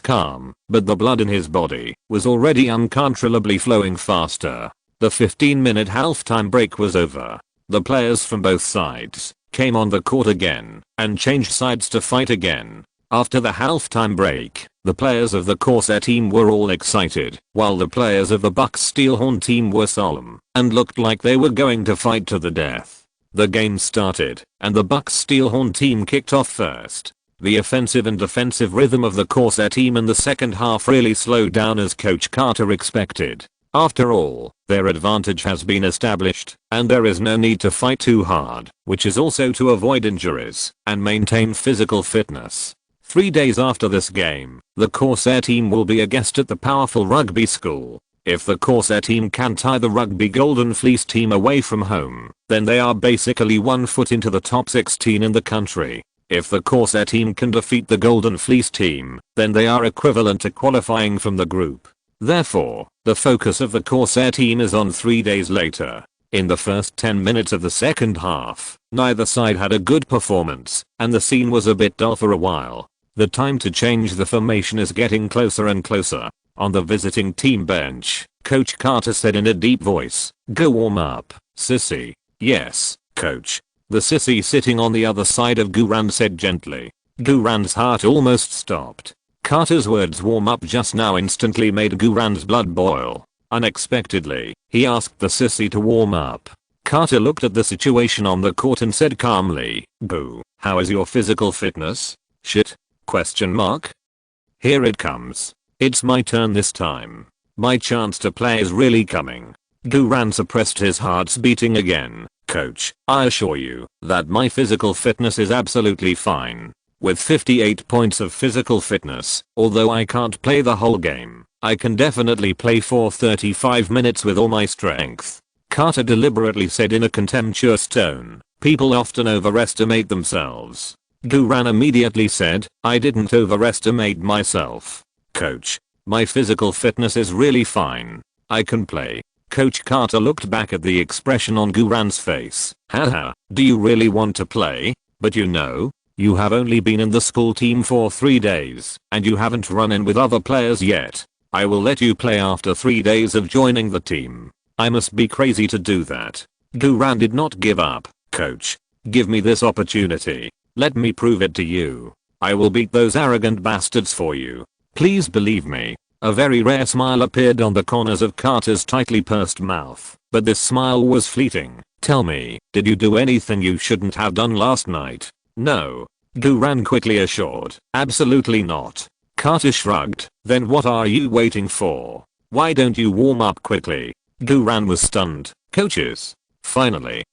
calm, but the blood in his body was already uncontrollably flowing faster. The 15-minute halftime break was over. The players from both sides came on the court again and changed sides to fight again. After the halftime break, the players of the Corsair team were all excited, while the players of the Bucks Steelhorn team were solemn and looked like they were going to fight to the death. The game started, and the Bucks Steelhorn team kicked off first. The offensive and defensive rhythm of the Corsair team in the second half really slowed down as Coach Carter expected. After all, their advantage has been established, and there is no need to fight too hard, which is also to avoid injuries and maintain physical fitness. 3 days after this game, the Corsair team will be a guest at the powerful rugby school. If the Corsair team can tie the Rugby Golden Fleece team away from home, then they are basically 1 foot into the top 16 in the country. If the Corsair team can defeat the Golden Fleece team, then they are equivalent to qualifying from the group. Therefore, the focus of the Corsair team is on 3 days later. In the first 10 minutes of the second half, neither side had a good performance, and the scene was a bit dull for a while. The time to change the formation is getting closer and closer. On the visiting team bench, Coach Carter said in a deep voice, "Go warm up, sissy." "Yes, coach." The sissy sitting on the other side of Duran said gently. Duran's heart almost stopped. Carter's words "warm up" just now instantly made Duran's blood boil. Unexpectedly, he asked the sissy to warm up. Carter looked at the situation on the court and said calmly, "Boo, how is your physical fitness?" "Shit? Question mark. Here it comes. It's my turn this time. My chance to play is really coming." Duran suppressed his heart's beating again. "Coach, I assure you that my physical fitness is absolutely fine. With 58 points of physical fitness, although I can't play the whole game, I can definitely play for 35 minutes with all my strength." Carter deliberately said in a contemptuous tone, "People often overestimate themselves." Duran immediately said, "I didn't overestimate myself. Coach, my physical fitness is really fine. I can play." Coach Carter looked back at the expression on Duran's face. "Haha, do you really want to play? But you have only been in the school team for 3 days, and you haven't run in with other players yet. I will let you play after 3 days of joining the team. I must be crazy to do that." Duran did not give up. "Coach, give me this opportunity. Let me prove it to you. I will beat those arrogant bastards for you. Please believe me." A very rare smile appeared on the corners of Carter's tightly pursed mouth, but this smile was fleeting. "Tell me, did you do anything you shouldn't have done last night?" "No," Duran quickly assured. "Absolutely not." Carter shrugged. "Then what are you waiting for? Why don't you warm up quickly?" Duran was stunned. "Coaches." Finally.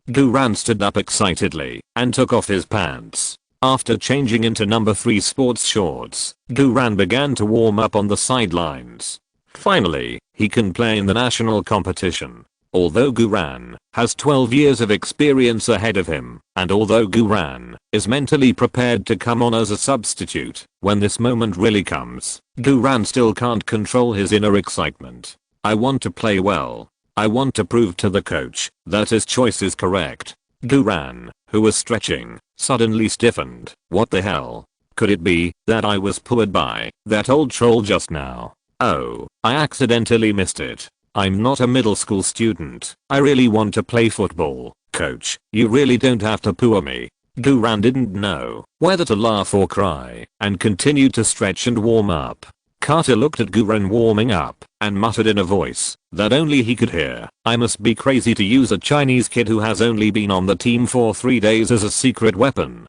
Duran stood up excitedly and took off his pants. After changing into number 3 sports shorts, Duran began to warm up on the sidelines. Finally, he can play in the national competition. Although Duran has 12 years of experience ahead of him, and although Duran is mentally prepared to come on as a substitute when this moment really comes, Duran still can't control his inner excitement. "I want to play well. I want to prove to the coach that his choice is correct." Duran, who was stretching, suddenly stiffened. "What the hell? Could it be that I was pulled by that old troll just now? Oh, I accidentally missed it. I'm not a middle school student. I really want to play football. Coach, you really don't have to poo me." Duran didn't know whether to laugh or cry and continued to stretch and warm up. Carter looked at Duran warming up and muttered in a voice that only he could hear, "I must be crazy to use a Chinese kid who has only been on the team for 3 days as a secret weapon."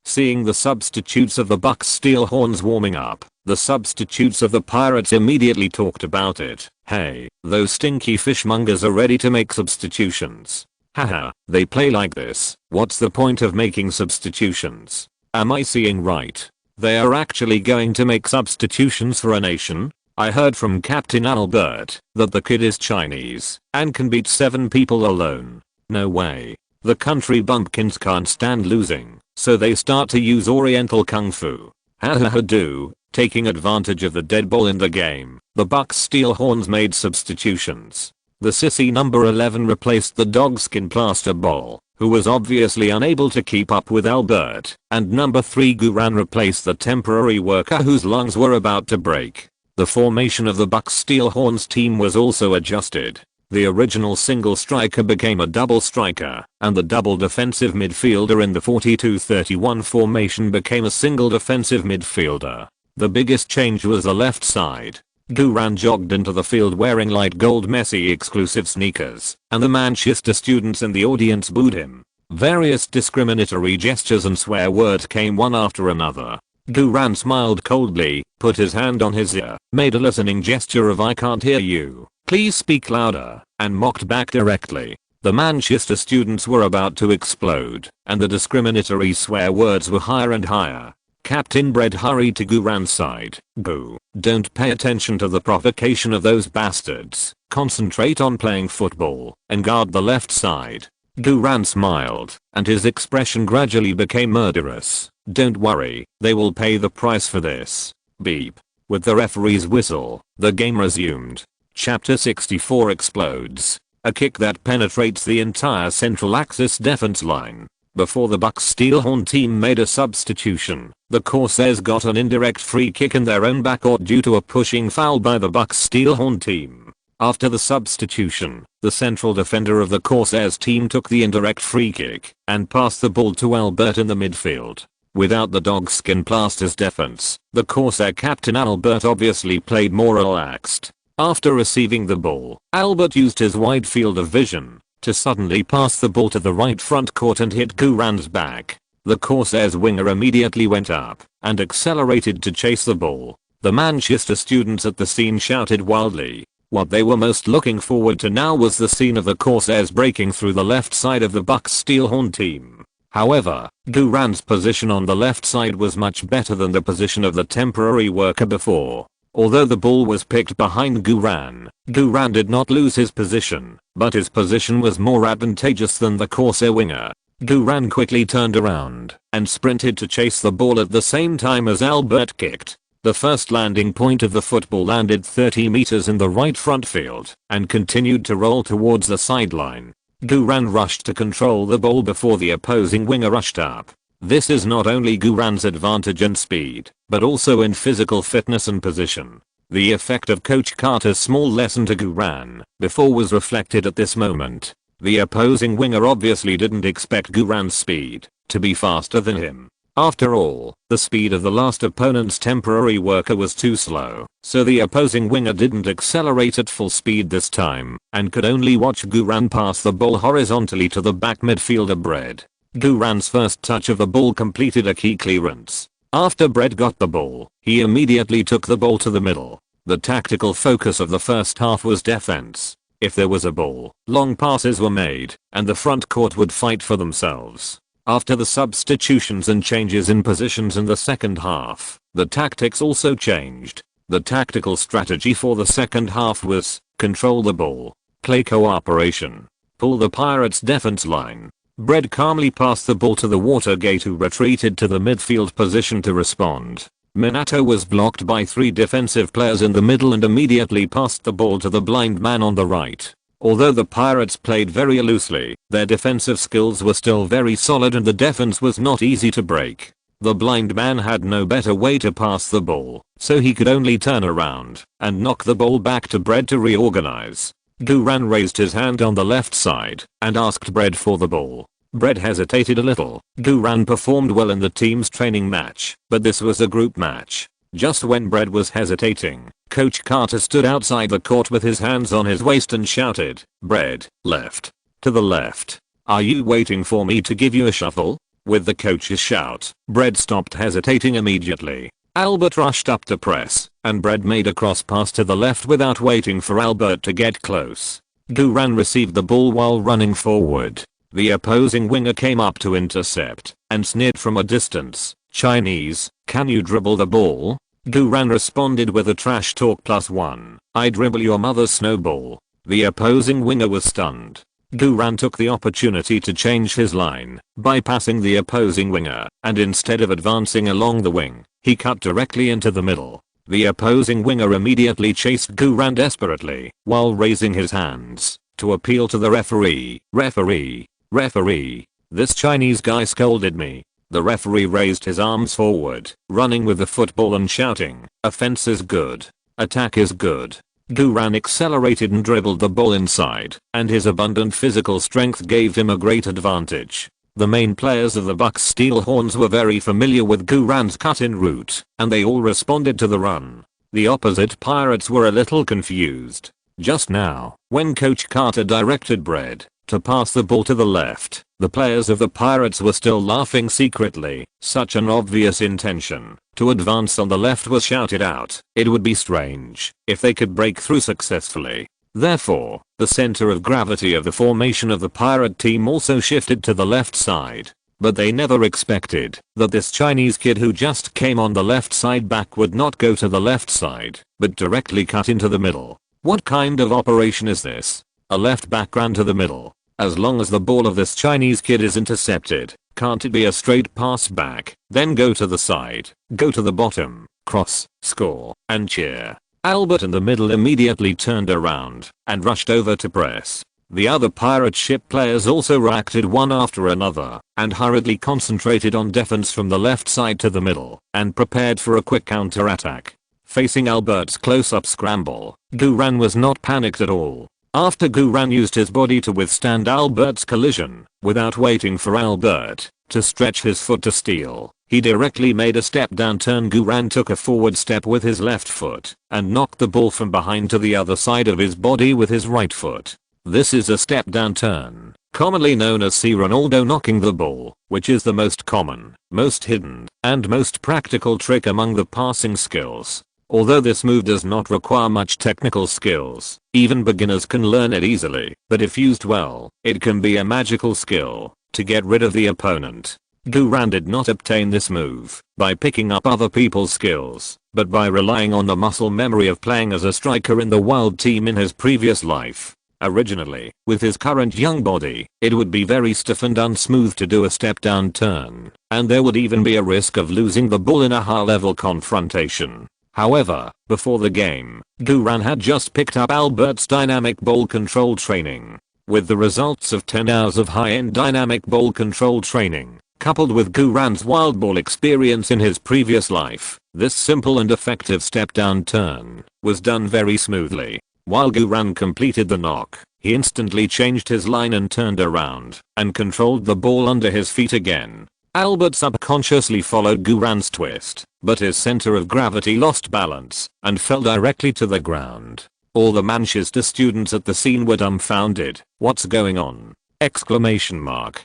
Seeing the substitutes of the Bucks Steelhorns warming up, the substitutes of the Pirates immediately talked about it. "Hey, those stinky fishmongers are ready to make substitutions. Haha, they play like this. What's the point of making substitutions? Am I seeing right? They are actually going to make substitutions for a nation? I heard from Captain Albert that the kid is Chinese and can beat 7 people alone. No way. The country bumpkins can't stand losing, so they start to use Oriental Kung Fu. Hahaha, Taking advantage of the dead ball in the game, the Bucks Steelhorns made substitutions. The sissy number 11 replaced the dogskin plaster ball, who was obviously unable to keep up with Albert, and number 3 Guran replaced the temporary worker whose lungs were about to break. The formation of the Bucks Steelhorns team was also adjusted. The original single striker became a double striker, and the double defensive midfielder in the 42-31 formation became a single defensive midfielder. The biggest change was the left side. Guran jogged into the field wearing light gold Messi exclusive sneakers, and the Manchester students in the audience booed him. Various discriminatory gestures and swear words came one after another. Guran smiled coldly, put his hand on his ear, made a listening gesture of "I can't hear you, please speak louder," and mocked back directly. The Manchester students were about to explode, and the discriminatory swear words were higher and higher. Captain Bread hurried to Guran's side. "Boo, don't pay attention to the provocation of those bastards. Concentrate on playing football and guard the left side." Guran smiled, and his expression gradually became murderous. "Don't worry, they will pay the price for this." Beep. With the referee's whistle, the game resumed. Chapter 64 explodes. A kick that penetrates the entire central axis defense line. Before the Bucks Steelhorn team made a substitution, the Corsairs got an indirect free kick in their own backcourt due to a pushing foul by the Bucks Steelhorn team. After the substitution, the central defender of the Corsairs team took the indirect free kick and passed the ball to Albert in the midfield. Without the dogskin plasters defense, the Corsair captain Albert obviously played more relaxed. After receiving the ball, Albert used his wide field of vision to suddenly pass the ball to the right front court and hit Guran's back. The Corsairs winger immediately went up and accelerated to chase the ball. The Manchester students at the scene shouted wildly. What they were most looking forward to now was the scene of the Corsairs breaking through the left side of the Bucks Steelhorn team. However, Guran's position on the left side was much better than the position of the temporary worker before. Although the ball was picked behind Guran, Guran did not lose his position, but his position was more advantageous than the Corsair winger. Guran quickly turned around and sprinted to chase the ball at the same time as Albert kicked. The first landing point of the football landed 30 meters in the right front field and continued to roll towards the sideline. Guran rushed to control the ball before the opposing winger rushed up. This is not only Guran's advantage in speed, but also in physical fitness and position. The effect of Coach Carter's small lesson to Guran before was reflected at this moment. The opposing winger obviously didn't expect Guran's speed to be faster than him. After all, the speed of the last opponent's temporary worker was too slow, so the opposing winger didn't accelerate at full speed this time and could only watch Guran pass the ball horizontally to the back midfielder Bread. Guran's first touch of the ball completed a key clearance. After Bread got the ball, he immediately took the ball to the middle. The tactical focus of the first half was defense. If there was a ball, long passes were made, and the front court would fight for themselves. After the substitutions and changes in positions in the second half, the tactics also changed. The tactical strategy for the second half was control the ball, play cooperation, pull the Pirates' defense line. Bread calmly passed the ball to the Watergate, who retreated to the midfield position to respond. Minato was blocked by 3 defensive players in the middle and immediately passed the ball to the blind man on the right. Although the Pirates played very loosely, their defensive skills were still very solid and the defense was not easy to break. The blind man had no better way to pass the ball, so he could only turn around and knock the ball back to Bread to reorganize. Guran raised his hand on the left side and asked Bread for the ball. Bread hesitated a little. Guran performed well in the team's training match, but this was a group match. Just when Bread was hesitating, Coach Carter stood outside the court with his hands on his waist and shouted, "Bread, left. To the left. Are you waiting for me to give you a shuffle?" With the coach's shout, Bread stopped hesitating immediately. Albert rushed up to press, and Bread made a cross pass to the left without waiting for Albert to get close. Guran received the ball while running forward. The opposing winger came up to intercept and sneered from a distance, "Chinese, can you dribble the ball?" Guran responded with a trash talk +1, "I dribble your mother's snowball." The opposing winger was stunned. Guran took the opportunity to change his line, bypassing the opposing winger, and instead of advancing along the wing, he cut directly into the middle. The opposing winger immediately chased Guran desperately, while raising his hands to appeal to the referee. Referee, this Chinese guy scolded me. The referee raised his arms forward, running with the football and shouting, offense is good. Attack is good. Guran accelerated and dribbled the ball inside, and his abundant physical strength gave him a great advantage. The main players of the Bucks Steel Horns were very familiar with Guran's cut-in route, and they all responded to the run. The opposite Pirates were a little confused. Just now, when Coach Carter directed Bred to pass the ball to the left, the players of the Pirates were still laughing secretly. Such an obvious intention to advance on the left was shouted out. It would be strange if they could break through successfully. Therefore, the center of gravity of the formation of the Pirate team also shifted to the left side. But they never expected that this Chinese kid who just came on the left side back would not go to the left side, but directly cut into the middle. What kind of operation is this? A left back ran to the middle. As long as the ball of this Chinese kid is intercepted, can't it be a straight pass back, then go to the side, go to the bottom, cross, score, and cheer? Albert in the middle immediately turned around and rushed over to press. The other pirate ship players also reacted one after another and hurriedly concentrated on defense from the left side to the middle and prepared for a quick counterattack. Facing Albert's close-up scramble, Guran was not panicked at all. After Guran used his body to withstand Albert's collision, without waiting for Albert to stretch his foot to steal, he directly made a step down turn. Guran took a forward step with his left foot and knocked the ball from behind to the other side of his body with his right foot. This is a step down turn, commonly known as C. Ronaldo knocking the ball, which is the most common, most hidden, and most practical trick among the passing skills. Although this move does not require much technical skills, even beginners can learn it easily, but if used well, it can be a magical skill to get rid of the opponent. Guran did not obtain this move by picking up other people's skills, but by relying on the muscle memory of playing as a striker in the Wild team in his previous life. Originally, with his current young body, it would be very stiff and unsmooth to do a step down turn, and there would even be a risk of losing the ball in a high-level confrontation. However, before the game, Guran had just picked up Albert's dynamic ball control training. With the results of 10 hours of high-end dynamic ball control training, coupled with Guran's wild ball experience in his previous life, this simple and effective step-down turn was done very smoothly. While Guran completed the knock, he instantly changed his line and turned around and controlled the ball under his feet again. Albert subconsciously followed Guran's twist, but his center of gravity lost balance and fell directly to the ground. All the Manchester students at the scene were dumbfounded. What's going on? Exclamation mark.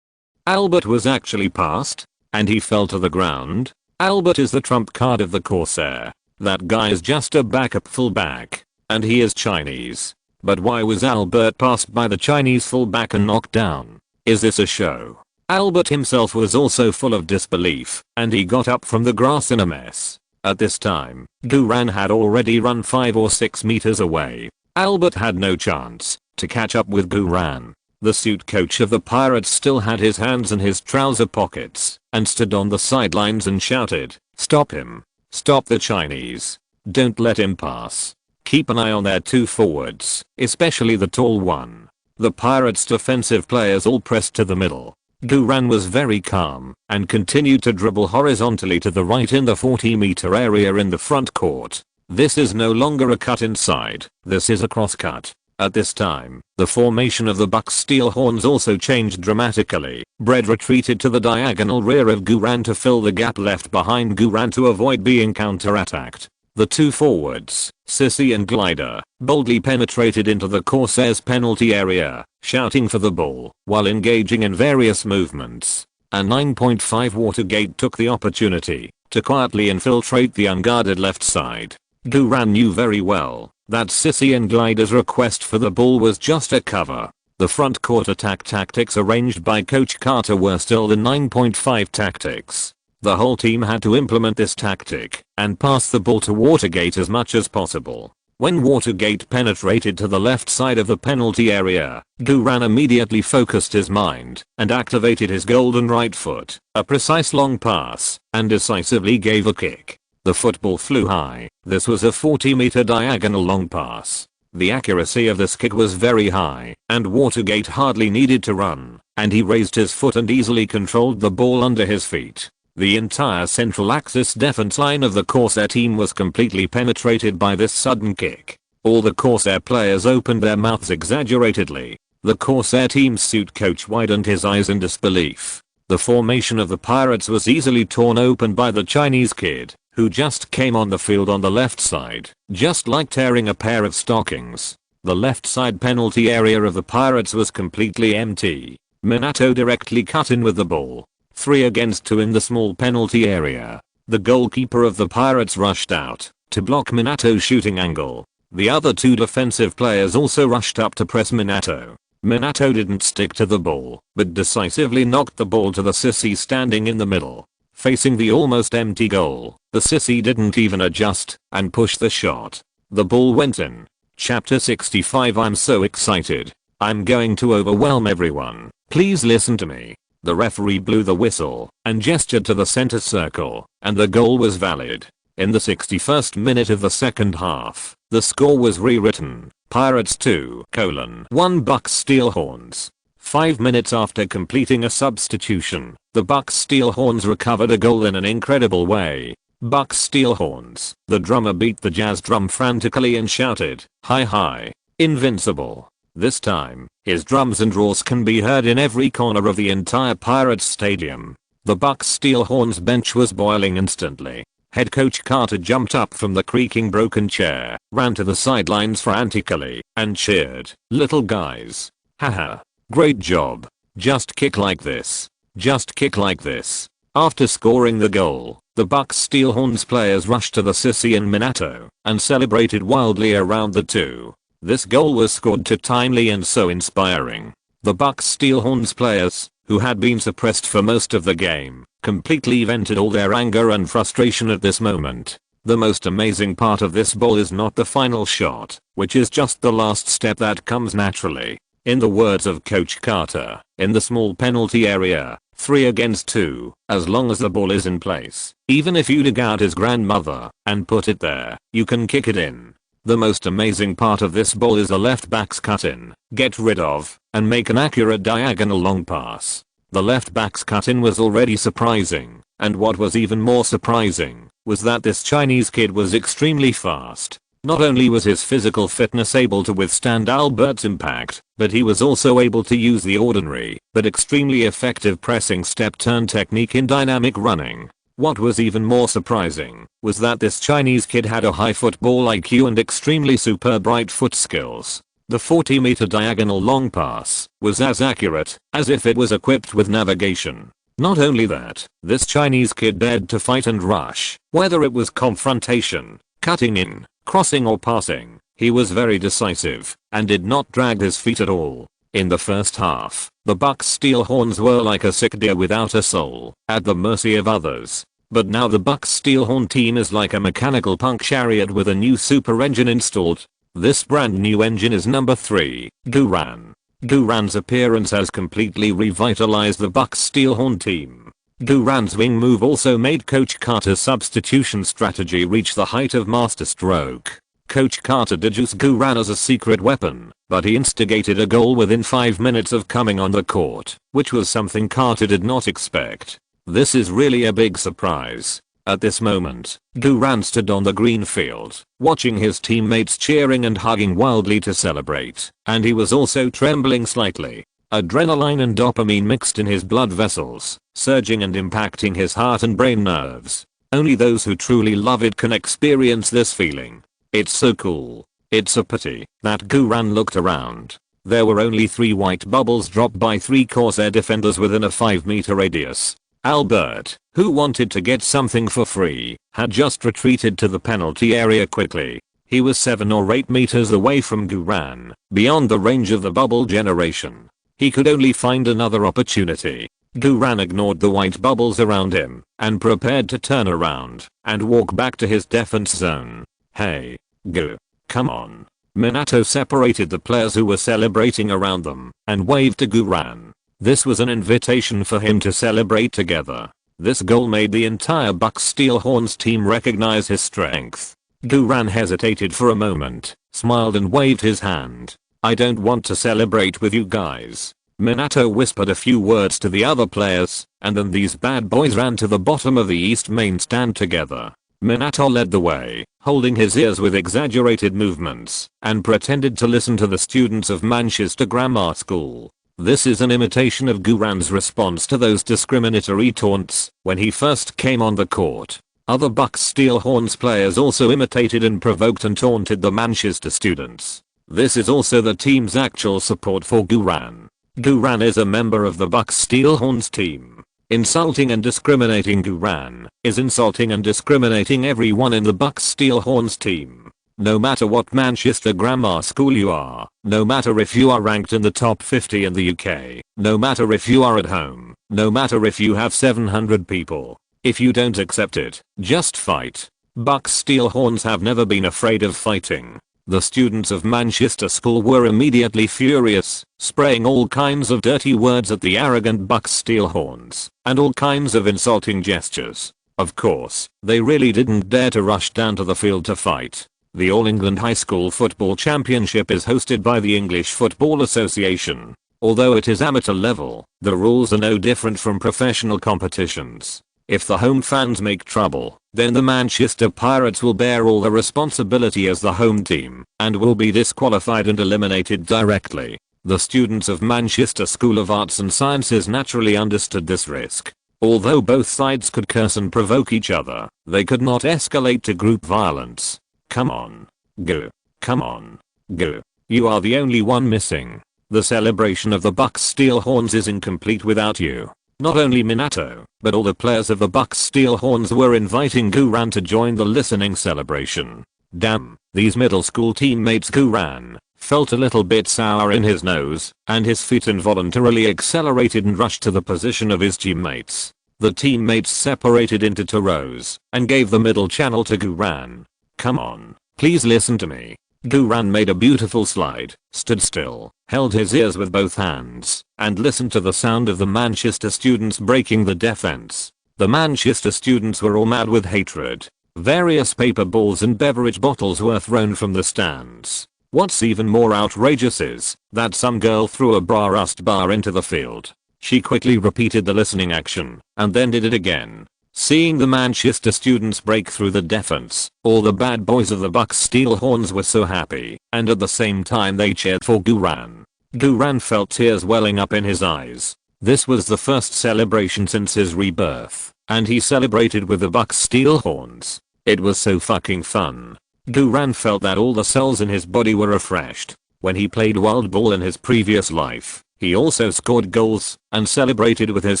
Albert was actually passed, and he fell to the ground. Albert is the trump card of the Corsair. That guy is just a backup fullback, and he is Chinese. But why was Albert passed by the Chinese fullback and knocked down? Is this a show? Albert himself was also full of disbelief, and he got up from the grass in a mess. At this time, Guran had already run 5 or 6 meters away. Albert had no chance to catch up with Guran. The suit coach of the Pirates still had his hands in his trouser pockets and stood on the sidelines and shouted, "Stop him. Stop the Chinese. Don't let him pass. Keep an eye on their 2 forwards, especially the tall one." The Pirates' defensive players all pressed to the middle. Guran was very calm and continued to dribble horizontally to the right in the 40-meter area in the front court. This is no longer a cut inside, this is a cross cut. At this time, the formation of the Bucks Steel Horns also changed dramatically. Bred retreated to the diagonal rear of Guran to fill the gap left behind Guran to avoid being counterattacked. The 2 forwards, Sissy and Glider, boldly penetrated into the Corsairs' penalty area, shouting for the ball while engaging in various movements. A 9.5 Watergate took the opportunity to quietly infiltrate the unguarded left side. Guran knew very well that Sissy and Glider's request for the ball was just a cover. The front court attack tactics arranged by Coach Carter were still the 9.5 tactics. The whole team had to implement this tactic and pass the ball to Watergate as much as possible. When Watergate penetrated to the left side of the penalty area, Duran immediately focused his mind and activated his golden right foot, a precise long pass, and decisively gave a kick. The football flew high. This was a 40-meter diagonal long pass. The accuracy of this kick was very high, and Watergate hardly needed to run, and he raised his foot and easily controlled the ball under his feet. The entire central axis defense line of the Corsair team was completely penetrated by this sudden kick. All the Corsair players opened their mouths exaggeratedly. The Corsair team's suit coach widened his eyes in disbelief. The formation of the Pirates was easily torn open by the Chinese kid, who just came on the field on the left side, just like tearing a pair of stockings. The left side penalty area of the Pirates was completely empty. Minato directly cut in with the ball. 3 against 2 in the small penalty area. The goalkeeper of the Pirates rushed out to block Minato's shooting angle. The other 2 defensive players also rushed up to press Minato. Minato didn't stick to the ball, but decisively knocked the ball to the sissy standing in the middle. Facing the almost empty goal, the sissy didn't even adjust and pushed the shot. The ball went in. Chapter 65. I'm so excited. I'm going to overwhelm everyone. Please listen to me. The referee blew the whistle and gestured to the center circle, and the goal was valid. In the 61st minute of the second half, the score was rewritten. Pirates 2:1 Bucks Steelhorns. 5 minutes after completing a substitution, the Bucks Steelhorns recovered a goal in an incredible way. Bucks Steelhorns. The drummer beat the jazz drum frantically and shouted, "Hi hi, invincible." This time, his drums and roars can be heard in every corner of the entire Pirates stadium. The Bucks Steelhorns bench was boiling instantly. Head coach Carter jumped up from the creaking broken chair, ran to the sidelines frantically, and cheered, "Little guys. Haha. Great job. Just kick like this. Just kick like this." After scoring the goal, the Bucks Steelhorns players rushed to the sissy and Minato, and celebrated wildly around the two. This goal was scored too timely and so inspiring. The Bucks Steelhorns players, who had been suppressed for most of the game, completely vented all their anger and frustration at this moment. The most amazing part of this ball is not the final shot, which is just the last step that comes naturally. In the words of Coach Carter, in the small penalty area, 3 against 2, as long as the ball is in place, even if you dig out his grandmother and put it there, you can kick it in. The most amazing part of this ball is the left back's cut in, get rid of, and make an accurate diagonal long pass. The left back's cut in was already surprising, and what was even more surprising was that this Chinese kid was extremely fast. Not only was his physical fitness able to withstand Albert's impact, but he was also able to use the ordinary but extremely effective pressing step turn technique in dynamic running. What was even more surprising was that this Chinese kid had a high football IQ and extremely superb right foot skills. The 40-meter diagonal long pass was as accurate as if it was equipped with navigation. Not only that, this Chinese kid dared to fight and rush, whether it was confrontation, cutting in, crossing or passing. He was very decisive and did not drag his feet at all. In the first half, the Bucks Steelhorns were like a sick deer without a soul, at the mercy of others. But now the Bucks Steelhorn team is like a mechanical punk chariot with a new super engine installed. This brand new engine is number 3, Duran. Duran's appearance has completely revitalized the Bucks Steelhorn team. Duran's wing move also made Coach Carter's substitution strategy reach the height of masterstroke. Coach Carter did use Duran as a secret weapon, but he instigated a goal within 5 minutes of coming on the court, which was something Carter did not expect. This is really a big surprise. At this moment, Duran stood on the green field, watching his teammates cheering and hugging wildly to celebrate, and he was also trembling slightly. Adrenaline and dopamine mixed in his blood vessels, surging and impacting his heart and brain nerves. Only those who truly love it can experience this feeling. It's so cool. It's a pity that Duran looked around. There were only 3 white bubbles dropped by 3 Corsair defenders within a 5-meter radius. Albert, who wanted to get something for free, had just retreated to the penalty area quickly. He was 7 or 8 meters away from Duran, beyond the range of the bubble generation. He could only find another opportunity. Duran ignored the white bubbles around him and prepared to turn around and walk back to his defense zone. "Hey, go. Come on. Minato separated the players who were celebrating around them and waved to Guran. This was an invitation for him to celebrate together. This goal made the entire Bucks Steelhorns team recognize his strength. Guran hesitated for a moment, smiled and waved his hand. I don't want to celebrate with you guys. Minato whispered a few words to the other players, and then these bad boys ran to the bottom of the East Main stand together. Minato led the way, holding his ears with exaggerated movements, and pretended to listen to the students of Manchester Grammar School. This is an imitation of Guran's response to those discriminatory taunts when he first came on the court. Other Bucks Steelhorns players also imitated and provoked and taunted the Manchester students. This is also the team's actual support for Guran. Guran is a member of the Bucks Steelhorns team. Insulting and discriminating Guran is insulting and discriminating everyone in the Bucks Steelhorns team. No matter what Manchester Grammar School you are, no matter if you are ranked in the top 50 in the UK, no matter if you are at home, no matter if you have 700 people. If you don't accept it, just fight. Bucks Steelhorns have never been afraid of fighting. The students of Manchester School were immediately furious, spraying all kinds of dirty words at the arrogant Bucks Steelhorns, and all kinds of insulting gestures. Of course, they really didn't dare to rush down to the field to fight. The All England High School Football Championship is hosted by the English Football Association. Although it is amateur level, the rules are no different from professional competitions. If the home fans make trouble, then the Manchester Pirates will bear all the responsibility as the home team, and will be disqualified and eliminated directly. The students of Manchester School of Arts and Sciences naturally understood this risk. Although both sides could curse and provoke each other, they could not escalate to group violence. Come on. Go. Come on. Go. You are the only one missing. The celebration of the Bucks Steelhorns is incomplete without you. Not only Minato, but all the players of the Bucks Steelhorns were inviting Guran to join the listening celebration. Damn, these middle school teammates. Guran felt a little bit sour in his nose, and his feet involuntarily accelerated and rushed to the position of his teammates. The teammates separated into two rows, and gave the middle channel to Guran. Come on, please listen to me. Guran made a beautiful slide, stood still, held his ears with both hands, and listened to the sound of the Manchester students breaking the defense. The Manchester students were all mad with hatred. Various paper balls and beverage bottles were thrown from the stands. What's even more outrageous is that some girl threw a bra rust bar into the field. She quickly repeated the listening action, and then did it again. Seeing the Manchester students break through the defense, all the bad boys of the Bucks Steelhorns were so happy, and at the same time they cheered for Guran. Guran felt tears welling up in his eyes. This was the first celebration since his rebirth, and he celebrated with the Bucks Steelhorns. It was so fucking fun. Guran felt that all the cells in his body were refreshed. When he played wild ball in his previous life, he also scored goals and celebrated with his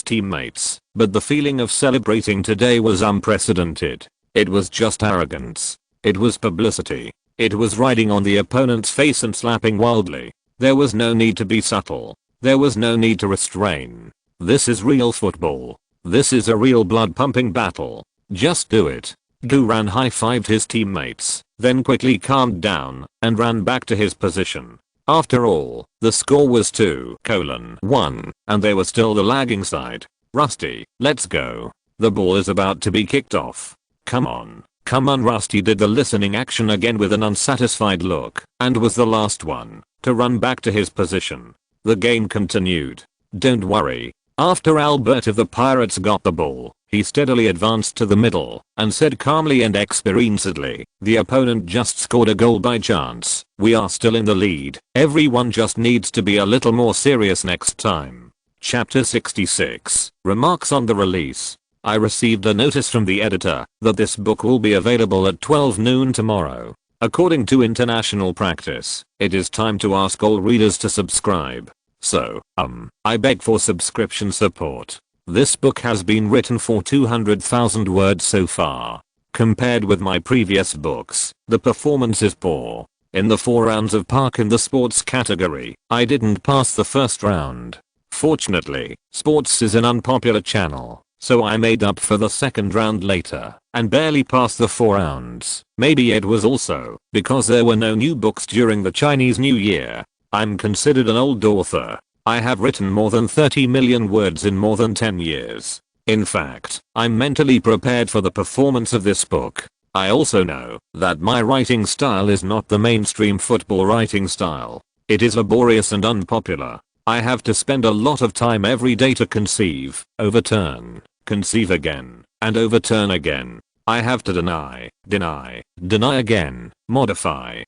teammates, but the feeling of celebrating today was unprecedented. It was just arrogance. It was publicity. It was riding on the opponent's face and slapping wildly. There was no need to be subtle. There was no need to restrain. This is real football. This is a real blood-pumping battle. Just do it. Guran high-fived his teammates, then quickly calmed down and ran back to his position. After all, the score was 2-1, and they were still the lagging side. Rusty, let's go. The ball is about to be kicked off. Come on. Come on. Rusty did the listening action again with an unsatisfied look, and was the last one to run back to his position. The game continued. Don't worry. After Albert of the Pirates got the ball, he steadily advanced to the middle and said calmly and experiencedly, the opponent just scored a goal by chance. We are still in the lead. Everyone just needs to be a little more serious next time. Chapter 66. Remarks on the release. I received a notice from the editor that this book will be available at 12 noon tomorrow. According to international practice, it is time to ask all readers to subscribe. So, I beg for subscription support. This book has been written for 200,000 words so far. Compared with my previous books, the performance is poor. In the 4 rounds of Park in the sports category, I didn't pass the first round. Fortunately, sports is an unpopular channel, so I made up for the second round later. and barely passed the 4 rounds. Maybe it was also because there were no new books during the Chinese New Year. I'm considered an old author. I have written more than 30 million words in more than 10 years. In fact, I'm mentally prepared for the performance of this book. I also know that my writing style is not the mainstream football writing style. It is laborious and unpopular. I have to spend a lot of time every day to conceive, overturn, conceive again, and overturn again. I have to deny again, modify,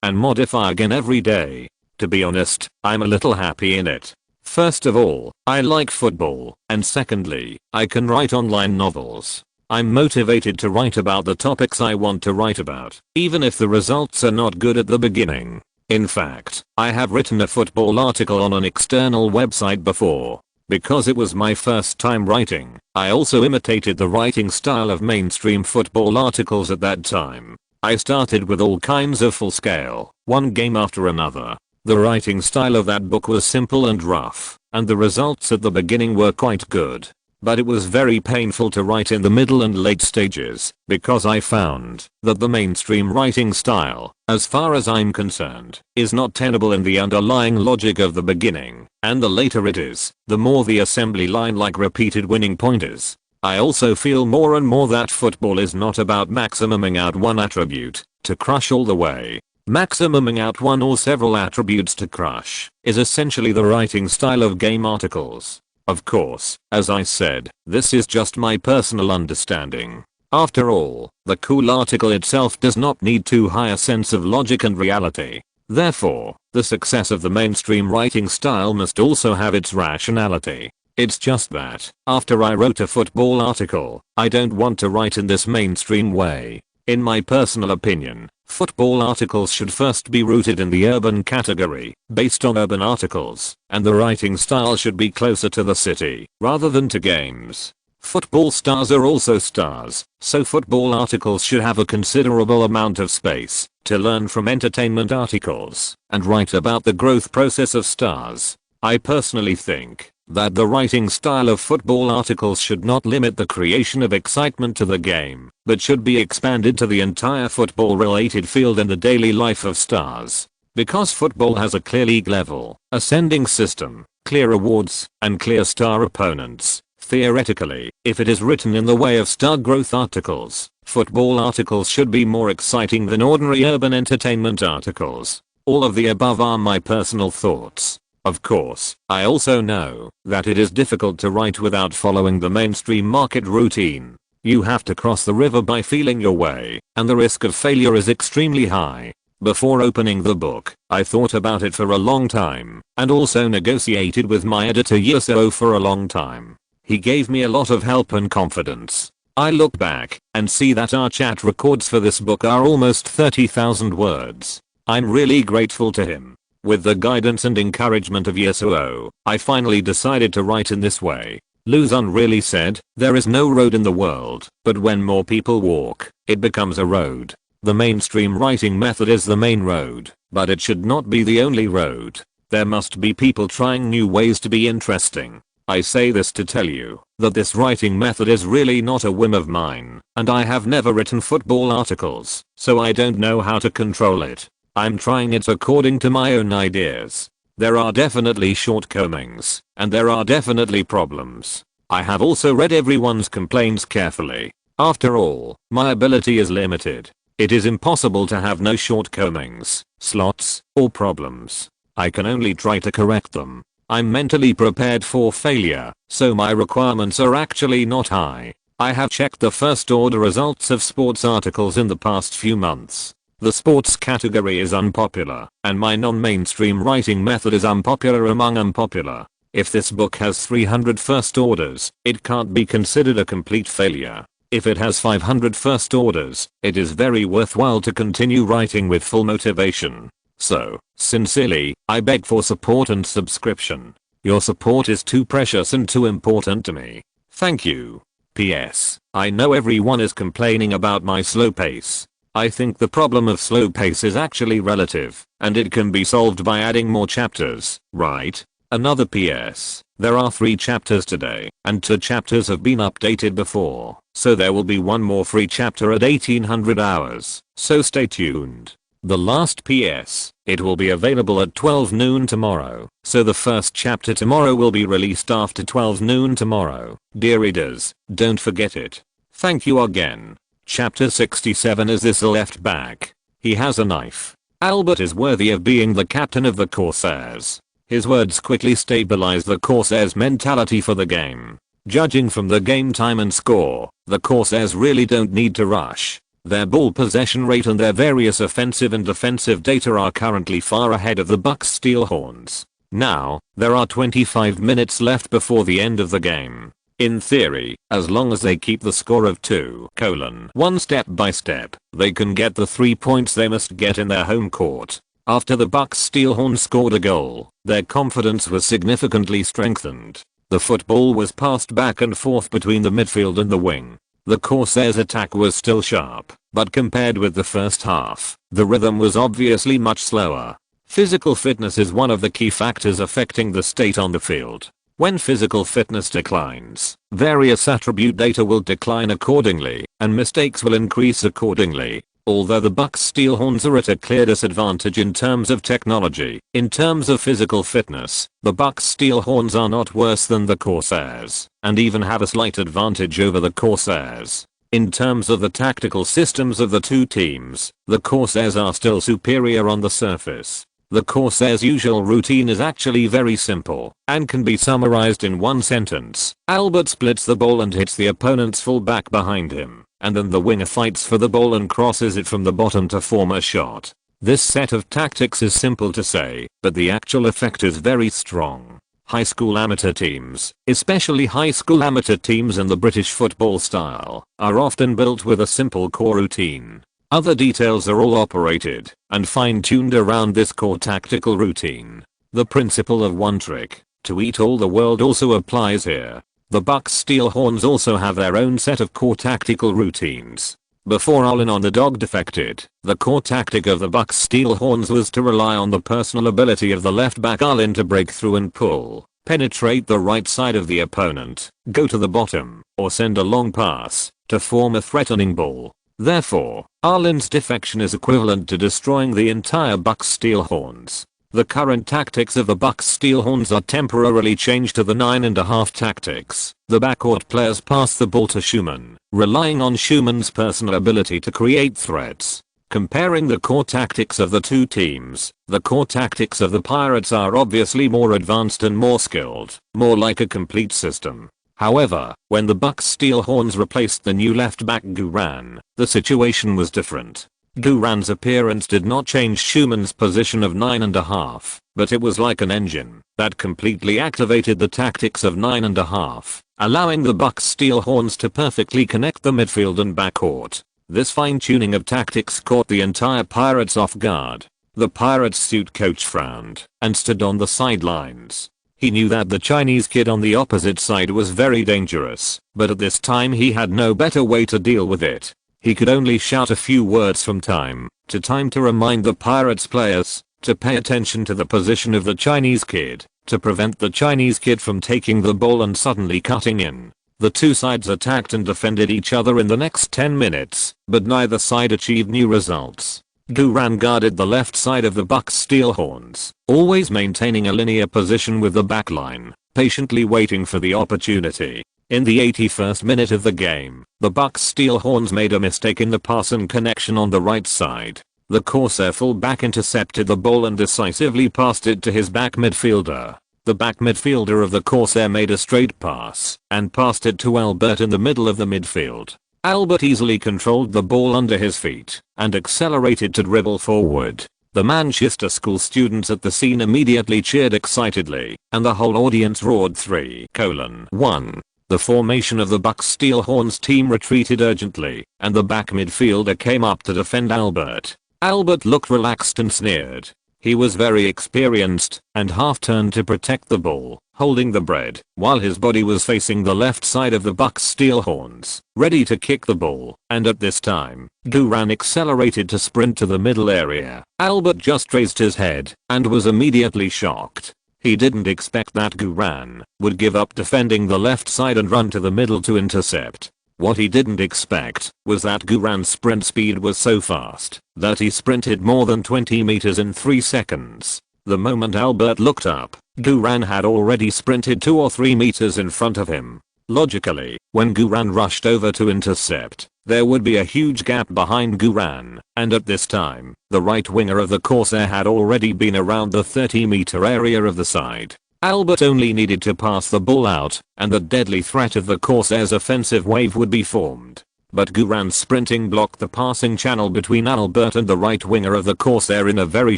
and modify again every day. To be honest, I'm a little happy in it. First of all, I like football, and secondly, I can write online novels. I'm motivated to write about the topics I want to write about, even if the results are not good at the beginning. In fact, I have written a football article on an external website before. Because it was my first time writing, I also imitated the writing style of mainstream football articles at that time. I started with all kinds of full scale, one game after another. The writing style of that book was simple and rough, and the results at the beginning were quite good. But it was very painful to write in the middle and late stages, because I found that the mainstream writing style, as far as I'm concerned, is not tenable in the underlying logic of the beginning, and the later it is, the more the assembly line like repeated winning pointers. I also feel more and more that football is not about maximuming out one attribute to crush all the way. Maximuming out one or several attributes to crush is essentially the writing style of game articles. Of course, as I said, this is just my personal understanding. After all, the cool article itself does not need too high a sense of logic and reality. Therefore, the success of the mainstream writing style must also have its rationality. It's just that, after I wrote a football article, I don't want to write in this mainstream way. In my personal opinion, football articles should first be rooted in the urban category, based on urban articles, and the writing style should be closer to the city, rather than to games. Football stars are also stars, so football articles should have a considerable amount of space to learn from entertainment articles and write about the growth process of stars. I personally think that the writing style of football articles should not limit the creation of excitement to the game, but should be expanded to the entire football-related field and the daily life of stars. Because football has a clear league level, ascending system, clear awards, and clear star opponents, theoretically, if it is written in the way of star growth articles, football articles should be more exciting than ordinary urban entertainment articles. All of the above are my personal thoughts. Of course, I also know that it is difficult to write without following the mainstream market routine. You have to cross the river by feeling your way, and the risk of failure is extremely high. Before opening the book, I thought about it for a long time, and also negotiated with my editor Yeso for a long time. He gave me a lot of help and confidence. I look back and see that our chat records for this book are almost 30,000 words. I'm really grateful to him. With the guidance and encouragement of Yesuo, I finally decided to write in this way. Luzon really said, there is no road in the world, but when more people walk, it becomes a road. The mainstream writing method is the main road, but it should not be the only road. There must be people trying new ways to be interesting. I say this to tell you that this writing method is really not a whim of mine, and I have never written football articles, so I don't know how to control it. I'm trying it according to my own ideas. There are definitely shortcomings, and there are definitely problems. I have also read everyone's complaints carefully. After all, my ability is limited. It is impossible to have no shortcomings, slots, or problems. I can only try to correct them. I'm mentally prepared for failure, so my requirements are actually not high. I have checked the first order results of sports articles in the past few months. The sports category is unpopular, and my non-mainstream writing method is unpopular among unpopular. If this book has 300 first orders, it can't be considered a complete failure. If it has 500 first orders, it is very worthwhile to continue writing with full motivation. So, sincerely, I beg for support and subscription. Your support is too precious and too important to me. Thank you. P.S. I know everyone is complaining about my slow pace. I think the problem of slow pace is actually relative, and it can be solved by adding more chapters, right? Another PS. There are 3 chapters today, and 2 chapters have been updated before, so there will be one more free chapter at 1800 hours, so stay tuned. The last PS, it will be available at 12 noon tomorrow, so the first chapter tomorrow will be released after 12 noon tomorrow. Dear readers, don't forget it. Thank you again. Chapter 67 is this left back. He has a knife. Albert is worthy of being the captain of the Corsairs. His words quickly stabilize the Corsairs' mentality for the game. Judging from the game time and score, the Corsairs really don't need to rush. Their ball possession rate and their various offensive and defensive data are currently far ahead of the Bucks' Steelhorns. Now, there are 25 minutes left before the end of the game. In theory, as long as they keep the score of 2:1 step by step, they can get the 3 points they must get in their home court. After the Bucks' Steelhorns scored a goal, their confidence was significantly strengthened. The football was passed back and forth between the midfield and the wing. The Corsairs' attack was still sharp, but compared with the first half, the rhythm was obviously much slower. Physical fitness is one of the key factors affecting the state on the field. When physical fitness declines, various attribute data will decline accordingly, and mistakes will increase accordingly. Although the Bucks' Steelhorns are at a clear disadvantage in terms of technology, in terms of physical fitness, the Bucks' Steelhorns are not worse than the Corsairs, and even have a slight advantage over the Corsairs. In terms of the tactical systems of the two teams, the Corsairs are still superior on the surface. The Corsairs' usual routine is actually very simple, and can be summarized in one sentence. Albert splits the ball and hits the opponent's fullback behind him, and then the winger fights for the ball and crosses it from the bottom to form a shot. This set of tactics is simple to say, but the actual effect is very strong. High school amateur teams, especially high school amateur teams in the British football style, are often built with a simple core routine. Other details are all operated and fine-tuned around this core tactical routine. The principle of one trick to eat all the world also applies here. The Bucks' Steelhorns also have their own set of core tactical routines. Before Olin on the dog defected, the core tactic of the Bucks' Steelhorns was to rely on the personal ability of the left back Olin to break through and pull, penetrate the right side of the opponent, go to the bottom, or send a long pass to form a threatening ball. Therefore, Arlen's defection is equivalent to destroying the entire Bucks' Steelhorns. The current tactics of the Bucks' Steelhorns are temporarily changed to the 9.5 tactics. The backcourt players pass the ball to Schumann, relying on Schumann's personal ability to create threats. Comparing the core tactics of the two teams, the core tactics of the Pirates are obviously more advanced and more skilled, more like a complete system. However, when the Bucks' Steelhorns replaced the new left back Guran, the situation was different. Guran's appearance did not change Schumann's position of 9.5, but it was like an engine that completely activated the tactics of 9.5, allowing the Bucks' Steelhorns to perfectly connect the midfield and backcourt. This fine-tuning of tactics caught the entire Pirates off guard. The Pirates' suit coach frowned and stood on the sidelines. He knew that the Chinese kid on the opposite side was very dangerous, but at this time he had no better way to deal with it. He could only shout a few words from time to remind the Pirates players to pay attention to the position of the Chinese kid, to prevent the Chinese kid from taking the ball and suddenly cutting in. The two sides attacked and defended each other in the next 10 minutes, but neither side achieved new results. Guran guarded the left side of the Bucks' Steelhorns, always maintaining a linear position with the backline, patiently waiting for the opportunity. In the 81st minute of the game, the Bucks' Steelhorns made a mistake in the pass and connection on the right side. The Corsair fullback intercepted the ball and decisively passed it to his back midfielder. The back midfielder of the Corsair made a straight pass and passed it to Albert in the middle of the midfield. Albert easily controlled the ball under his feet and accelerated to dribble forward. The Manchester school students at the scene immediately cheered excitedly, and the whole audience roared 3:1. The formation of the Bucks' Steelhorns team retreated urgently, and the back midfielder came up to defend Albert. Albert looked relaxed and sneered. He was very experienced and half turned to protect the ball, holding the bread, while his body was facing the left side of the Bucks' Steelhorns, ready to kick the ball, and at this time, Guran accelerated to sprint to the middle area. Albert just raised his head and was immediately shocked. He didn't expect that Guran would give up defending the left side and run to the middle to intercept. What he didn't expect was that Guran's sprint speed was so fast that he sprinted more than 20 meters in 3 seconds. The moment Albert looked up, Guran had already sprinted 2 or 3 meters in front of him. Logically, when Guran rushed over to intercept, there would be a huge gap behind Guran, and at this time, the right winger of the Corsair had already been around the 30-meter area of the side. Albert only needed to pass the ball out, and the deadly threat of the Corsair's offensive wave would be formed. But Guran sprinting blocked the passing channel between Albert and the right winger of the Corsair in a very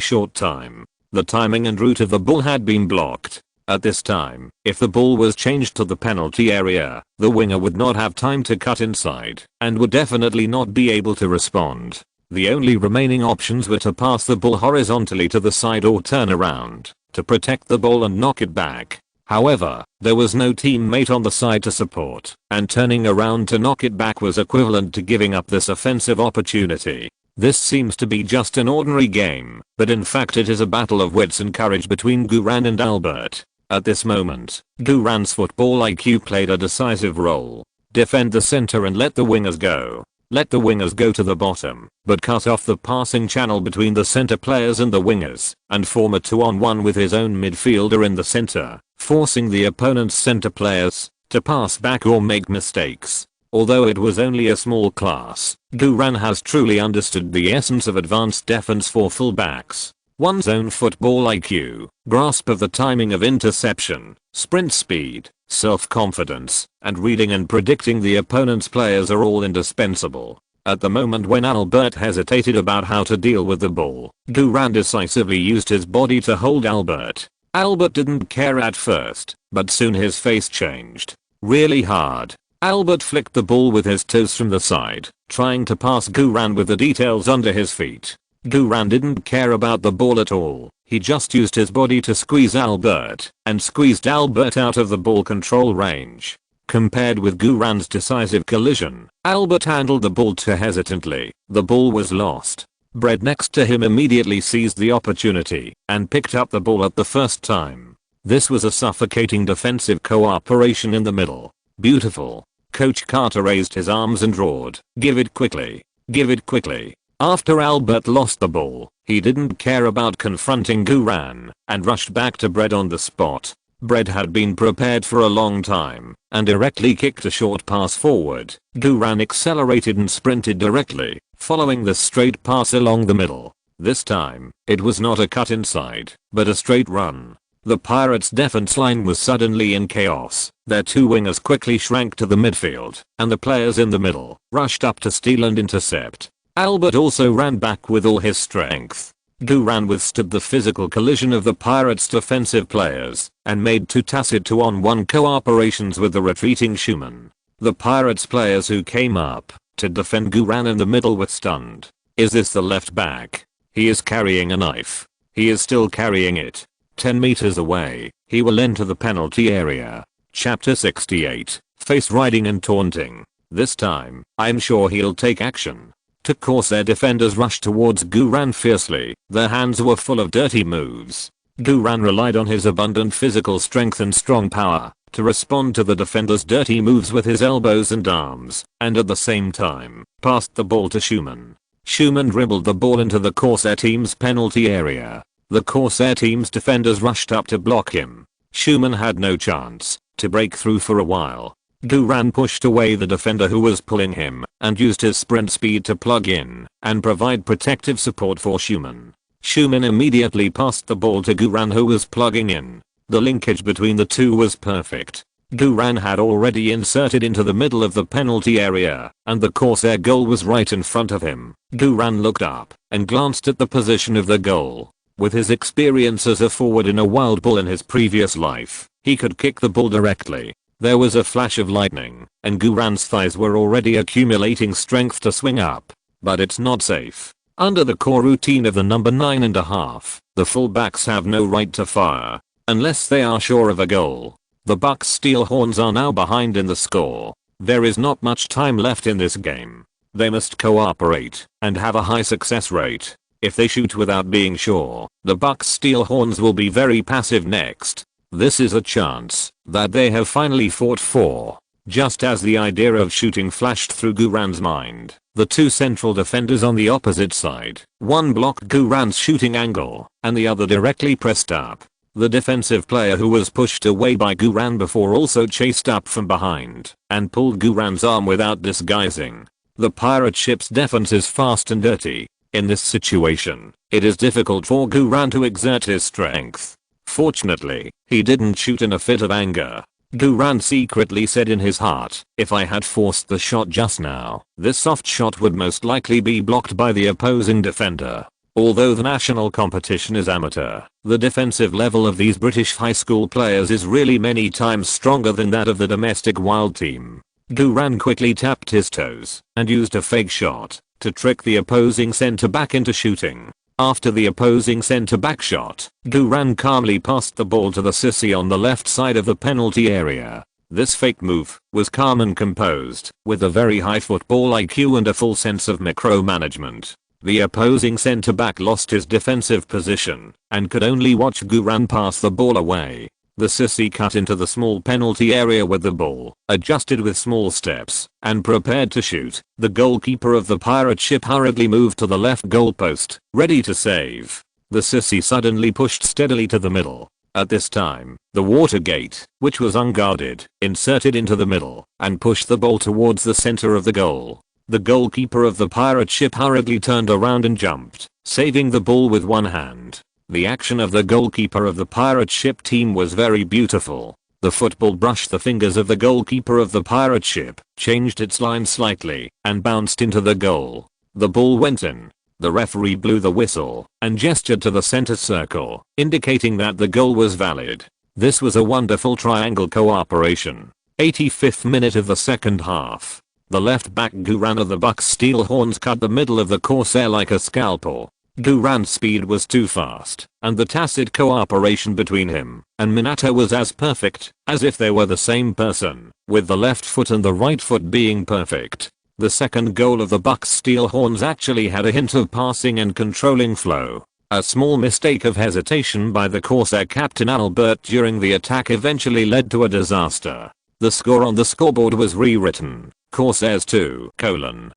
short time. The timing and route of the ball had been blocked. At this time, if the ball was changed to the penalty area, the winger would not have time to cut inside, and would definitely not be able to respond. The only remaining options were to pass the ball horizontally to the side or turn around, to protect the ball and knock it back. However, there was no teammate on the side to support, and turning around to knock it back was equivalent to giving up this offensive opportunity. This seems to be just an ordinary game, but in fact it is a battle of wits and courage between Guran and Albert. At this moment, Guran's football IQ played a decisive role. Defend the center and let the wingers go. Let the wingers go to the bottom, but cut off the passing channel between the center players and the wingers, and form a 2-on-1 with his own midfielder in the center, forcing the opponent's center players to pass back or make mistakes. Although it was only a small class, Guran has truly understood the essence of advanced defense for fullbacks. One's own football IQ, grasp of the timing of interception, sprint speed, self-confidence, and reading and predicting the opponent's players are all indispensable. At the moment when Albert hesitated about how to deal with the ball, Guran decisively used his body to hold Albert. Albert didn't care at first, but soon his face changed. Really hard. Albert flicked the ball with his toes from the side, trying to pass Guran with the details under his feet. Guran didn't care about the ball at all. He just used his body to squeeze Albert, and squeezed Albert out of the ball control range. Compared with Guran's decisive collision, Albert handled the ball too hesitantly. The ball was lost. Brett next to him immediately seized the opportunity, and picked up the ball at the first time. This was a suffocating defensive cooperation in the middle. Beautiful. Coach Carter raised his arms and roared, "Give it quickly. Give it quickly." After Albert lost the ball, he didn't care about confronting Guran, and rushed back to Brett on the spot. Brett had been prepared for a long time, and directly kicked a short pass forward. Guran accelerated and sprinted directly, following the straight pass along the middle. This time, it was not a cut inside, but a straight run. The Pirates' defense line was suddenly in chaos. Their two wingers quickly shrank to the midfield, and the players in the middle rushed up to steal and intercept. Albert also ran back with all his strength. Guran withstood the physical collision of the Pirates' defensive players, and made two tacit 2-on-1 cooperations with the retreating Schumann. The Pirates players who came up to defend Guran in the middle were stunned. Is this the left back? He is carrying a knife. He is still carrying it. 10 meters away, he will enter the penalty area. Chapter 68, Face Riding and Taunting. This time, I'm sure he'll take action. Two Corsair defenders rushed towards Guran fiercely. Their hands were full of dirty moves. Guran relied on his abundant physical strength and strong power to respond to the defenders' dirty moves with his elbows and arms, and at the same time, passed the ball to Schumann. Schumann dribbled the ball into the Corsair team's penalty area. The Corsair team's defenders rushed up to block him. Schumann had no chance to break through for a while. Guran pushed away the defender who was pulling him, and used his sprint speed to plug in and provide protective support for Schumann. Schumann immediately passed the ball to Guran who was plugging in. The linkage between the two was perfect. Guran had already inserted into the middle of the penalty area, and the Corsair goal was right in front of him. Guran looked up and glanced at the position of the goal. With his experience as a forward in a wild ball in his previous life, he could kick the ball directly. There was a flash of lightning, and Guran's thighs were already accumulating strength to swing up. But it's not safe. Under the core routine of the number 9.5, the fullbacks have no right to fire, unless they are sure of a goal. The Bucks' steel horns are now behind in the score. There is not much time left in this game. They must cooperate and have a high success rate. If they shoot without being sure, the Bucks steel horns will be very passive next. This is a chance that they have finally fought for. Just as the idea of shooting flashed through Guran's mind, the two central defenders on the opposite side, one blocked Guran's shooting angle, and the other directly pressed up. The defensive player who was pushed away by Guran before also chased up from behind and pulled Guran's arm without disguising. The pirate ship's defense is fast and dirty. In this situation, it is difficult for Guran to exert his strength. Fortunately, he didn't shoot in a fit of anger. Guran secretly said in his heart, if I had forced the shot just now, this soft shot would most likely be blocked by the opposing defender. Although the national competition is amateur, the defensive level of these British high school players is really many times stronger than that of the domestic wild team. Guran quickly tapped his toes and used a fake shot to trick the opposing centre back into shooting. After the opposing centre-back shot, Guran calmly passed the ball to the sissy on the left side of the penalty area. This fake move was calm and composed, with a very high football IQ and a full sense of micromanagement. The opposing centre-back lost his defensive position and could only watch Guran pass the ball away. The sissy cut into the small penalty area with the ball, adjusted with small steps, and prepared to shoot. The goalkeeper of the pirate ship hurriedly moved to the left goalpost, ready to save. The sissy suddenly pushed steadily to the middle. At this time, the water gate, which was unguarded, inserted into the middle and pushed the ball towards the center of the goal. The goalkeeper of the pirate ship hurriedly turned around and jumped, saving the ball with one hand. The action of the goalkeeper of the pirate ship team was very beautiful. The football brushed the fingers of the goalkeeper of the pirate ship, changed its line slightly, and bounced into the goal. The ball went in. The referee blew the whistle and gestured to the center circle, indicating that the goal was valid. This was a wonderful triangle cooperation. 85th minute of the second half. The left back Guran of the Bucks steel horns cut the middle of the Corsair like a scalpel. Guran's speed was too fast, and the tacit cooperation between him and Minato was as perfect as if they were the same person, with the left foot and the right foot being perfect. The second goal of the Bucks steel horns actually had a hint of passing and controlling flow. A small mistake of hesitation by the Corsair captain Albert during the attack eventually led to a disaster. The score on the scoreboard was rewritten. Corsairs 2,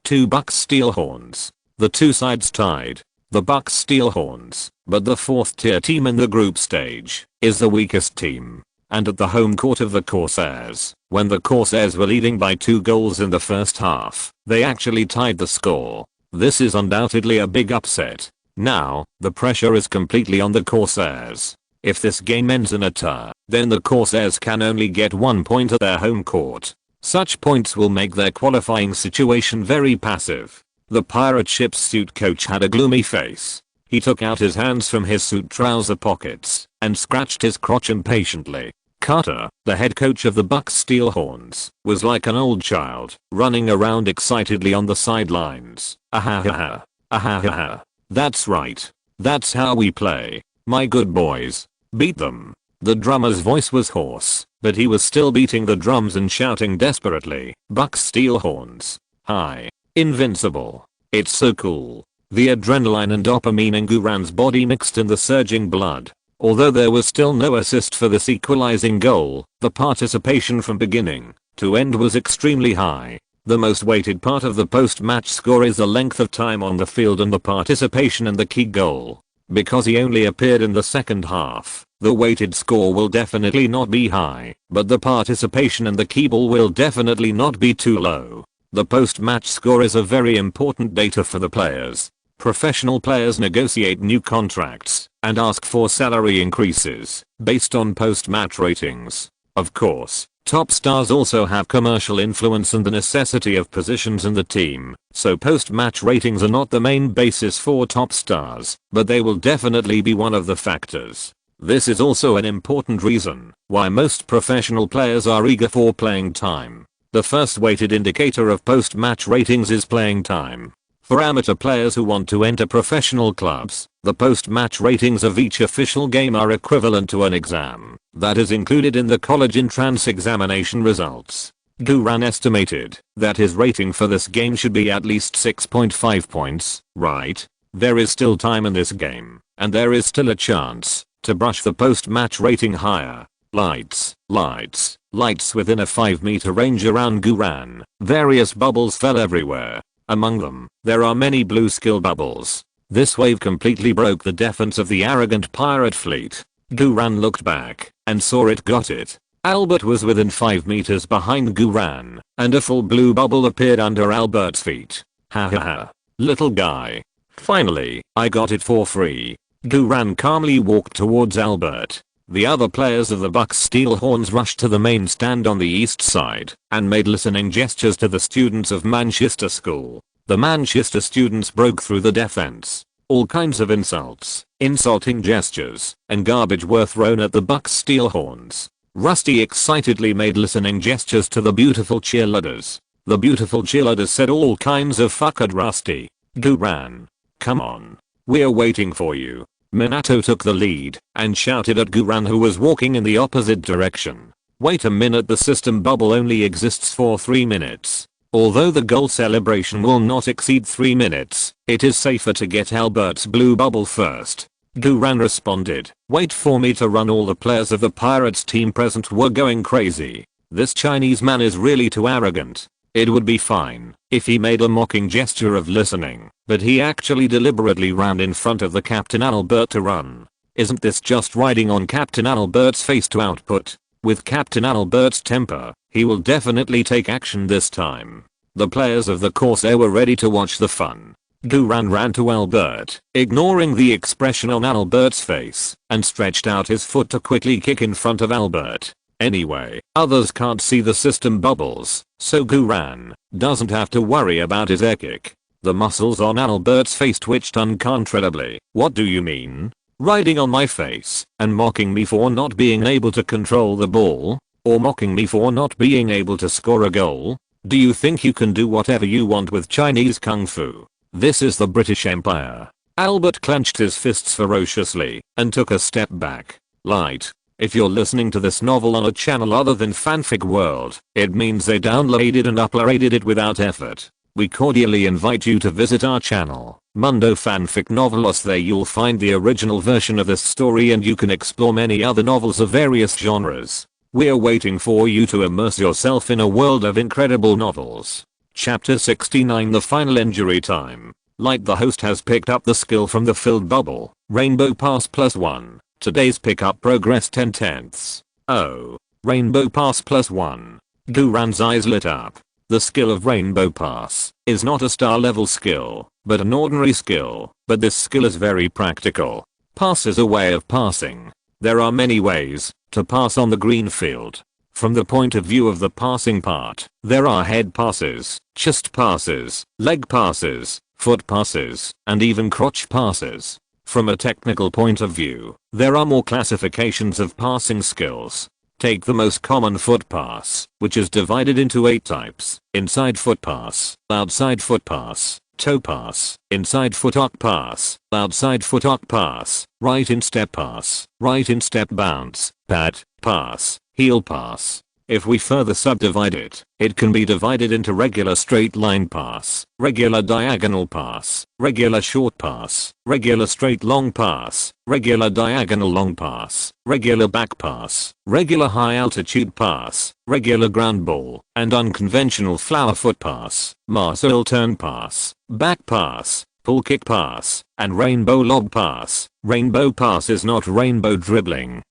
2 Bucks steel horns. The two sides tied. The Bucks steel horns, but the fourth tier team in the group stage, is the weakest team. And at the home court of the Corsairs, when the Corsairs were leading by 2 goals in the first half, they actually tied the score. This is undoubtedly a big upset. Now, the pressure is completely on the Corsairs. If this game ends in a tie, then the Corsairs can only get 1 point at their home court. Such points will make their qualifying situation very passive. The pirate ship's suit coach had a gloomy face. He took out his hands from his suit trouser pockets and scratched his crotch impatiently. Carter, the head coach of the Bucks steel horns, was like an old child, running around excitedly on the sidelines. Ahahaha. Ahahaha. That's right. That's how we play. My good boys. Beat them. The drummer's voice was hoarse, but he was still beating the drums and shouting desperately. Bucks steel horns. Hi. Invincible. It's so cool. The adrenaline and dopamine in Guran's body mixed in the surging blood. Although there was still no assist for this equalizing goal, the participation from beginning to end was extremely high. The most weighted part of the post-match score is the length of time on the field and the participation in the key goal. Because he only appeared in the second half, the weighted score will definitely not be high, but the participation in the key ball will definitely not be too low. The post-match score is a very important data for the players. Professional players negotiate new contracts and ask for salary increases based on post-match ratings. Of course, top stars also have commercial influence and the necessity of positions in the team, so post-match ratings are not the main basis for top stars, but they will definitely be one of the factors. This is also an important reason why most professional players are eager for playing time. The first weighted indicator of post-match ratings is playing time. For amateur players who want to enter professional clubs, the post-match ratings of each official game are equivalent to an exam that is included in the college entrance examination results. Guran estimated that his rating for this game should be at least 6.5 points, right? There is still time in this game, and there is still a chance to brush the post-match rating higher. Lights, lights, lights within a 5-meter range around Guran. Various bubbles fell everywhere. Among them, there are many blue skill bubbles. This wave completely broke the defense of the arrogant pirate fleet. Guran looked back and saw it got it. Albert was within 5 meters behind Guran, and a full blue bubble appeared under Albert's feet. Ha ha ha. Little guy. Finally, I got it for free. Guran calmly walked towards Albert. The other players of the Bucks Steel Horns rushed to the main stand on the east side and made listening gestures to the students of Manchester School. The Manchester students broke through the defense. All kinds of insults, insulting gestures, and garbage were thrown at the Bucks Steel Horns. Rusty excitedly made listening gestures to the beautiful cheerleaders. The beautiful cheerleaders said all kinds of fuck at Rusty. Guran. Come on. We're waiting for you. Minato took the lead and shouted at Guran, who was walking in the opposite direction. Wait a minute, the system bubble only exists for 3 minutes. Although the goal celebration will not exceed 3 minutes, it is safer to get Albert's blue bubble first. Guran responded, wait for me to run. All the players of the Pirates team present were going crazy. This Chinese man is really too arrogant. It would be fine if he made a mocking gesture of listening, but he actually deliberately ran in front of the Captain Albert to run. Isn't this just riding on Captain Albert's face to output? With Captain Albert's temper, he will definitely take action this time. The players of the Corsair were ready to watch the fun. Guran ran to Albert, ignoring the expression on Albert's face, and stretched out his foot to quickly kick in front of Albert. Anyway, others can't see the system bubbles, so Guran doesn't have to worry about his air kick. The muscles on Albert's face twitched uncontrollably. What do you mean? Riding on my face and mocking me for not being able to control the ball? Or mocking me for not being able to score a goal? Do you think you can do whatever you want with Chinese Kung Fu? This is the British Empire. Albert clenched his fists ferociously and took a step back. Light. If you're listening to this novel on a channel other than Fanfic World, it means they downloaded and uploaded it without effort. We cordially invite you to visit our channel, Mundo Fanfic Novelos. There you'll find the original version of this story, and you can explore many other novels of various genres. We're waiting for you to immerse yourself in a world of incredible novels. Chapter 69, The Final Injury Time. Light, the host, has picked up the skill from the filled bubble, Rainbow Pass +1. Today's pickup progress 10/10. Oh. Rainbow Pass +1. Guran's eyes lit up. The skill of Rainbow Pass is not a star level skill, but an ordinary skill. But this skill is very practical. Pass is a way of passing. There are many ways to pass on the green field. From the point of view of the passing part, there are head passes, chest passes, leg passes, foot passes, and even crotch passes. From a technical point of view, there are more classifications of passing skills. Take the most common foot pass, which is divided into 8 types: inside foot pass, outside foot pass, toe pass, inside footock pass, outside footock pass, right instep pass, right instep bounce, pad pass, heel pass. If we further subdivide it, it can be divided into regular straight line pass, regular diagonal pass, regular short pass, regular straight long pass, regular diagonal long pass, regular back pass, regular high altitude pass, regular ground ball, and unconventional flower foot pass, Marcel turn pass, back pass, pull kick pass, and rainbow lob pass. Rainbow pass is not rainbow dribbling.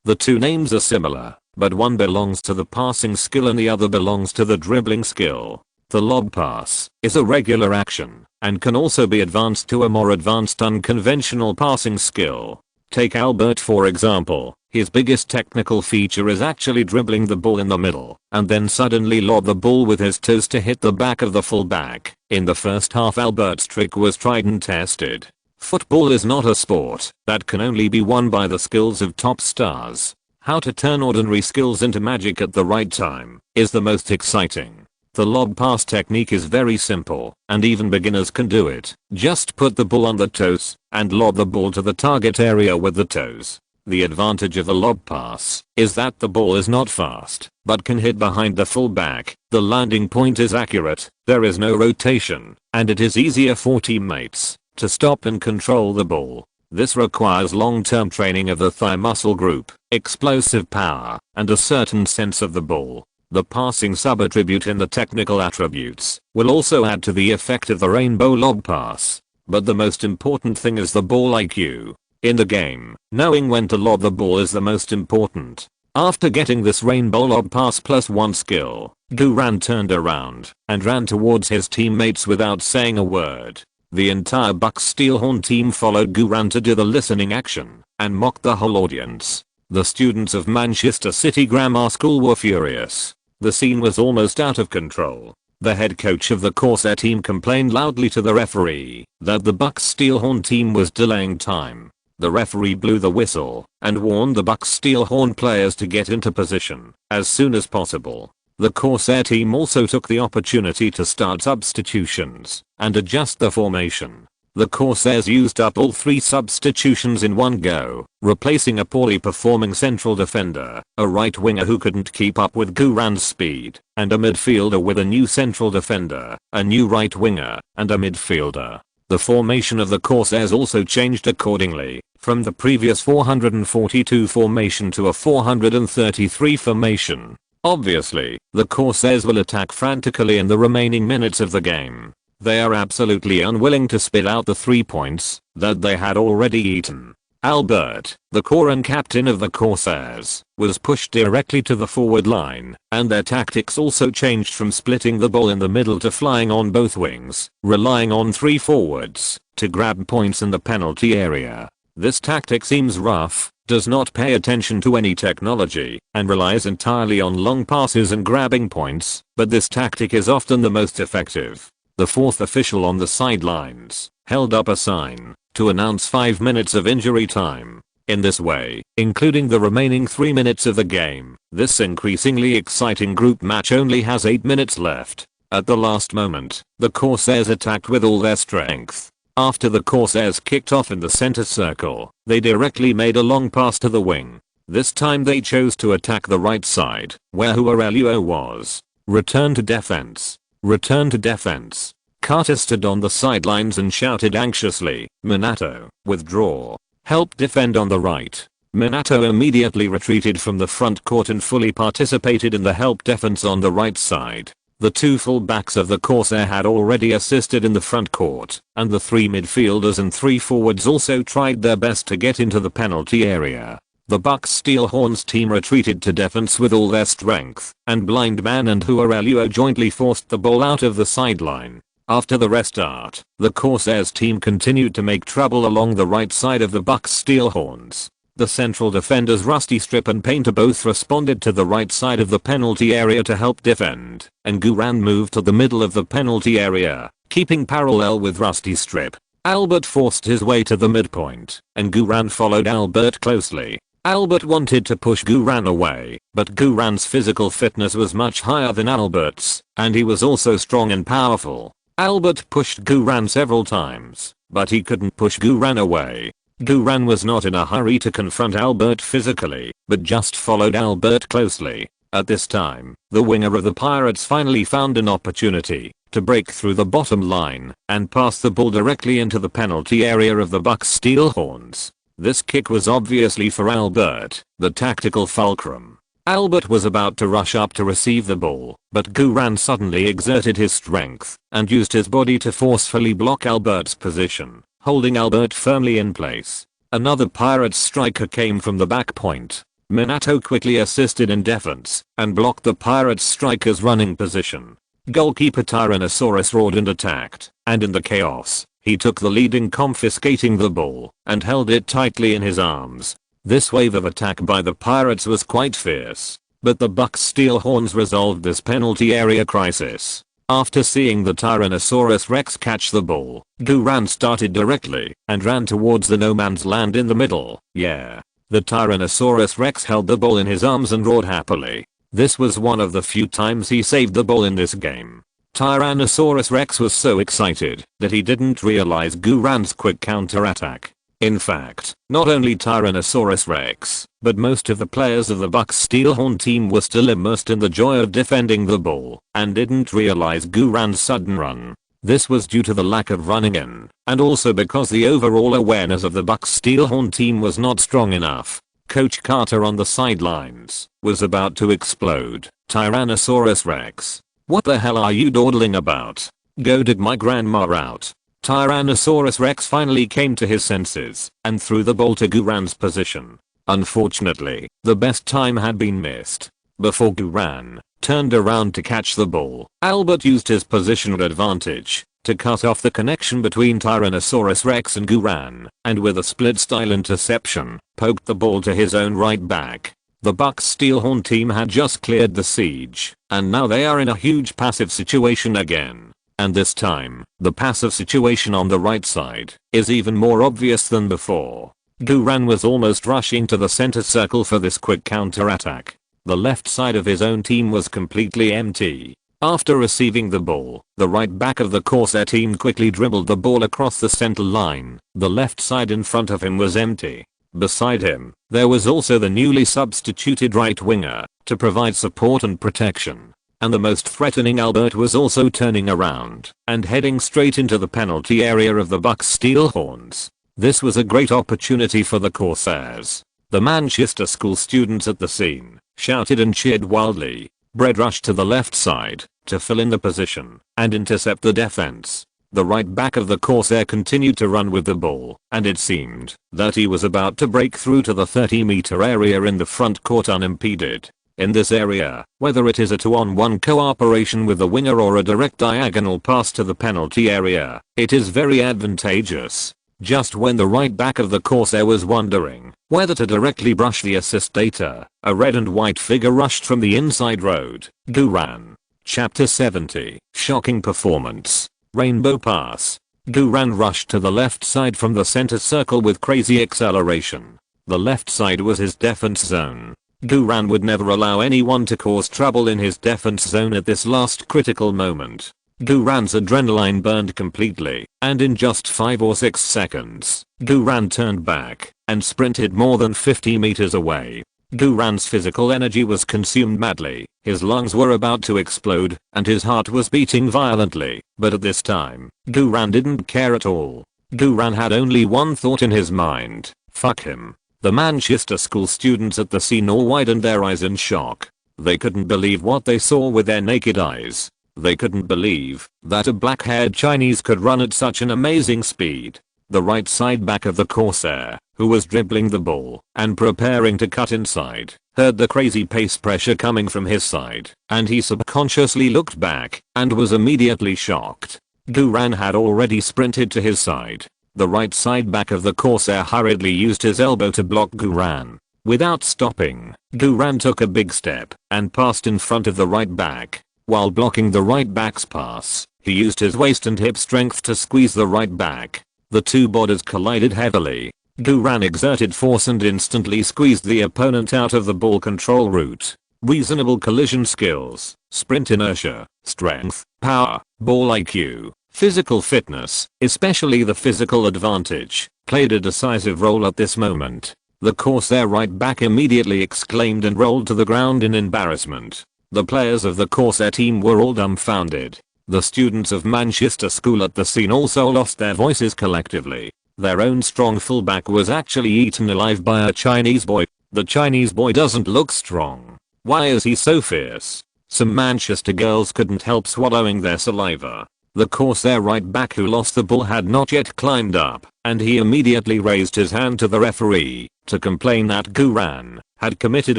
The two names are similar, but one belongs to the passing skill and the other belongs to the dribbling skill. The lob pass is a regular action and can also be advanced to a more advanced unconventional passing skill. Take Albert for example. His biggest technical feature is actually dribbling the ball in the middle and then suddenly lob the ball with his toes to hit the back of the fullback. In the first half, Albert's trick was tried and tested. Football is not a sport that can only be won by the skills of top stars. How to turn ordinary skills into magic at the right time is the most exciting. The lob pass technique is very simple, and even beginners can do it. Just put the ball on the toes and lob the ball to the target area with the toes. The advantage of a lob pass is that the ball is not fast, but can hit behind the fullback. The landing point is accurate, there is no rotation, and it is easier for teammates to stop and control the bull. This requires long-term training of the thigh muscle group, explosive power, and a certain sense of the bull. The passing sub-attribute in the technical attributes will also add to the effect of the rainbow lob pass. But the most important thing is the ball IQ. In the game, knowing when to lob the ball is the most important. After getting this rainbow lob pass +1 skill, Guran turned around and ran towards his teammates without saying a word. The entire Bucks Steelhorn team followed Guran to do the listening action and mocked the whole audience. The students of Manchester City Grammar School were furious. The scene was almost out of control. The head coach of the Corsair team complained loudly to the referee that the Bucks Steelhorn team was delaying time. The referee blew the whistle and warned the Bucks Steelhorn players to get into position as soon as possible. The Corsair team also took the opportunity to start substitutions and adjust the formation. The Corsairs used up all 3 substitutions in one go, replacing a poorly performing central defender, a right winger who couldn't keep up with Guran's speed, and a midfielder with a new central defender, a new right winger, and a midfielder. The formation of the Corsairs also changed accordingly, from the previous 442 formation to a 433 formation. Obviously, the Corsairs will attack frantically in the remaining minutes of the game. They are absolutely unwilling to spit out the 3 points that they had already eaten. Albert, the core and captain of the Corsairs, was pushed directly to the forward line, and their tactics also changed from splitting the ball in the middle to flying on both wings, relying on 3 forwards to grab points in the penalty area. This tactic seems rough, does not pay attention to any technology, and relies entirely on long passes and grabbing points, but this tactic is often the most effective. The 4th official on the sidelines held up a sign to announce 5 minutes of injury time. In this way, including the remaining 3 minutes of the game, this increasingly exciting group match only has 8 minutes left. At the last moment, the Corsairs attacked with all their strength. After the Corsairs kicked off in the center circle, they directly made a long pass to the wing. This time they chose to attack the right side, where Huarelio was. Return to defense. Return to defense. Carter stood on the sidelines and shouted anxiously, "Minato, withdraw. Help defend on the right." Minato immediately retreated from the front court and fully participated in the help defense on the right side. The 2 fullbacks of the Corsair had already assisted in the front court, and the 3 midfielders and 3 forwards also tried their best to get into the penalty area. The Bucks Steelhorns team retreated to defense with all their strength, and Blindman and Huarelio jointly forced the ball out of the sideline. After the restart, the Corsairs team continued to make trouble along the right side of the Bucks Steelhorns. The central defenders Rusty Strip and Painter both responded to the right side of the penalty area to help defend, and Guran moved to the middle of the penalty area, keeping parallel with Rusty Strip. Albert forced his way to the midpoint, and Guran followed Albert closely. Albert wanted to push Guran away, but Guran's physical fitness was much higher than Albert's, and he was also strong and powerful. Albert pushed Guran several times, but he couldn't push Guran away. Guran was not in a hurry to confront Albert physically, but just followed Albert closely. At this time, the winger of the Pirates finally found an opportunity to break through the bottom line and pass the ball directly into the penalty area of the Bucks Steelhorns. This kick was obviously for Albert, the tactical fulcrum. Albert was about to rush up to receive the ball, but Guran suddenly exerted his strength and used his body to forcefully block Albert's position, holding Albert firmly in place. Another Pirates striker came from the back point. Minato quickly assisted in defense and blocked the Pirates striker's running position. Goalkeeper Tyrannosaurus roared and attacked, and in the chaos, he took the lead in confiscating the ball and held it tightly in his arms. This wave of attack by the Pirates was quite fierce, but the Bucks Steelhorns resolved this penalty area crisis. After seeing the Tyrannosaurus Rex catch the ball, Guran started directly and ran towards the no man's land in the middle. Yeah. The Tyrannosaurus Rex held the ball in his arms and roared happily. This was one of the few times he saved the ball in this game. Tyrannosaurus Rex was so excited that he didn't realize Guran's quick counterattack. In fact, not only Tyrannosaurus Rex, but most of the players of the Bucks Steelhorn team were still immersed in the joy of defending the ball and didn't realize Guran's sudden run. This was due to the lack of running in, and also because the overall awareness of the Bucks Steelhorn team was not strong enough. Coach Carter on the sidelines was about to explode. Tyrannosaurus Rex. What the hell are you dawdling about? Go dig my grandma out. Tyrannosaurus Rex finally came to his senses and threw the ball to Guran's position. Unfortunately, the best time had been missed. Before Guran turned around to catch the ball, Albert used his positional advantage to cut off the connection between Tyrannosaurus Rex and Guran, and with a split-style interception, poked the ball to his own right back. The Bucks Steelhorn team had just cleared the siege, and now they are in a huge passive situation again. And this time, the passive situation on the right side is even more obvious than before. Guran was almost rushing to the center circle for this quick counterattack. The left side of his own team was completely empty. After receiving the ball, the right back of the Corsair team quickly dribbled the ball across the center line. The left side in front of him was empty. Beside him, there was also the newly substituted right winger to provide support and protection. And the most threatening Albert was also turning around and heading straight into the penalty area of the Bucks Steelhorns. This was a great opportunity for the Corsairs. The Manchester school students at the scene shouted and cheered wildly. Brett rushed to the left side to fill in the position and intercept the defense. The right back of the Corsair continued to run with the ball, and it seemed that he was about to break through to the 30-meter area in the front court unimpeded. In this area, whether it is a 2-on-1 cooperation with the winger or a direct diagonal pass to the penalty area, it is very advantageous. Just when the right back of the Corsair was wondering whether to directly brush the assist data, a red and white figure rushed from the inside road. Guran. Chapter 70. Shocking performance. Rainbow pass. Guran rushed to the left side from the center circle with crazy acceleration. The left side was his defense zone. Guran would never allow anyone to cause trouble in his defense zone at this last critical moment. Guran's adrenaline burned completely, and in just 5 or 6 seconds, Guran turned back and sprinted more than 50 meters away. Guran's physical energy was consumed madly, his lungs were about to explode, and his heart was beating violently, but at this time, Guran didn't care at all. Guran had only one thought in his mind: fuck him. The Manchester school students at the scene all widened their eyes in shock. They couldn't believe what they saw with their naked eyes. They couldn't believe that a black-haired Chinese could run at such an amazing speed. The right side back of the Corsair, who was dribbling the ball and preparing to cut inside, heard the crazy pace pressure coming from his side, and he subconsciously looked back and was immediately shocked. Guran had already sprinted to his side. The right side back of the Corsair hurriedly used his elbow to block Guran. Without stopping, Guran took a big step and passed in front of the right back. While blocking the right back's pass, he used his waist and hip strength to squeeze the right back. The two bodies collided heavily. Guran exerted force and instantly squeezed the opponent out of the ball control route. Reasonable collision skills, sprint inertia, strength, power, ball IQ, physical fitness, especially the physical advantage, played a decisive role at this moment. The Corsair right back immediately exclaimed and rolled to the ground in embarrassment. The players of the Corsair team were all dumbfounded. The students of Manchester School at the scene also lost their voices collectively. Their own strong fullback was actually eaten alive by a Chinese boy. The Chinese boy doesn't look strong. Why is he so fierce? Some Manchester girls couldn't help swallowing their saliva. The Corsair right back who lost the ball had not yet climbed up, and he immediately raised his hand to the referee to complain that Guran had committed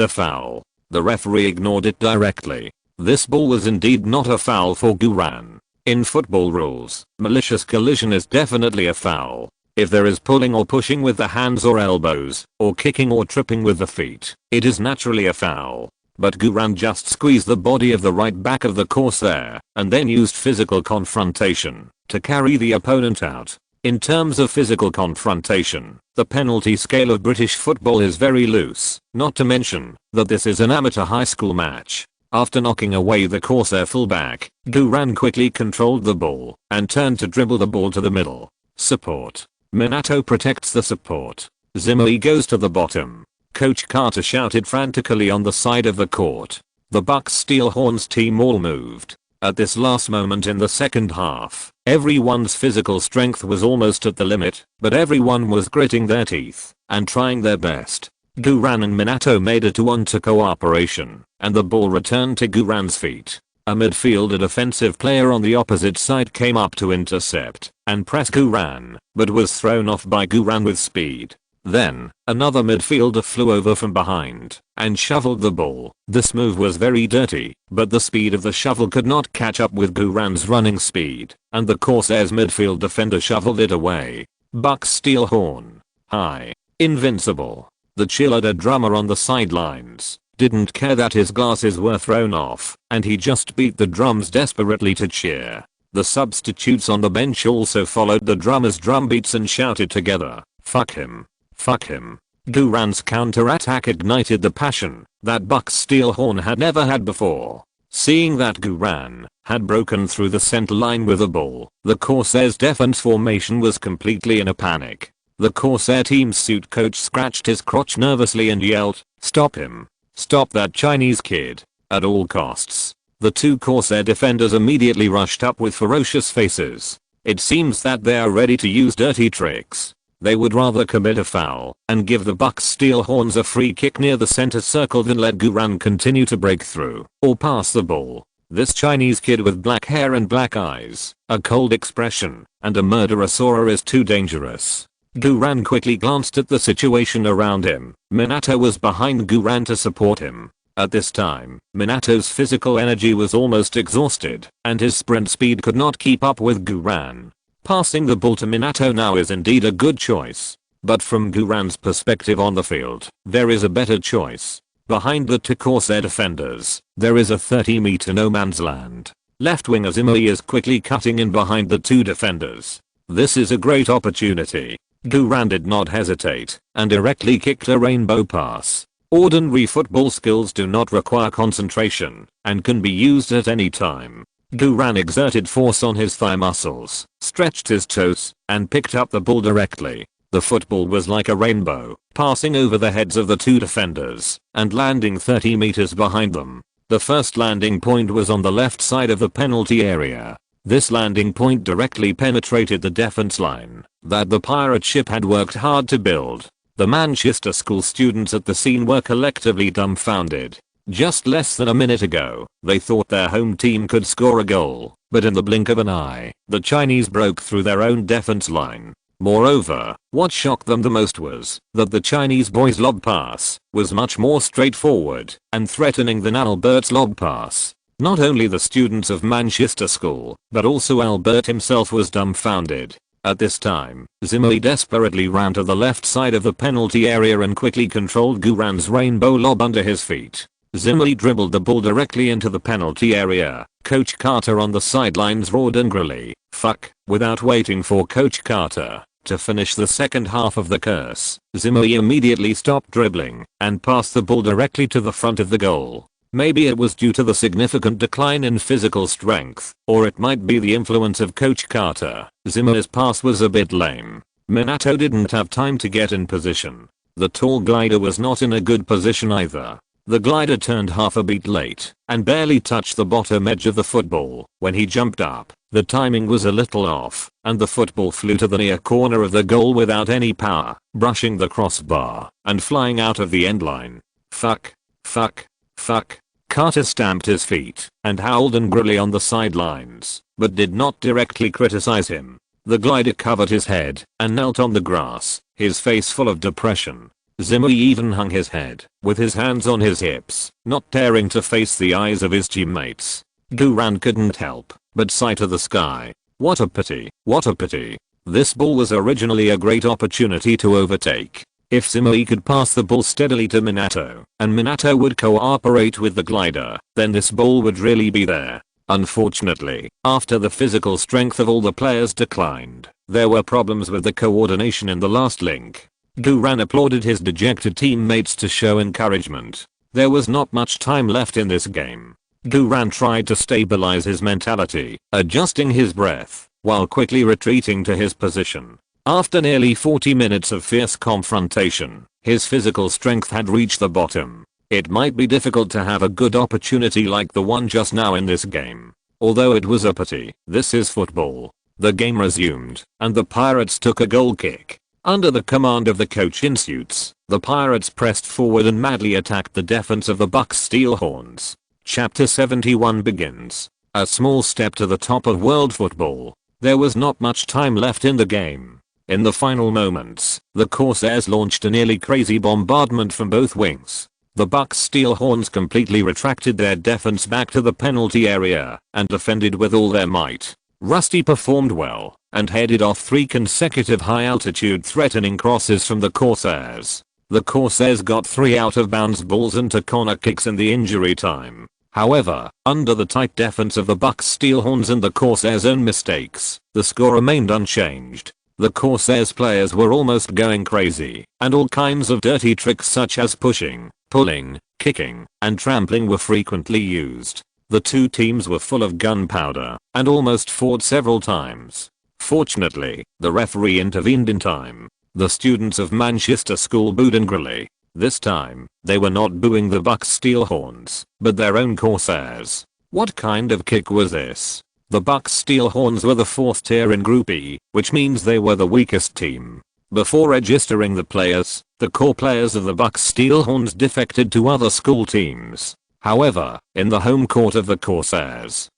a foul. The referee ignored it directly. This ball was indeed not a foul for Guran. In football rules, malicious collision is definitely a foul. If there is pulling or pushing with the hands or elbows, or kicking or tripping with the feet, it is naturally a foul. But Guran just squeezed the body of the right back of the Corsair, and then used physical confrontation to carry the opponent out. In terms of physical confrontation, the penalty scale of British football is very loose, not to mention that this is an amateur high school match. After knocking away the Corsair fullback, Guran quickly controlled the ball and turned to dribble the ball to the middle. Support. Minato protects the support. Zimmerly goes to the bottom. Coach Carter shouted frantically on the side of the court. The Bucks Steelhorns team all moved. At this last moment in the second half, everyone's physical strength was almost at the limit, but everyone was gritting their teeth and trying their best. Guran and Minato made a 2-on-2 cooperation, and the ball returned to Guran's feet. A midfielder defensive player on the opposite side came up to intercept and press Guran, but was thrown off by Guran with speed. Then, another midfielder flew over from behind and shoveled the ball. This move was very dirty, but the speed of the shovel could not catch up with Guran's running speed, and the Corsairs midfield defender shoveled it away. Buck's steel horn. Hi. Invincible. The cheerleader drummer on the sidelines didn't care that his glasses were thrown off, and he just beat the drums desperately to cheer. The substitutes on the bench also followed the drummer's drum beats and shouted together, "Fuck him. Fuck him." Guran's counter-attack ignited the passion that Buck's steel horn had never had before. Seeing that Guran had broken through the center line with the ball, the Corsairs' defense formation was completely in a panic. The Corsair team's suit coach scratched his crotch nervously and yelled, "Stop him. Stop that Chinese kid. At all costs." The two Corsair defenders immediately rushed up with ferocious faces. It seems that they are ready to use dirty tricks. They would rather commit a foul and give the Bucks steel horns a free kick near the center circle than let Guran continue to break through or pass the ball. This Chinese kid with black hair and black eyes, a cold expression, and a murderous aura is too dangerous. Guran quickly glanced at the situation around him. Minato was behind Guran to support him. At this time, Minato's physical energy was almost exhausted, and his sprint speed could not keep up with Guran. Passing the ball to Minato now is indeed a good choice. But from Guran's perspective on the field, there is a better choice. Behind the two Corsair defenders, there is a 30-meter no man's land. Left winger Zimui is quickly cutting in behind the two defenders. This is a great opportunity. Guran did not hesitate and directly kicked a rainbow pass. Ordinary football skills do not require concentration and can be used at any time. Guran exerted force on his thigh muscles, stretched his toes, and picked up the ball directly. The football was like a rainbow, passing over the heads of the two defenders and landing 30 meters behind them. The first landing point was on the left side of the penalty area. This landing point directly penetrated the defense line that the pirate ship had worked hard to build. The Manchester school students at the scene were collectively dumbfounded. Just less than a minute ago, they thought their home team could score a goal, but in the blink of an eye, the Chinese broke through their own defense line. Moreover, what shocked them the most was that the Chinese boys' lob pass was much more straightforward and threatening than Albert's lob pass. Not only the students of Manchester School, but also Albert himself was dumbfounded. At this time, Zimui desperately ran to the left side of the penalty area and quickly controlled Guran's rainbow lob under his feet. Zimui dribbled the ball directly into the penalty area. Coach Carter on the sidelines roared angrily, "Fuck," without waiting for Coach Carter to finish the second half of the curse. Zimui immediately stopped dribbling and passed the ball directly to the front of the goal. Maybe it was due to the significant decline in physical strength, or it might be the influence of Coach Carter. Zimui's pass was a bit lame. Minato didn't have time to get in position. The tall glider was not in a good position either. The glider turned half a beat late and barely touched the bottom edge of the football. When he jumped up, the timing was a little off, and the football flew to the near corner of the goal without any power, brushing the crossbar and flying out of the end line. Fuck. Fuck. Fuck. Carter stamped his feet and howled angrily on the sidelines, but did not directly criticize him. The glider covered his head and knelt on the grass, his face full of depression. Zimui even hung his head, with his hands on his hips, not daring to face the eyes of his teammates. Guran couldn't help but sigh to the sky. What a pity, what a pity. This ball was originally a great opportunity to overtake. If Zimui could pass the ball steadily to Minato, and Minato would cooperate with the glider, then this ball would really be there. Unfortunately, after the physical strength of all the players declined, there were problems with the coordination in the last link. Guran applauded his dejected teammates to show encouragement. There was not much time left in this game. Guran tried to stabilize his mentality, adjusting his breath, while quickly retreating to his position. After nearly 40 minutes of fierce confrontation, his physical strength had reached the bottom. It might be difficult to have a good opportunity like the one just now in this game. Although it was a pity, this is football. The game resumed, and the Pirates took a goal kick. Under the command of the coach in suits, the Pirates pressed forward and madly attacked the defense of the Bucks Steelhorns. Chapter 71 begins. A small step to the top of world football. There was not much time left in the game. In the final moments, the Corsairs launched a nearly crazy bombardment from both wings. The Bucks Steelhorns completely retracted their defense back to the penalty area and defended with all their might. Rusty performed well and headed off 3 consecutive high-altitude threatening crosses from the Corsairs. The Corsairs got 3 out-of-bounds balls into corner kicks in the injury time. However, under the tight defense of the Bucks Steelhorns and the Corsairs' own mistakes, the score remained unchanged. The Corsairs players were almost going crazy, and all kinds of dirty tricks such as pushing, pulling, kicking, and trampling were frequently used. The two teams were full of gunpowder and almost fought several times. Fortunately, the referee intervened in time. The students of Manchester School booed angrily. This time, they were not booing the Bucks Steelhorns, but their own Corsairs. What kind of kick was this? The Bucks Steelhorns were the 4th tier in Group E, which means they were the weakest team. Before registering the players, the core players of the Bucks Steelhorns defected to other school teams. However, in the home court of the Corsairs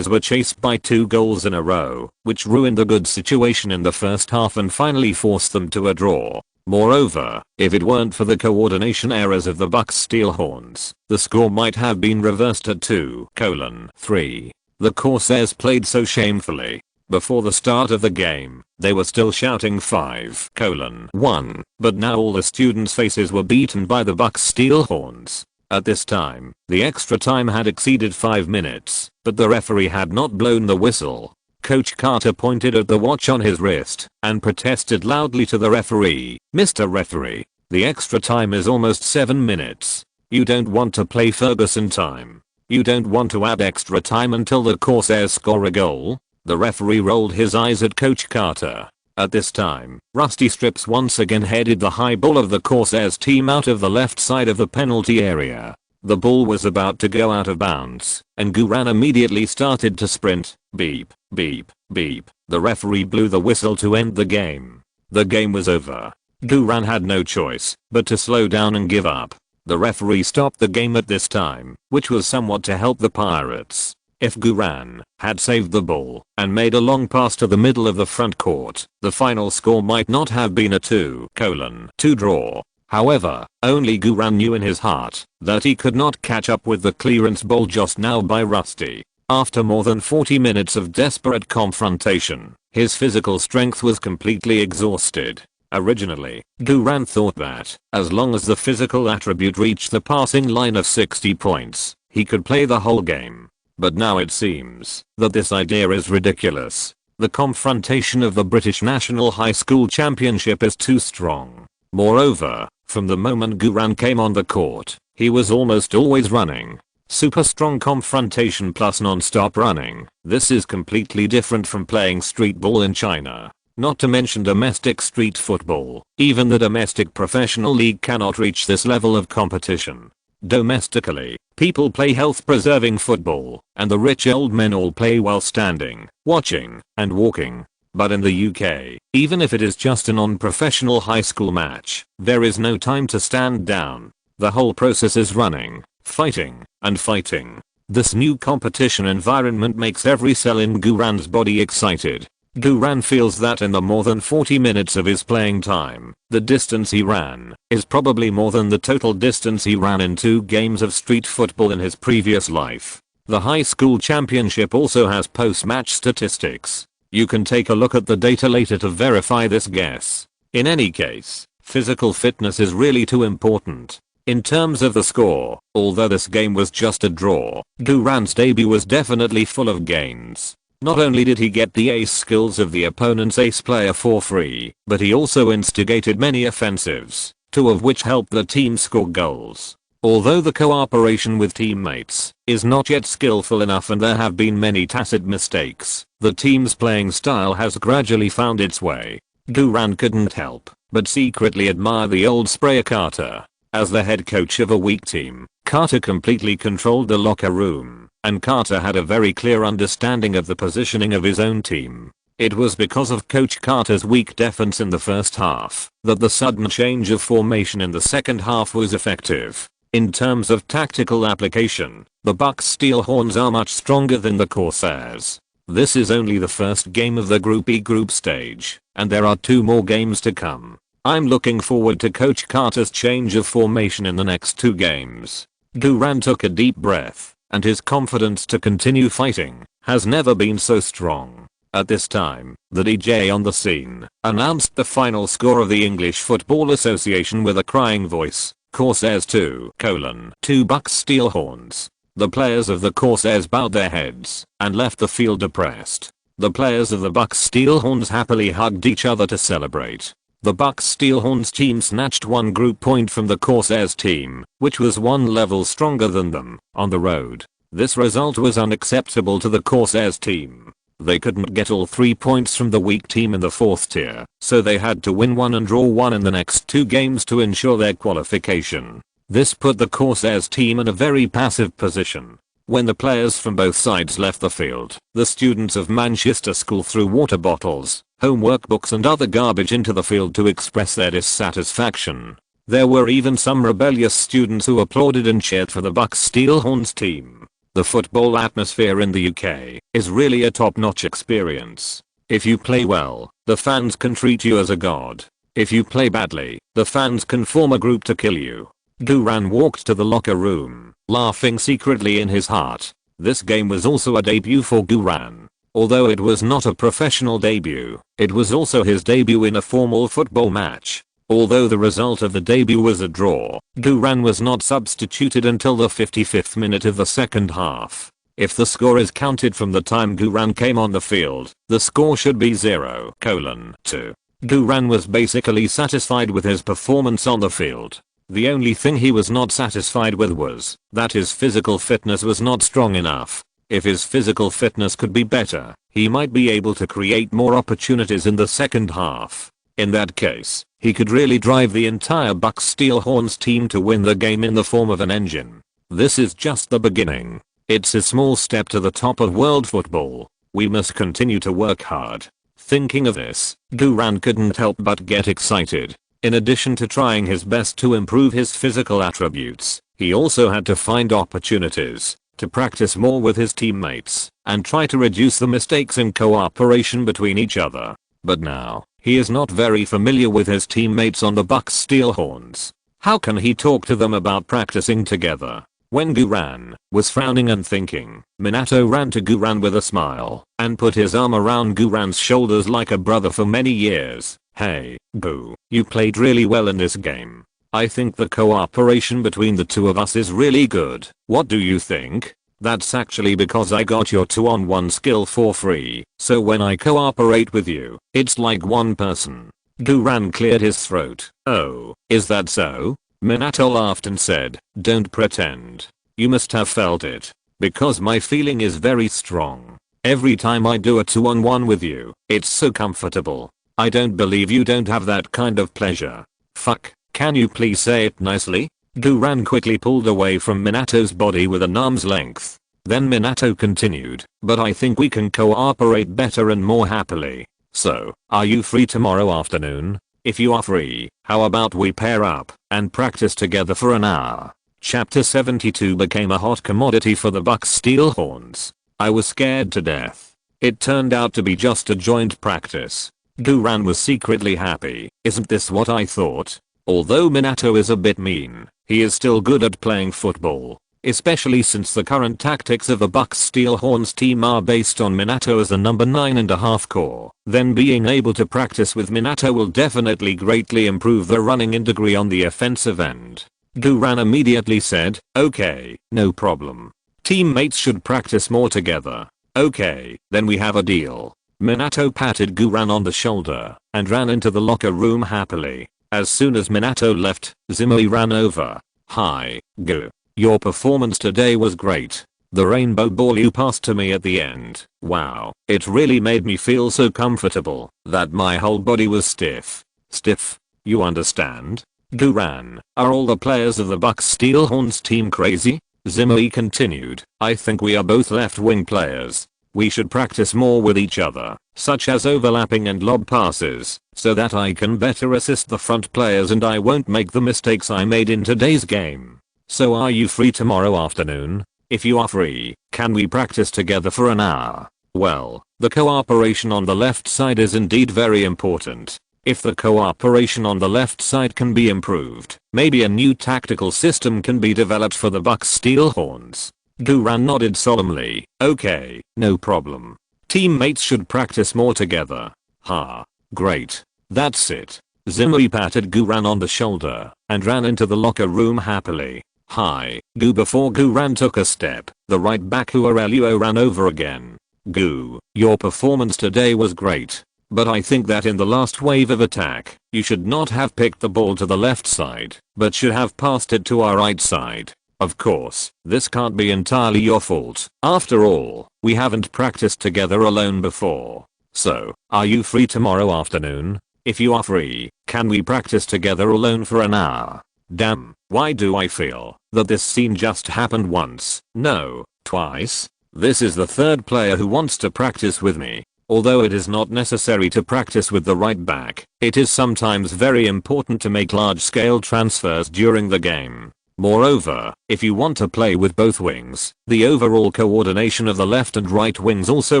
were chased by 2 goals in a row, which ruined the good situation in the first half and finally forced them to a draw. Moreover, if it weren't for the coordination errors of the Bucks Steelhorns, the score might have been reversed at 2:3. The Corsairs played so shamefully. Before the start of the game, they were still shouting 5:1, but now all the students' faces were beaten by the Bucks Steelhorns. At this time, the extra time had exceeded 5 minutes, but the referee had not blown the whistle. Coach Carter pointed at the watch on his wrist and protested loudly to the referee, "Mr. Referee, the extra time is almost 7 minutes. You don't want to play Ferguson time. You don't want to add extra time until the Corsairs score a goal?" The referee rolled his eyes at Coach Carter. At this time, Rusty Strips once again headed the high ball of the Corsairs team out of the left side of the penalty area. The ball was about to go out of bounds, and Guran immediately started to sprint. Beep, beep, beep. The referee blew the whistle to end the game. The game was over. Guran had no choice but to slow down and give up. The referee stopped the game at this time, which was somewhat to help the Pirates. If Guran had saved the ball and made a long pass to the middle of the front court, the final score might not have been a 2:2 draw. However, only Guran knew in his heart that he could not catch up with the clearance ball just now by Rusty. After more than 40 minutes of desperate confrontation, his physical strength was completely exhausted. Originally, Guran thought that, as long as the physical attribute reached the passing line of 60 points, he could play the whole game. But now it seems that this idea is ridiculous. The confrontation of the British National High School Championship is too strong. Moreover, from the moment Guran came on the court, he was almost always running. Super strong confrontation plus non-stop running. This is completely different from playing street ball in China. Not to mention domestic street football. Even the domestic professional league cannot reach this level of competition. Domestically, people play health-preserving football, and the rich old men all play while standing, watching, and walking. But in the UK, even if it is just a non-professional high school match, there is no time to stand down. The whole process is running, fighting, and fighting. This new competition environment makes every cell in Guran's body excited. Guran feels that in the more than 40 minutes of his playing time, the distance he ran is probably more than the total distance he ran in 2 games of street football in his previous life. The high school championship also has post-match statistics. You can take a look at the data later to verify this guess. In any case, physical fitness is really too important. In terms of the score, although this game was just a draw, Guran's debut was definitely full of gains. Not only did he get the ace skills of the opponent's ace player for free, but he also instigated many offensives, 2 of which helped the team score goals. Although the cooperation with teammates is not yet skillful enough and there have been many tacit mistakes, the team's playing style has gradually found its way. Guran couldn't help but secretly admire the old sprayer Carter. As the head coach of a weak team, Carter completely controlled the locker room. and Carter had a very clear understanding of the positioning of his own team. It was because of Coach Carter's weak defense in the first half that the sudden change of formation in the second half was effective. In terms of tactical application, the Bucks Steelhorns are much stronger than the Corsairs. This is only the first game of the Group E group stage, and there are 2 more games to come. I'm looking forward to Coach Carter's change of formation in the next 2 games. Duran took a deep breath, and his confidence to continue fighting has never been so strong. At this time, the DJ on the scene announced the final score of the English Football Association with a crying voice: Corsairs 2, 2 Bucks Steelhorns. The players of the Corsairs bowed their heads and left the field depressed. The players of the Bucks Steelhorns happily hugged each other to celebrate. The Bucks Steelhorns team snatched 1 group point from the Corsairs team, which was 1 level stronger than them, on the road. This result was unacceptable to the Corsairs team. They couldn't get all 3 points from the weak team in the 4th tier, so they had to win 1 and draw 1 in the next 2 games to ensure their qualification. This put the Corsairs team in a very passive position. When the players from both sides left the field, the students of Manchester School threw water bottles, homework books and other garbage into the field to express their dissatisfaction. There were even some rebellious students who applauded and cheered for the Bucks Steelhorns team. The football atmosphere in the UK is really a top-notch experience. If you play well, the fans can treat you as a god. If you play badly, the fans can form a group to kill you. Duran walked to the locker room, laughing secretly in his heart. This game was also a debut for Duran. Although it was not a professional debut, it was also his debut in a formal football match. Although the result of the debut was a draw, Duran was not substituted until the 55th minute of the second half. If the score is counted from the time Duran came on the field, the score should be 0:2. Duran was basically satisfied with his performance on the field. The only thing he was not satisfied with was that his physical fitness was not strong enough. If his physical fitness could be better, he might be able to create more opportunities in the second half. In that case, he could really drive the entire Bucks Steelhorns team to win the game in the form of an engine. This is just the beginning. It's a small step to the top of world football. We must continue to work hard. Thinking of this, Duran couldn't help but get excited. In addition to trying his best to improve his physical attributes, he also had to find opportunities to practice more with his teammates and try to reduce the mistakes in cooperation between each other. But now, he is not very familiar with his teammates on the Bucks Steelhorns. How can he talk to them about practicing together? When Duran was frowning and thinking, Minato ran to Duran with a smile and put his arm around Duran's shoulders like a brother for many years. Hey, Boo, you played really well in this game. I think the cooperation between the 2 of us is really good. What do you think? That's actually because I got your 2-on-1 skill for free, so when I cooperate with you, it's like one person. Duran cleared his throat. Oh, is that so? Minato laughed and said, don't pretend. You must have felt it. Because my feeling is very strong. Every time I do a 2-on-1 with you, it's so comfortable. I don't believe you don't have that kind of pleasure. Fuck, can you please say it nicely? Duran quickly pulled away from Minato's body with an arm's length. Then Minato continued, but I think we can cooperate better and more happily. So, are you free tomorrow afternoon? If you are free, how about we pair up and practice together for an hour? Chapter 72 became a hot commodity for the Bucks Steelhorns. I was scared to death. It turned out to be just a joint practice. Duran was secretly happy. Isn't this what I thought? Although Minato is a bit mean, he is still good at playing football. Especially since the current tactics of the Bucks Steelhorns team are based on Minato as a number 9.5 core. Then being able to practice with Minato will definitely greatly improve the running in degree on the offensive end. Duran immediately said, okay, no problem. Teammates should practice more together. Okay, then we have a deal. Minato patted Duran on the shoulder and ran into the locker room happily. As soon as Minato left, Zimui ran over. Hi, Gu. Your performance today was great. The rainbow ball you passed to me at the end. Wow, it really made me feel so comfortable that my whole body was stiff. Stiff? You understand? Duran, are all the players of the Bucks Steelhorns team crazy? Zimui continued, I think we are both left-wing players. We should practice more with each other, such as overlapping and lob passes, so that I can better assist the front players and I won't make the mistakes I made in today's game. So are you free tomorrow afternoon? If you are free, can we practice together for an hour? Well, the cooperation on the left side is indeed very important. If the cooperation on the left side can be improved, maybe a new tactical system can be developed for the Bucks Steelhorns. Guran nodded solemnly. Okay, no problem. Teammates should practice more together. Ha. Great. That's it. Zimui patted Guran on the shoulder and ran into the locker room happily. Hi, Gu. Before Guran took a step, the right back Huareluo ran over again. Gu, your performance today was great. But I think that in the last wave of attack, you should not have picked the ball to the left side, but should have passed it to our right side. Of course, this can't be entirely your fault. After all, we haven't practiced together alone before. So, are you free tomorrow afternoon? If you are free, can we practice together alone for an hour? Damn, why do I feel that this scene just happened once? No, twice? This is the third player who wants to practice with me. Although it is not necessary to practice with the right back, it is sometimes very important to make large-scale transfers during the game. Moreover, if you want to play with both wings, the overall coordination of the left and right wings also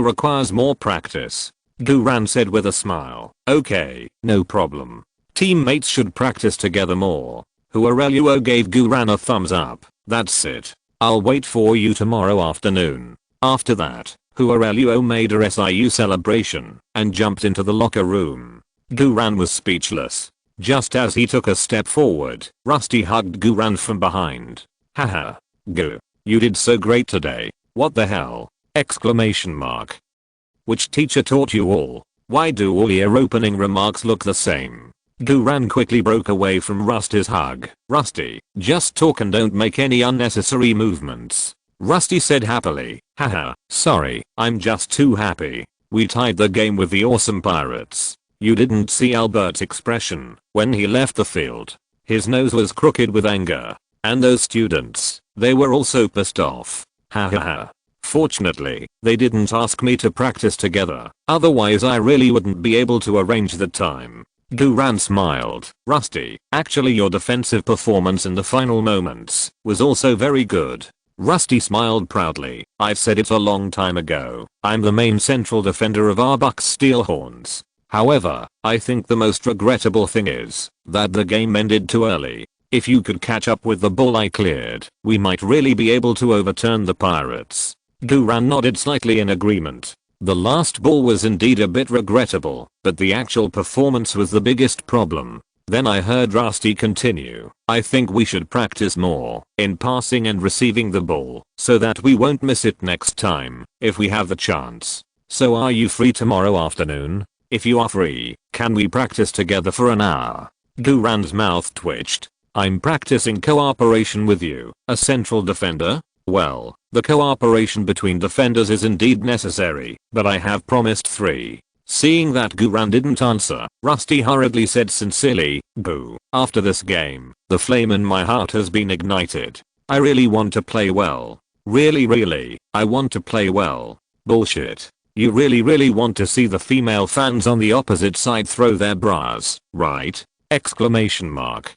requires more practice. Guran said with a smile. Okay, no problem. Teammates should practice together more. Huareluo gave Guran a thumbs up. That's it. I'll wait for you tomorrow afternoon. After that, Huareluo made a SIU celebration and jumped into the locker room. Guran was speechless. Just as he took a step forward, Rusty hugged Guran from behind. Haha. Gu. You did so great today. What the hell? Exclamation mark. Which teacher taught you all? Why do all your opening remarks look the same? Guran quickly broke away from Rusty's hug. Rusty, just talk and don't make any unnecessary movements. Rusty said happily. Haha, sorry, I'm just too happy. We tied the game with the awesome Pirates. You didn't see Albert's expression when he left the field. His nose was crooked with anger. And those students, they were also pissed off. Hahaha. Fortunately, they didn't ask me to practice together. Otherwise I really wouldn't be able to arrange the time. Guran smiled. Rusty, actually your defensive performance in the final moments was also very good. Rusty smiled proudly. I've said it a long time ago. I'm the main central defender of our Bucks Steelhorns. However, I think the most regrettable thing is that the game ended too early. If you could catch up with the ball I cleared, we might really be able to overturn the Pirates. Guran nodded slightly in agreement. The last ball was indeed a bit regrettable, but the actual performance was the biggest problem. Then I heard Rusty continue. I think we should practice more in passing and receiving the ball so that we won't miss it next time if we have the chance. So are you free tomorrow afternoon? If you are free, can we practice together for an hour? Guran's mouth twitched. I'm practicing cooperation with you, a central defender? Well, the cooperation between defenders is indeed necessary, but I have promised 3. Seeing that Guran didn't answer, Rusty hurriedly said sincerely, Gu, after this game, the flame in my heart has been ignited. I really want to play well. Really, I want to play well. Bullshit. You really want to see the female fans on the opposite side throw their bras, right? Exclamation mark.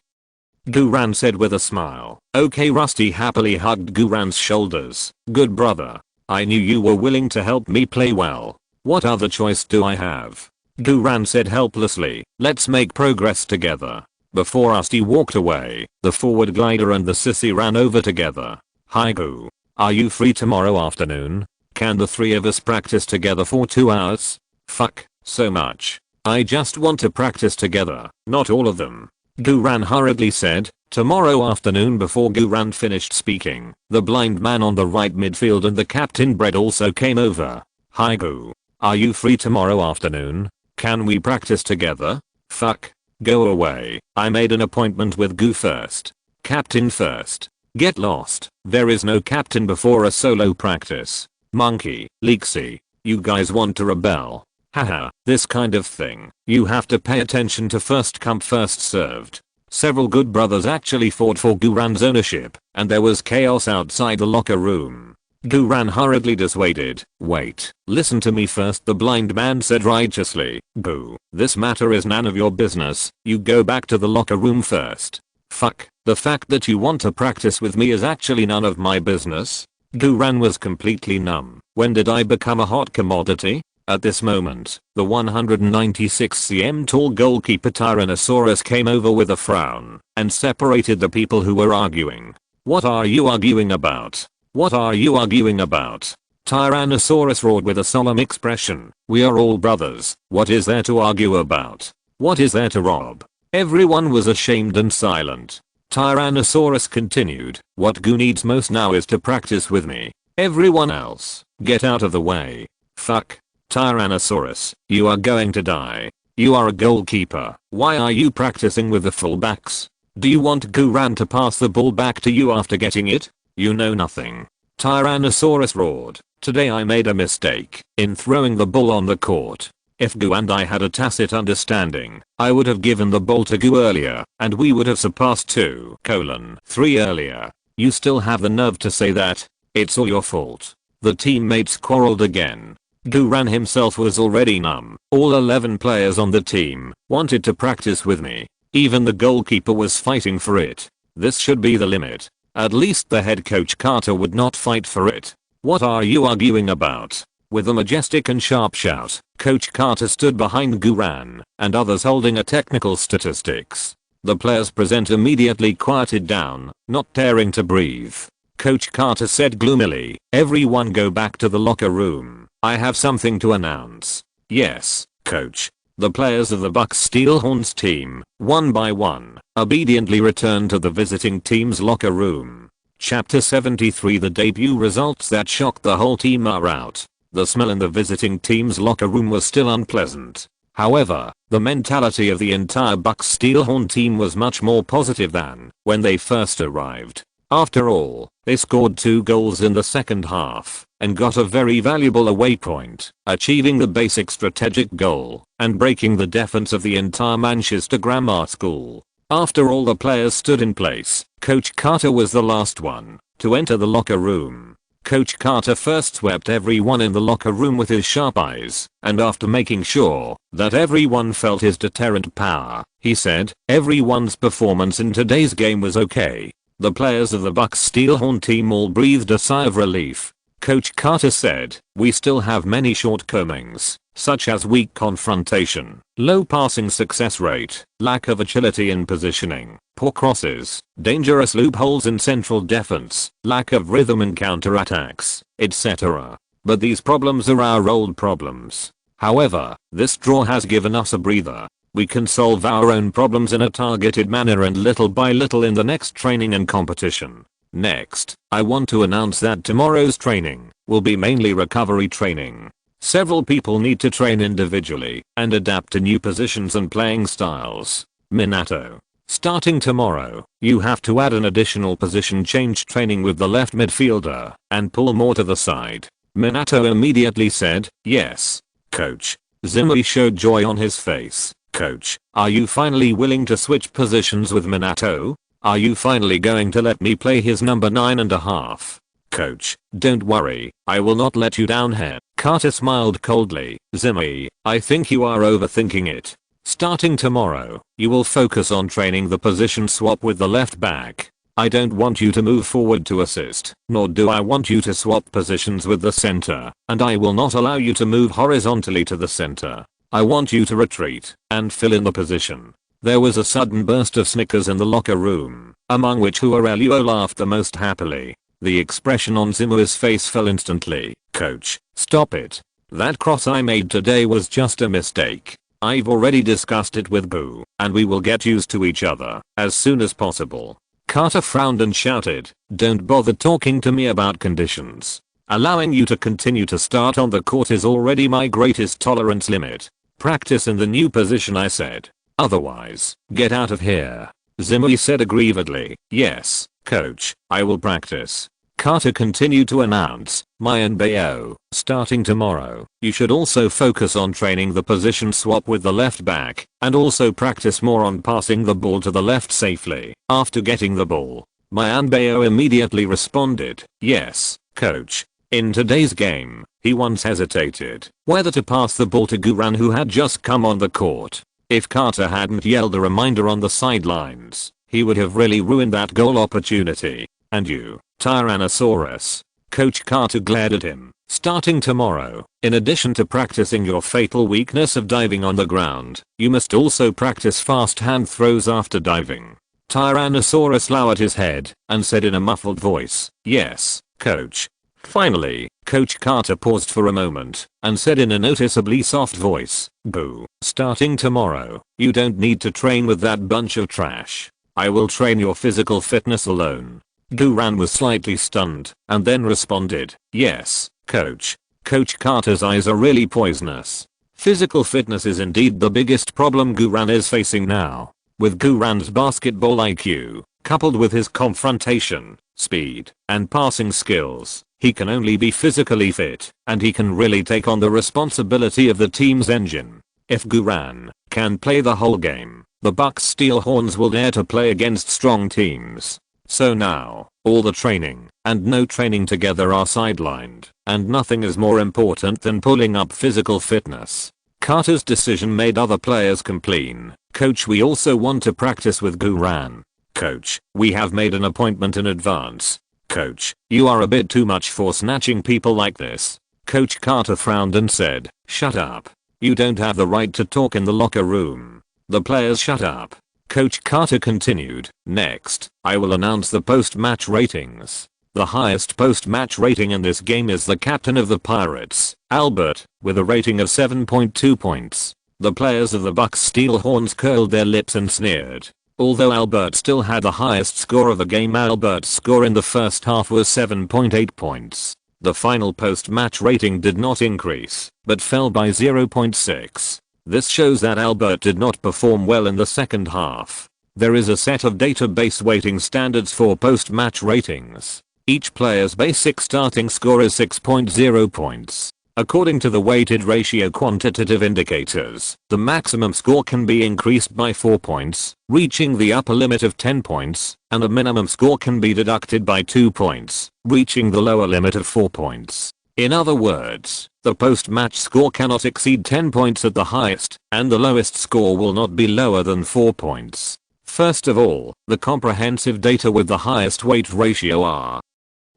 Guran said with a smile. Okay, Rusty happily hugged Guran's shoulders. Good brother. I knew you were willing to help me play well. What other choice do I have? Guran said helplessly. Let's make progress together. Before Rusty walked away, the forward glider and the sissy ran over together. Hi Gu. Are you free tomorrow afternoon? Can the 3 of us practice together for 2 hours? Fuck, so much. I just want to practice together, not all of them. Guran hurriedly said. Tomorrow afternoon. Before Guran finished speaking, the blind man on the right midfield and the captain Brett also came over. Hi Gu. Are you free tomorrow afternoon? Can we practice together? Fuck. Go away. I made an appointment with Gu first. Captain first. Get lost. There is no captain before a solo practice. Monkey, Leaksy. You guys want to rebel? Haha, this kind of thing. You have to pay attention to first come first served. Several good brothers actually fought for Guran's ownership, and there was chaos outside the locker room. Guran hurriedly dissuaded. "Wait, listen to me first," the blind man said righteously. "Boo, this matter is none of your business, you go back to the locker room first." "Fuck, the fact that you want to practice with me is actually none of my business." Guran was completely numb. When did I become a hot commodity? At this moment, the 196 cm tall goalkeeper Tyrannosaurus came over with a frown and separated the people who were arguing. "What are you arguing about? What are you arguing about?" Tyrannosaurus roared with a solemn expression. "We are all brothers. What is there to argue about? What is there to rob?" Everyone was ashamed and silent. Tyrannosaurus continued. "What Goo needs most now is to practice with me. Everyone else, get out of the way." "Fuck. Tyrannosaurus, you are going to die. You are a goalkeeper. Why are you practicing with the fullbacks? Do you want Guran to pass the ball back to you after getting it? You know nothing." Tyrannosaurus roared. "Today I made a mistake in throwing the ball on the court. If Goo and I had a tacit understanding, I would have given the ball to Goo earlier, and we would have surpassed 2:3 earlier. You still have the nerve to say that? It's all your fault." The teammates quarreled again. Guran himself was already numb. All 11 players on the team wanted to practice with me. Even the goalkeeper was fighting for it. This should be the limit. At least the head coach Carter would not fight for it. "What are you arguing about?" With a majestic and sharp shout, Coach Carter stood behind Guran and others holding a technical statistics. The players present immediately quieted down, not daring to breathe. Coach Carter said gloomily, "Everyone go back to the locker room. I have something to announce." "Yes, coach." The players of the Bucks Steelhorns team, one by one, obediently returned to the visiting team's locker room. Chapter 73. The debut results that shocked the whole team are out. The smell in the visiting team's locker room was still unpleasant. However, the mentality of the entire Bucks Steelhorn team was much more positive than when they first arrived. After all, they scored 2 goals in the second half and got a very valuable away point, achieving the basic strategic goal and breaking the defense of the entire Manchester Grammar School. After all the players stood in place, Coach Carter was the last one to enter the locker room. Coach Carter first swept everyone in the locker room with his sharp eyes, and after making sure that everyone felt his deterrent power, he said, "Everyone's performance in today's game was okay." The players of the Bucks Steelhorn team all breathed a sigh of relief. Coach Carter said, "We still have many shortcomings, such as weak confrontation, low passing success rate, lack of agility in positioning, poor crosses, dangerous loopholes in central defense, lack of rhythm in counterattacks, etc. But these problems are our old problems. However, this draw has given us a breather. We can solve our own problems in a targeted manner and little by little in the next training and competition." Next, I want to announce that tomorrow's training will be mainly recovery training. Several people need to train individually and adapt to new positions and playing styles. Minato. Starting tomorrow, you have to add an additional position change training with the left midfielder and pull more to the side. Minato immediately said, "Yes, coach." Zimui showed joy on his face. "Coach, are you finally willing to switch positions with Minato? Are you finally going to let me play his number 9.5? Coach, don't worry, I will not let you down here." Carter smiled coldly. "Zimmy, I think you are overthinking it. Starting tomorrow, you will focus on training the position swap with the left back. I don't want you to move forward to assist, nor do I want you to swap positions with the center, and I will not allow you to move horizontally to the center. I want you to retreat and fill in the position." There was a sudden burst of snickers in the locker room, among which Huareluo laughed the most happily. The expression on Zimu's face fell instantly. "Coach, stop it. That cross I made today was just a mistake. I've already discussed it with Boo, and we will get used to each other as soon as possible." Carter frowned and shouted, "Don't bother talking to me about conditions. Allowing you to continue to start on the court is already my greatest tolerance limit. Practice in the new position, I said. Otherwise, get out of here." Zimui said aggrievedly, "Yes, coach, I will practice." Carter continued to announce, "My NBO, starting tomorrow, you should also focus on training the position swap with the left back, and also practice more on passing the ball to the left safely after getting the ball." My NBO immediately responded, "Yes, coach." In today's game, he once hesitated whether to pass the ball to Guran, who had just come on the court. If Carter hadn't yelled a reminder on the sidelines, he would have really ruined that goal opportunity. "And you, Tyrannosaurus." Coach Carter glared at him. "Starting tomorrow, in addition to practicing your fatal weakness of diving on the ground, you must also practice fast hand throws after diving." Tyrannosaurus lowered his head and said in a muffled voice, "Yes, coach." Finally, Coach Carter paused for a moment and said in a noticeably soft voice, "Boo. Starting tomorrow, you don't need to train with that bunch of trash. I will train your physical fitness alone." Guran was slightly stunned and then responded, "Yes, coach." Coach Carter's eyes are really poisonous. Physical fitness is indeed the biggest problem Guran is facing now. With Guran's basketball IQ, coupled with his confrontation, speed, and passing skills, he can only be physically fit, and he can really take on the responsibility of the team's engine. If Guran can play the whole game, the Bucks Steel Horns will dare to play against strong teams. So now, all the training and no training together are sidelined, and nothing is more important than pulling up physical fitness. Carter's decision made other players complain, "Coach, we also want to practice with Guran." "Coach, we have made an appointment in advance." "Coach, you are a bit too much for snatching people like this." Coach Carter frowned and said, "Shut up. You don't have the right to talk in the locker room." The players shut up. Coach Carter continued, "Next, I will announce the post-match ratings. The highest post-match rating in this game is the captain of the Pirates, Albert, with a rating of 7.2 points. The players of the Bucks Steel Horns curled their lips and sneered. Although Albert still had the highest score of the game, Albert's score in the first half was 7.8 points. The final post-match rating did not increase, but fell by 0.6. This shows that Albert did not perform well in the second half. There is a set of database weighting standards for post-match ratings. Each player's basic starting score is 6.0 points. According to the weighted ratio quantitative indicators, the maximum score can be increased by 4 points, reaching the upper limit of 10 points, and a minimum score can be deducted by 2 points, reaching the lower limit of 4 points. In other words, the post-match score cannot exceed 10 points at the highest, and the lowest score will not be lower than 4 points. First of all, the comprehensive data with the highest weight ratio are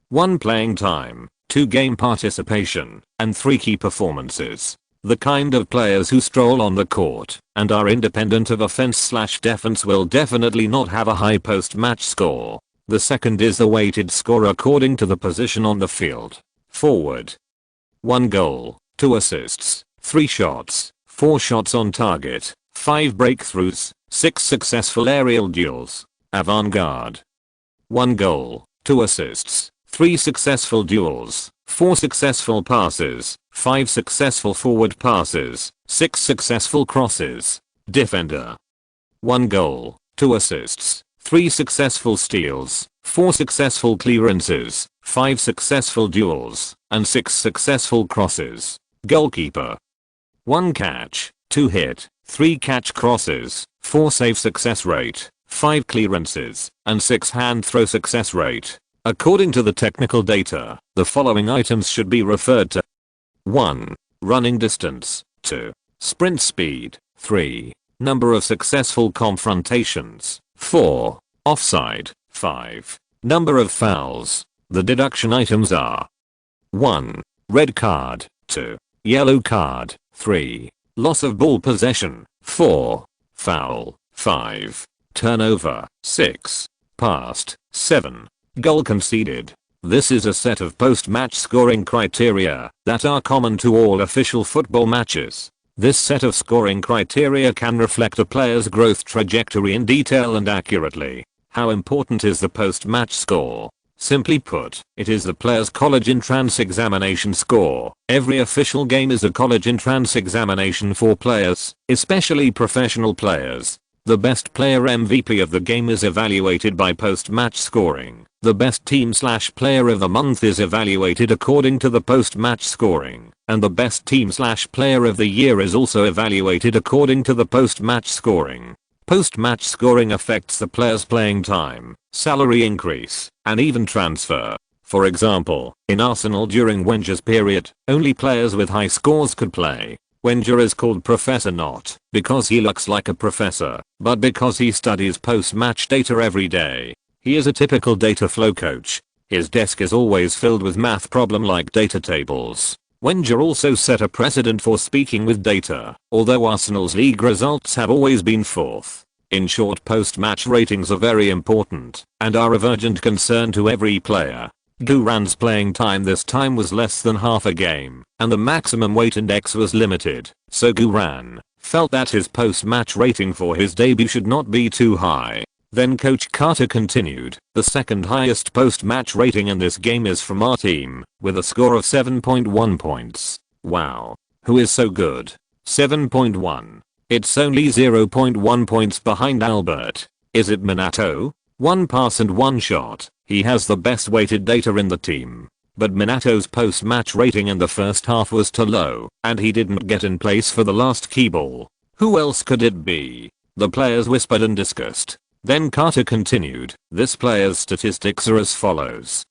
1. Playing time, 2. Game participation, and 3. Key performances. The kind of players who stroll on the court and are independent of offense/defense will definitely not have a high post-match score. The second is the weighted score according to the position on the field. Forward. 1 goal, 2 assists, 3 shots, 4 shots on target, 5 breakthroughs, 6 successful aerial duels. Avant-garde. 1 goal, 2 assists, 3 successful duels, 4 successful passes, 5 successful forward passes, 6 successful crosses. Defender. 1 goal, 2 assists, 3 successful steals, 4 successful clearances, 5 successful duels, and 6 successful crosses. Goalkeeper. 1 catch, 2 hit, 3 catch crosses, 4 save success rate, 5 clearances, and 6 hand throw success rate. According to the technical data, the following items should be referred to. 1. Running distance. 2. Sprint speed. 3. Number of successful confrontations. 4. Offside. 5. Number of fouls. The deduction items are 1. Red card. 2. Yellow card. 3. Loss of ball possession. 4. Foul. 5. Turnover. 6. Passed. 7. Goal conceded. This is a set of post-match scoring criteria that are common to all official football matches. This set of scoring criteria can reflect a player's growth trajectory in detail and accurately. How important is the post-match score? Simply put, it is the player's college entrance examination score. Every official game is a college entrance examination for players, especially professional players. The best player MVP of the game is evaluated by post-match scoring. The best team/player of the month is evaluated according to the post-match scoring. And the best team/player of the year is also evaluated according to the post-match scoring. Post-match scoring affects the player's playing time, salary increase, and even transfer. For example, in Arsenal during Wenger's period, only players with high scores could play. Wenger is called Professor not because he looks like a professor, but because he studies post-match data every day. He is a typical data flow coach. His desk is always filled with math problem-like data tables. Wenger also set a precedent for speaking with data, although Arsenal's league results have always been fourth. In short, post-match ratings are very important and are of urgent concern to every player. Guran's playing time this time was less than half a game, and the maximum weight index was limited, so Guran felt that his post-match rating for his debut should not be too high. Then Coach Carter continued, the second highest post-match rating in this game is from our team, with a score of 7.1 points. Wow. Who is so good? 7.1. It's only 0.1 points behind Albert. Is it Minato? 1 pass and 1 shot. He has the best weighted data in the team. But Minato's post-match rating in the first half was too low, and he didn't get in place for the last key ball. Who else could it be? The players whispered and discussed. Then Carter continued, this player's statistics are as follows.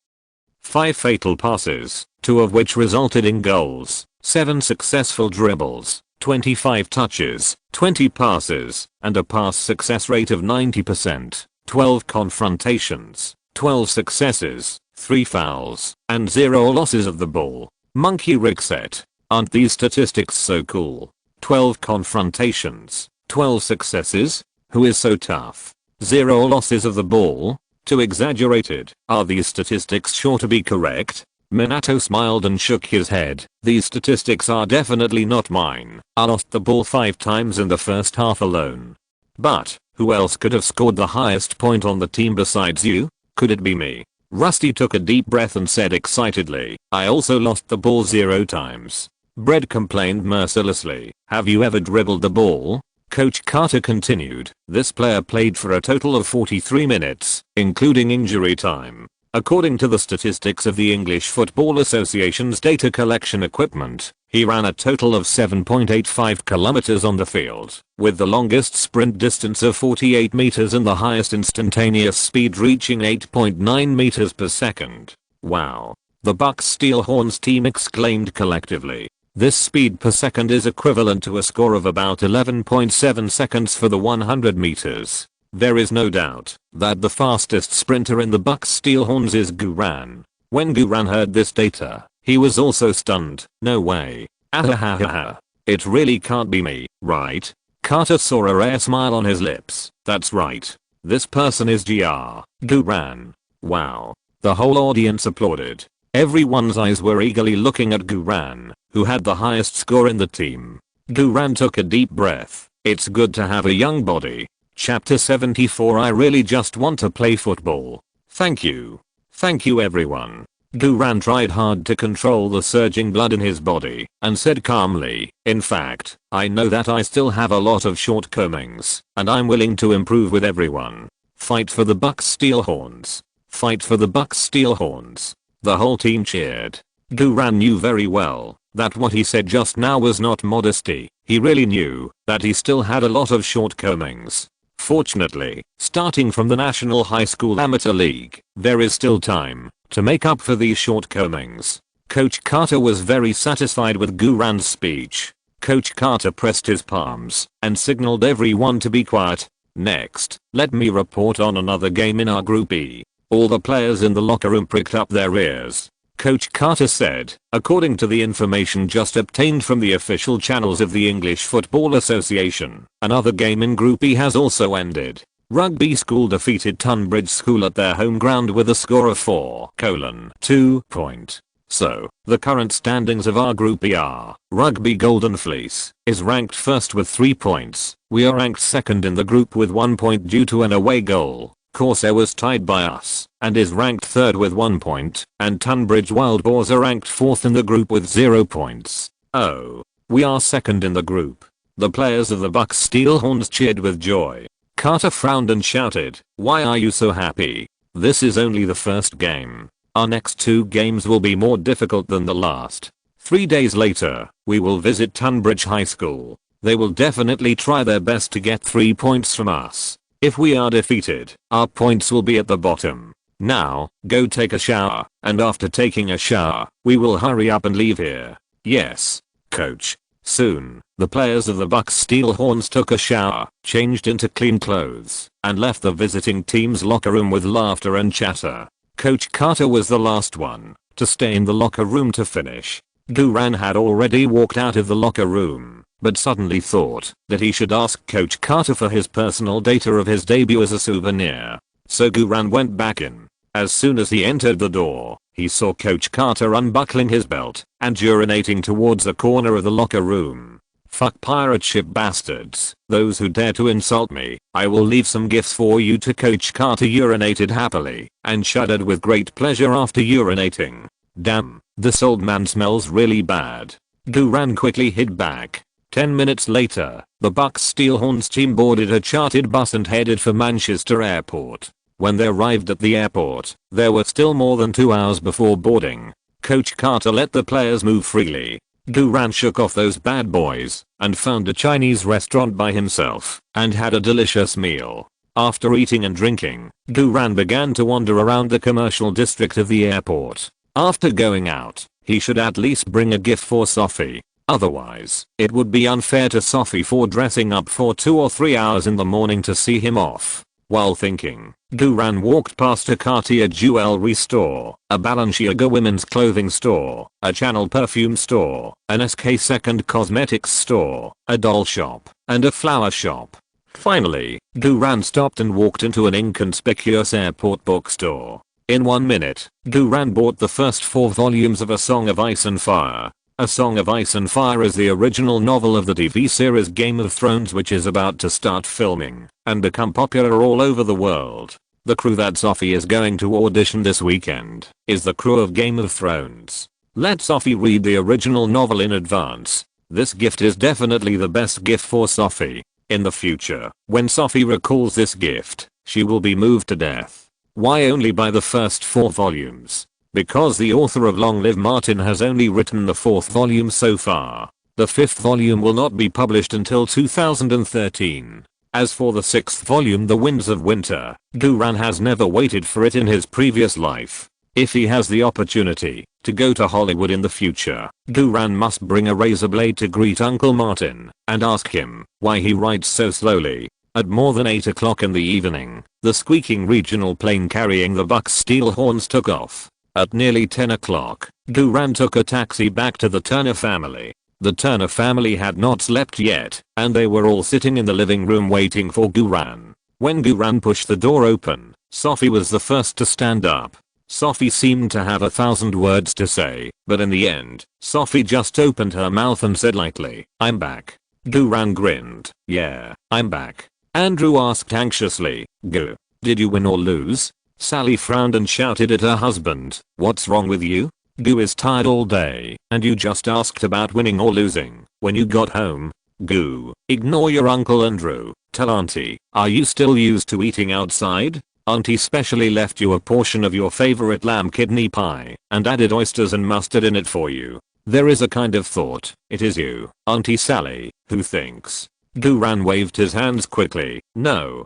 5 fatal passes, 2 of which resulted in goals, 7 successful dribbles, 25 touches, 20 passes, and a pass success rate of 90%, 12 confrontations, 12 successes, 3 fouls, and 0 losses of the ball. Monkey Rickset. Aren't these statistics so cool? 12 confrontations, 12 successes? Who is so tough? 0 losses of the ball? Too exaggerated. Are these statistics sure to be correct? Minato smiled and shook his head. These statistics are definitely not mine. I lost the ball 5 times in the first half alone. But, who else could have scored the highest point on the team besides you? Could it be me? Rusty took a deep breath and said excitedly, I also lost the ball 0 times. Brett complained mercilessly, have you ever dribbled the ball? Coach Carter continued, this player played for a total of 43 minutes, including injury time. According to the statistics of the English Football Association's data collection equipment, he ran a total of 7.85 kilometers on the field, with the longest sprint distance of 48 meters and the highest instantaneous speed reaching 8.9 meters per second. Wow. The Bucks Steelhorns team exclaimed collectively. This speed per second is equivalent to a score of about 11.7 seconds for the 100 meters. There is no doubt that the fastest sprinter in the Bucks Steelhorns is Guran. When Guran heard this data, he was also stunned. No way. Ahahaha. It really can't be me, right? Carter saw a rare smile on his lips. That's right. This person is Guran. Wow. The whole audience applauded. Everyone's eyes were eagerly looking at Guran, who had the highest score in the team. Guran took a deep breath. It's good to have a young body. Chapter 74 I really just want to play football. Thank you. Thank you everyone. Guran tried hard to control the surging blood in his body and said calmly, in fact, I know that I still have a lot of shortcomings and I'm willing to improve with everyone. Fight for the Bucks Steelhorns. Fight for the Bucks Steelhorns. The whole team cheered. Guran knew very well that what he said just now was not modesty. He really knew that he still had a lot of shortcomings. Fortunately, starting from the National High School Amateur League, there is still time to make up for these shortcomings. Coach Carter was very satisfied with Guran's speech. Coach Carter pressed his palms and signaled everyone to be quiet. Next, let me report on another game in our Group E. All the players in the locker room pricked up their ears. Coach Carter said, according to the information just obtained from the official channels of the English Football Association, another game in Group E has also ended. Rugby School defeated Tunbridge School at their home ground with a score of 4:2 point. So, the current standings of our Group E are, Rugby Golden Fleece is ranked first with 3 points. We are ranked second in the group with 1 point due to an away goal. Corsair was tied by us and is ranked third with 1 point, and Tunbridge Wild Boars are ranked fourth in the group with 0 points. Oh. We are second in the group. The players of the Bucks Steelhorns cheered with joy. Carter frowned and shouted, "Why are you so happy? This is only the first game. Our next 2 games will be more difficult than the last. 3 days later, we will visit Tunbridge High School. They will definitely try their best to get 3 points from us. If we are defeated, our points will be at the bottom. Now, go take a shower, and after taking a shower, we will hurry up and leave here." "Yes, coach." Soon, the players of the Bucks Steelhorns took a shower, changed into clean clothes, and left the visiting team's locker room with laughter and chatter. Coach Carter was the last one to stay in the locker room to finish. Duran had already walked out of the locker room, but suddenly thought that he should ask Coach Carter for his personal data of his debut as a souvenir. So Duran went back in. As soon as he entered the door, he saw Coach Carter unbuckling his belt and urinating towards the corner of the locker room. "Fuck pirate ship bastards, those who dare to insult me, I will leave some gifts for you to." Coach Carter urinated happily and shuddered with great pleasure after urinating. "Damn, this old man smells really bad." Duran quickly hid back. 10 minutes later, the Bucks Steelhorns team boarded a chartered bus and headed for Manchester Airport. When they arrived at the airport, there were still more than 2 hours before boarding. Coach Carter let the players move freely. Duran shook off those bad boys and found a Chinese restaurant by himself and had a delicious meal. After eating and drinking, Duran began to wander around the commercial district of the airport. After going out, he should at least bring a gift for Sophie. Otherwise, it would be unfair to Sophie for dressing up for 2 or 3 hours in the morning to see him off. While thinking, Duran walked past a Cartier jewelry store, a Balenciaga women's clothing store, a Chanel perfume store, an SK Second cosmetics store, a doll shop, and a flower shop. Finally, Duran stopped and walked into an inconspicuous airport bookstore. In 1 minute, Duran bought the first 4 volumes of A Song of Ice and Fire. A Song of Ice and Fire is the original novel of the TV series Game of Thrones, which is about to start filming and become popular all over the world. The crew that Sophie is going to audition this weekend is the crew of Game of Thrones. Let Sophie read the original novel in advance. This gift is definitely the best gift for Sophie. In the future, when Sophie recalls this gift, she will be moved to death. Why only by the first 4 volumes? Because the author of Long Live Martin has only written the 4th volume so far. The 5th volume will not be published until 2013. As for the 6th volume, The Winds of Winter, Duran has never waited for it in his previous life. If he has the opportunity to go to Hollywood in the future, Duran must bring a razor blade to greet Uncle Martin and ask him why he writes so slowly. At more than 8 o'clock in the evening, the squeaking regional plane carrying the Bucks Steelhorns took off. At nearly 10 o'clock, Duran took a taxi back to the Turner family. The Turner family had not slept yet, and they were all sitting in the living room waiting for Duran. When Duran pushed the door open, Sophie was the first to stand up. Sophie seemed to have 1,000 words to say, but in the end, Sophie just opened her mouth and said lightly, "I'm back." Duran grinned. "Yeah, I'm back." Andrew asked anxiously, "Go. Did you win or lose?" Sally frowned and shouted at her husband, "What's wrong with you? Goo is tired all day, and you just asked about winning or losing when you got home. Goo, ignore your Uncle Andrew. Tell Auntie, are you still used to eating outside? Auntie specially left you a portion of your favorite lamb kidney pie and added oysters and mustard in it for you. There is a kind of thought it is you, Auntie Sally, who thinks." Duran waved his hands quickly. No,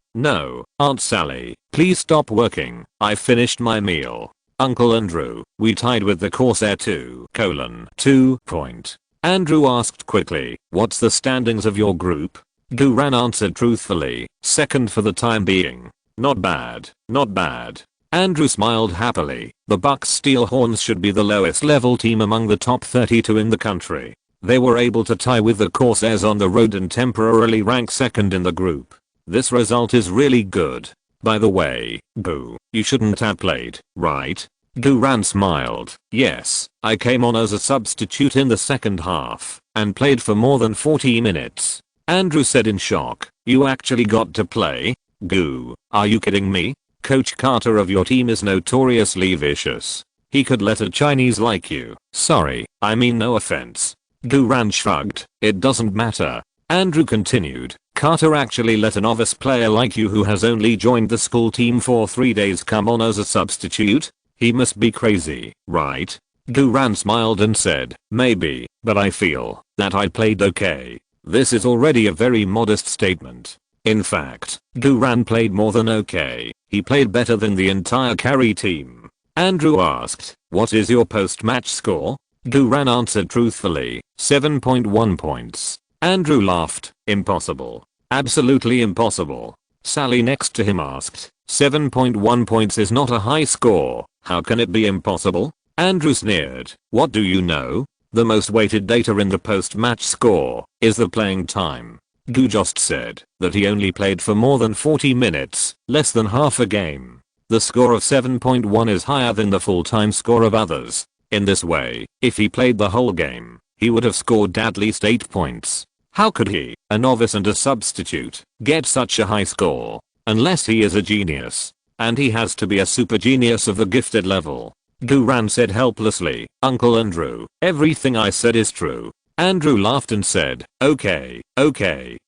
Aunt Sally, please stop working. I finished my meal. Uncle Andrew, we tied with the Corsair 2:2 point. Andrew asked quickly, "What's the standings of your group?" Duran answered truthfully, "Second for the time being. Not bad, not bad." Andrew smiled happily. The Bucks Steelhorns should be the lowest level team among the top 32 in the country. They were able to tie with the Corsairs on the road and temporarily rank second in the group. This result is really good. By the way, Boo, you shouldn't have played, right? Duran smiled. "Yes, I came on as a substitute in the second half and played for more than 40 minutes. Andrew said in shock, "You actually got to play? Goo, are you kidding me? Coach Carter of your team is notoriously vicious. He could let a Chinese like you." "Sorry, I mean no offense." Duran shrugged. "It doesn't matter." Andrew continued, Carter actually let a novice player like you who has only joined the school team for 3 days come on as a substitute? He must be crazy, right? Duran smiled and said, maybe, but I feel that I played okay. This is already a very modest statement. In fact, Duran played more than okay. He played better than the entire carry team. Andrew asked, what is your post-match score? Duran answered truthfully, 7.1 points. Andrew laughed, impossible. Absolutely impossible. Sally next to him asked, 7.1 points is not a high score, how can it be impossible? Andrew sneered, what do you know? The most weighted data in the post-match score is the playing time. Gu just said that he only played for more than 40 minutes, less than half a game. The score of 7.1 is higher than the full-time score of others. In this way, if he played the whole game, he would have scored at least 8 points. How could he, a novice and a substitute, get such a high score? Unless he is a genius. And he has to be a super genius of the gifted level. Duran said helplessly, Uncle Andrew, everything I said is true. Andrew laughed and said, okay,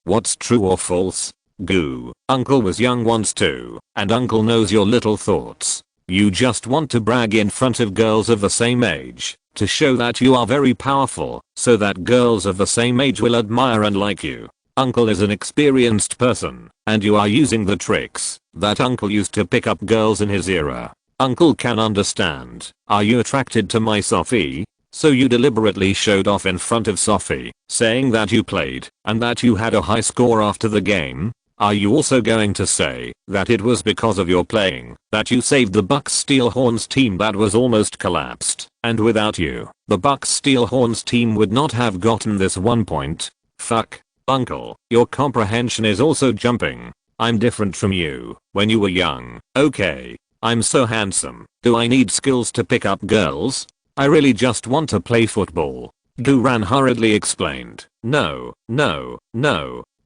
what's true or false? Goo, Uncle was young once too, and Uncle knows your little thoughts. You just want to brag in front of girls of the same age, to show that you are very powerful, so that girls of the same age will admire and like you. Uncle is an experienced person, and you are using the tricks that Uncle used to pick up girls in his era. Uncle can understand. Are you attracted to my Sophie? So you deliberately showed off in front of Sophie, saying that you played, and that you had a high score after the game? Are you also going to say that it was because of your playing that you saved the Bucks Steelhorns team that was almost collapsed, and without you, the Bucks Steelhorns team would not have gotten this 1 point? Fuck. Uncle, your comprehension is also jumping. I'm different from you when you were young, okay? I'm so handsome. Do I need skills to pick up girls? I really just want to play football. Duran hurriedly explained. No.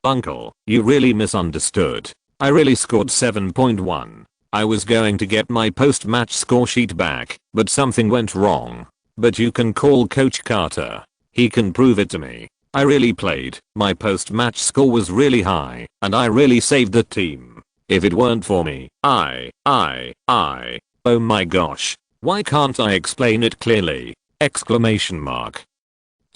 Uncle, you really misunderstood. I really scored 7.1. I was going to get my post-match score sheet back, but something went wrong. But you can call Coach Carter. He can prove it to me. I really played. My post-match score was really high, and I really saved the team. If it weren't for me, oh my gosh. Why can't I explain it clearly? Exclamation mark.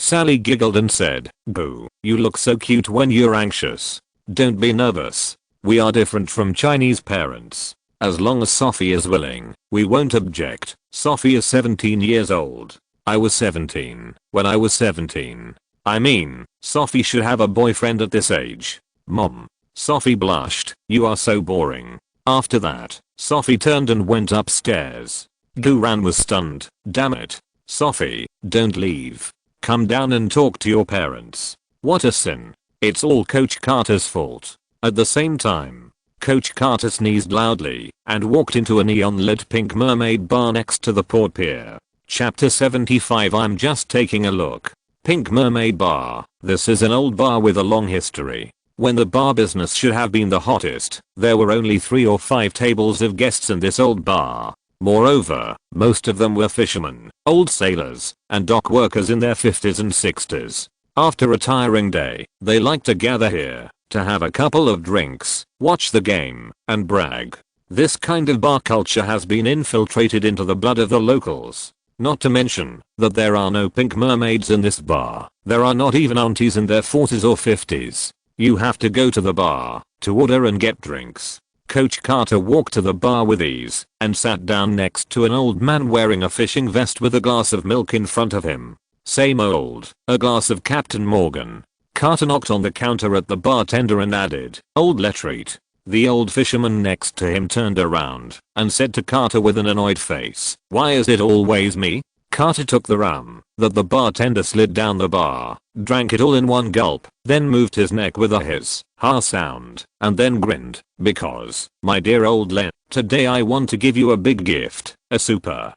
Sally giggled and said, Boo, you look so cute when you're anxious. Don't be nervous. We are different from Chinese parents. As long as Sophie is willing, we won't object. Sophie is 17 years old. I was 17 when I was 17. I mean, Sophie should have a boyfriend at this age. Mom. Sophie blushed. You are so boring. After that, Sophie turned and went upstairs. Duran was stunned. Damn it. Sophie, don't leave. Come down and talk to your parents. What a sin. It's all Coach Carter's fault. At the same time, Coach Carter sneezed loudly and walked into a neon-lit Pink Mermaid bar next to the port pier. Chapter 75. I'm just taking a look. Pink Mermaid Bar. This is an old bar with a long history. When the bar business should have been the hottest, there were only 3 or 5 tables of guests in this old bar. Moreover, most of them were fishermen, old sailors, and dock workers in their 50s and 60s. After a tiring day, they liked to gather here, to have a couple of drinks, watch the game, and brag. This kind of bar culture has been infiltrated into the blood of the locals. Not to mention that there are no pink mermaids in this bar. There are not even aunties in their 40s or 50s. You have to go to the bar to order and get drinks. Coach Carter walked to the bar with ease and sat down next to an old man wearing a fishing vest with a glass of milk in front of him. Same old, a glass of Captain Morgan. Carter knocked on the counter at the bartender and added, "Old Letreat." The old fisherman next to him turned around and said to Carter with an annoyed face, "Why is it always me?" Carter took the rum that the bartender slid down the bar, drank it all in one gulp, then moved his neck with a hiss, ha sound, and then grinned, "Because, my dear old Len, today I want to give you a big gift, a super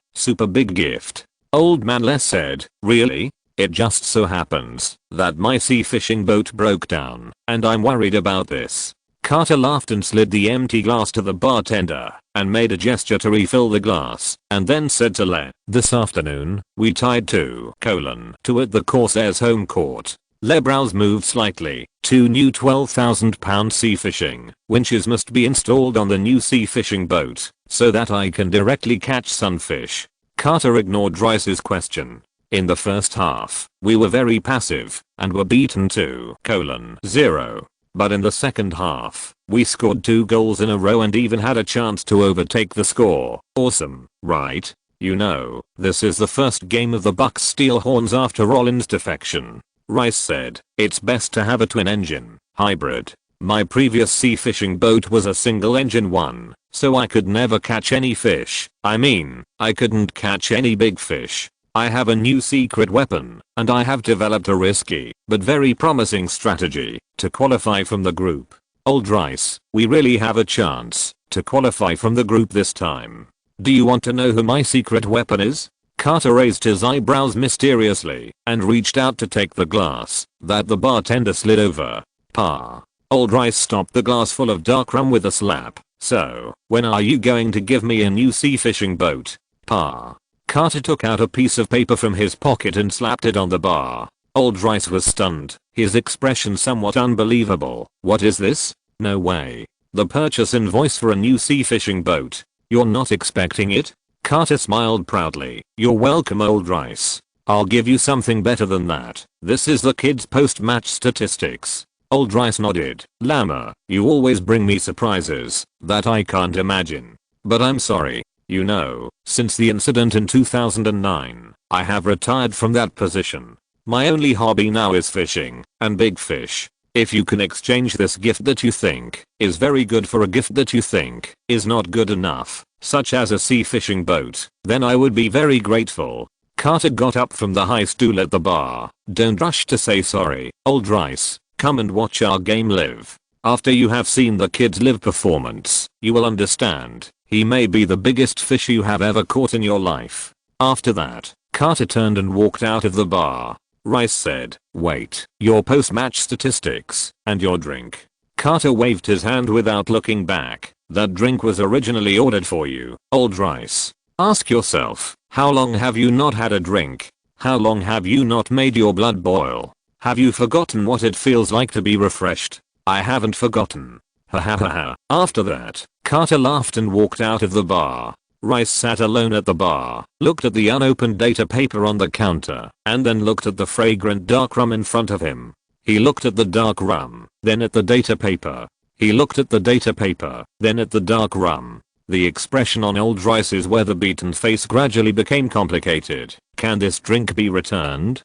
big gift." Old man Les said, "Really? It just so happens that my sea fishing boat broke down, and I'm worried about this." Carter laughed and slid the empty glass to the bartender and made a gesture to refill the glass, and then said to Len, "This afternoon, we tied 2 at the Corsairs home court. Eyebrows moved slightly. 2 new £12,000 sea fishing winches must be installed on the new sea fishing boat so that I can directly catch sunfish. Carter ignored Rice's question. In the first half, we were very passive and were beaten 2-0. But in the second half, we scored 2 goals in a row and even had a chance to overtake the score. Awesome, right? You know, this is the first game of the Bucks Steel Horns after Rollins' defection. Rice said, it's best to have a twin-engine hybrid. My previous sea fishing boat was a single-engine one, so I could never catch any fish. I mean, I couldn't catch any big fish. I have a new secret weapon, and I have developed a risky, but very promising strategy to qualify from the group. Old Rice, we really have a chance to qualify from the group this time. Do you want to know who my secret weapon is? Carter raised his eyebrows mysteriously and reached out to take the glass that the bartender slid over. Pa. Old Rice stopped the glass full of dark rum with a slap. So, when are you going to give me a new sea fishing boat? Pa. Carter took out a piece of paper from his pocket and slapped it on the bar. Old Rice was stunned, his expression somewhat unbelievable. What is this? No way. The purchase invoice for a new sea fishing boat. You're not expecting it? Carter smiled proudly. You're welcome, Old Rice. I'll give you something better than that. This is the kids' post-match statistics. Old Rice nodded. Llama, you always bring me surprises that I can't imagine. But I'm sorry. You know, since the incident in 2009, I have retired from that position. My only hobby now is fishing and big fish. If you can exchange this gift that you think is very good for a gift that you think is not good enough, such as a sea fishing boat, then I would be very grateful. Carter got up from the high stool at the bar. Don't rush to say sorry, Old Rice. Come and watch our game live. After you have seen the kids live performance, you will understand. He may be the biggest fish you have ever caught in your life. After that, Carter turned and walked out of the bar. Rice said, wait, your post-match statistics, and your drink. Carter waved his hand without looking back. That drink was originally ordered for you, Old Rice. Ask yourself, how long have you not had a drink? How long have you not made your blood boil? Have you forgotten what it feels like to be refreshed? I haven't forgotten. Ha ha ha ha. After that, Carter laughed and walked out of the bar. Rice sat alone at the bar, looked at the unopened data paper on the counter, and then looked at the fragrant dark rum in front of him. He looked at the dark rum, then at the data paper. He looked at the data paper, then at the dark rum. The expression on Old Rice's weather-beaten face gradually became complicated. Can this drink be returned?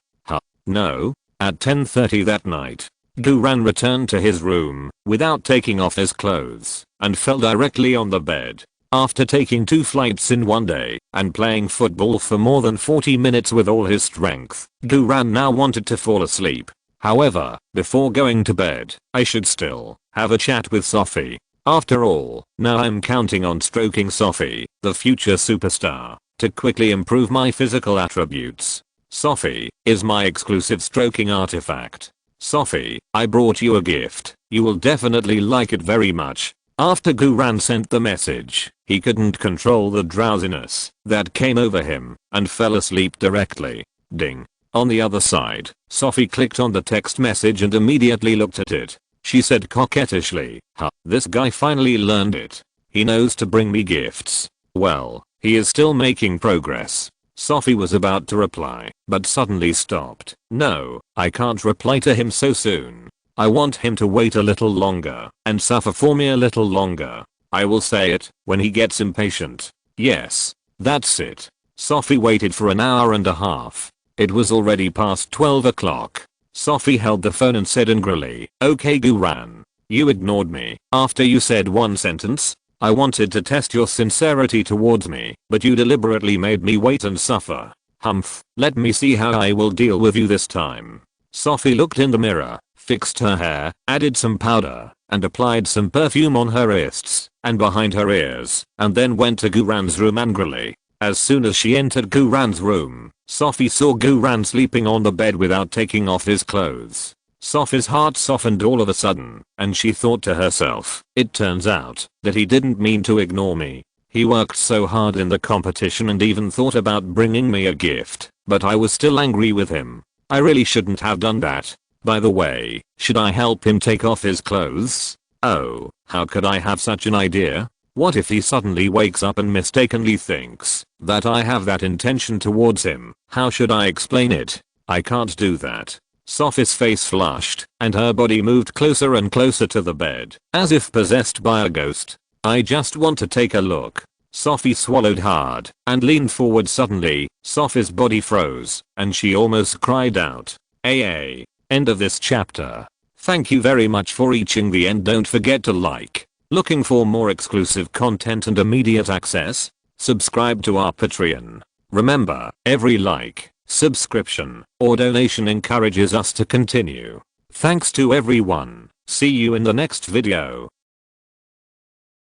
No. At 10:30 that night, Duran returned to his room without taking off his clothes and fell directly on the bed. After taking 2 flights in one day and playing football for more than 40 minutes with all his strength, Duran now wanted to fall asleep. However, before going to bed, I should still have a chat with Sophie. After all, now I'm counting on stroking Sophie, the future superstar, to quickly improve my physical attributes. Sophie is my exclusive stroking artifact. Sophie, I brought you a gift. You will definitely like it very much. After Duran sent the message, he couldn't control the drowsiness that came over him and fell asleep directly. Ding. On the other side, Sophie clicked on the text message and immediately looked at it. She said coquettishly, this guy finally learned it. He knows to bring me gifts. Well, he is still making progress. Sophie was about to reply, but suddenly stopped. No, I can't reply to him so soon. I want him to wait a little longer and suffer for me a little longer. I will say it when he gets impatient. Yes, that's it. Sophie waited for an hour and a half. It was already past 12 o'clock. Sophie held the phone and said angrily, okay Duran, you ignored me after you said one sentence. I wanted to test your sincerity towards me, but you deliberately made me wait and suffer. Humph, let me see how I will deal with you this time. Sophie looked in the mirror, fixed her hair, added some powder, and applied some perfume on her wrists and behind her ears, and then went to Duran's room angrily. As soon as she entered Duran's room, Sophie saw Duran sleeping on the bed without taking off his clothes. Sophie's heart softened all of a sudden, and she thought to herself, it turns out that he didn't mean to ignore me. He worked so hard in the competition and even thought about bringing me a gift, but I was still angry with him. I really shouldn't have done that. By the way, should I help him take off his clothes? Oh, how could I have such an idea? What if he suddenly wakes up and mistakenly thinks that I have that intention towards him? How should I explain it? I can't do that. Sophie's face flushed, and her body moved closer and closer to the bed, as if possessed by a ghost. I just want to take a look. Sophie swallowed hard and leaned forward suddenly. Sophie's body froze, and she almost cried out. End of this chapter. Thank you very much for reaching the end. Don't forget to like. Looking for more exclusive content and immediate access? Subscribe to our Patreon. Remember, every like, subscription, or donation encourages us to continue. Thanks to everyone. See you in the next video.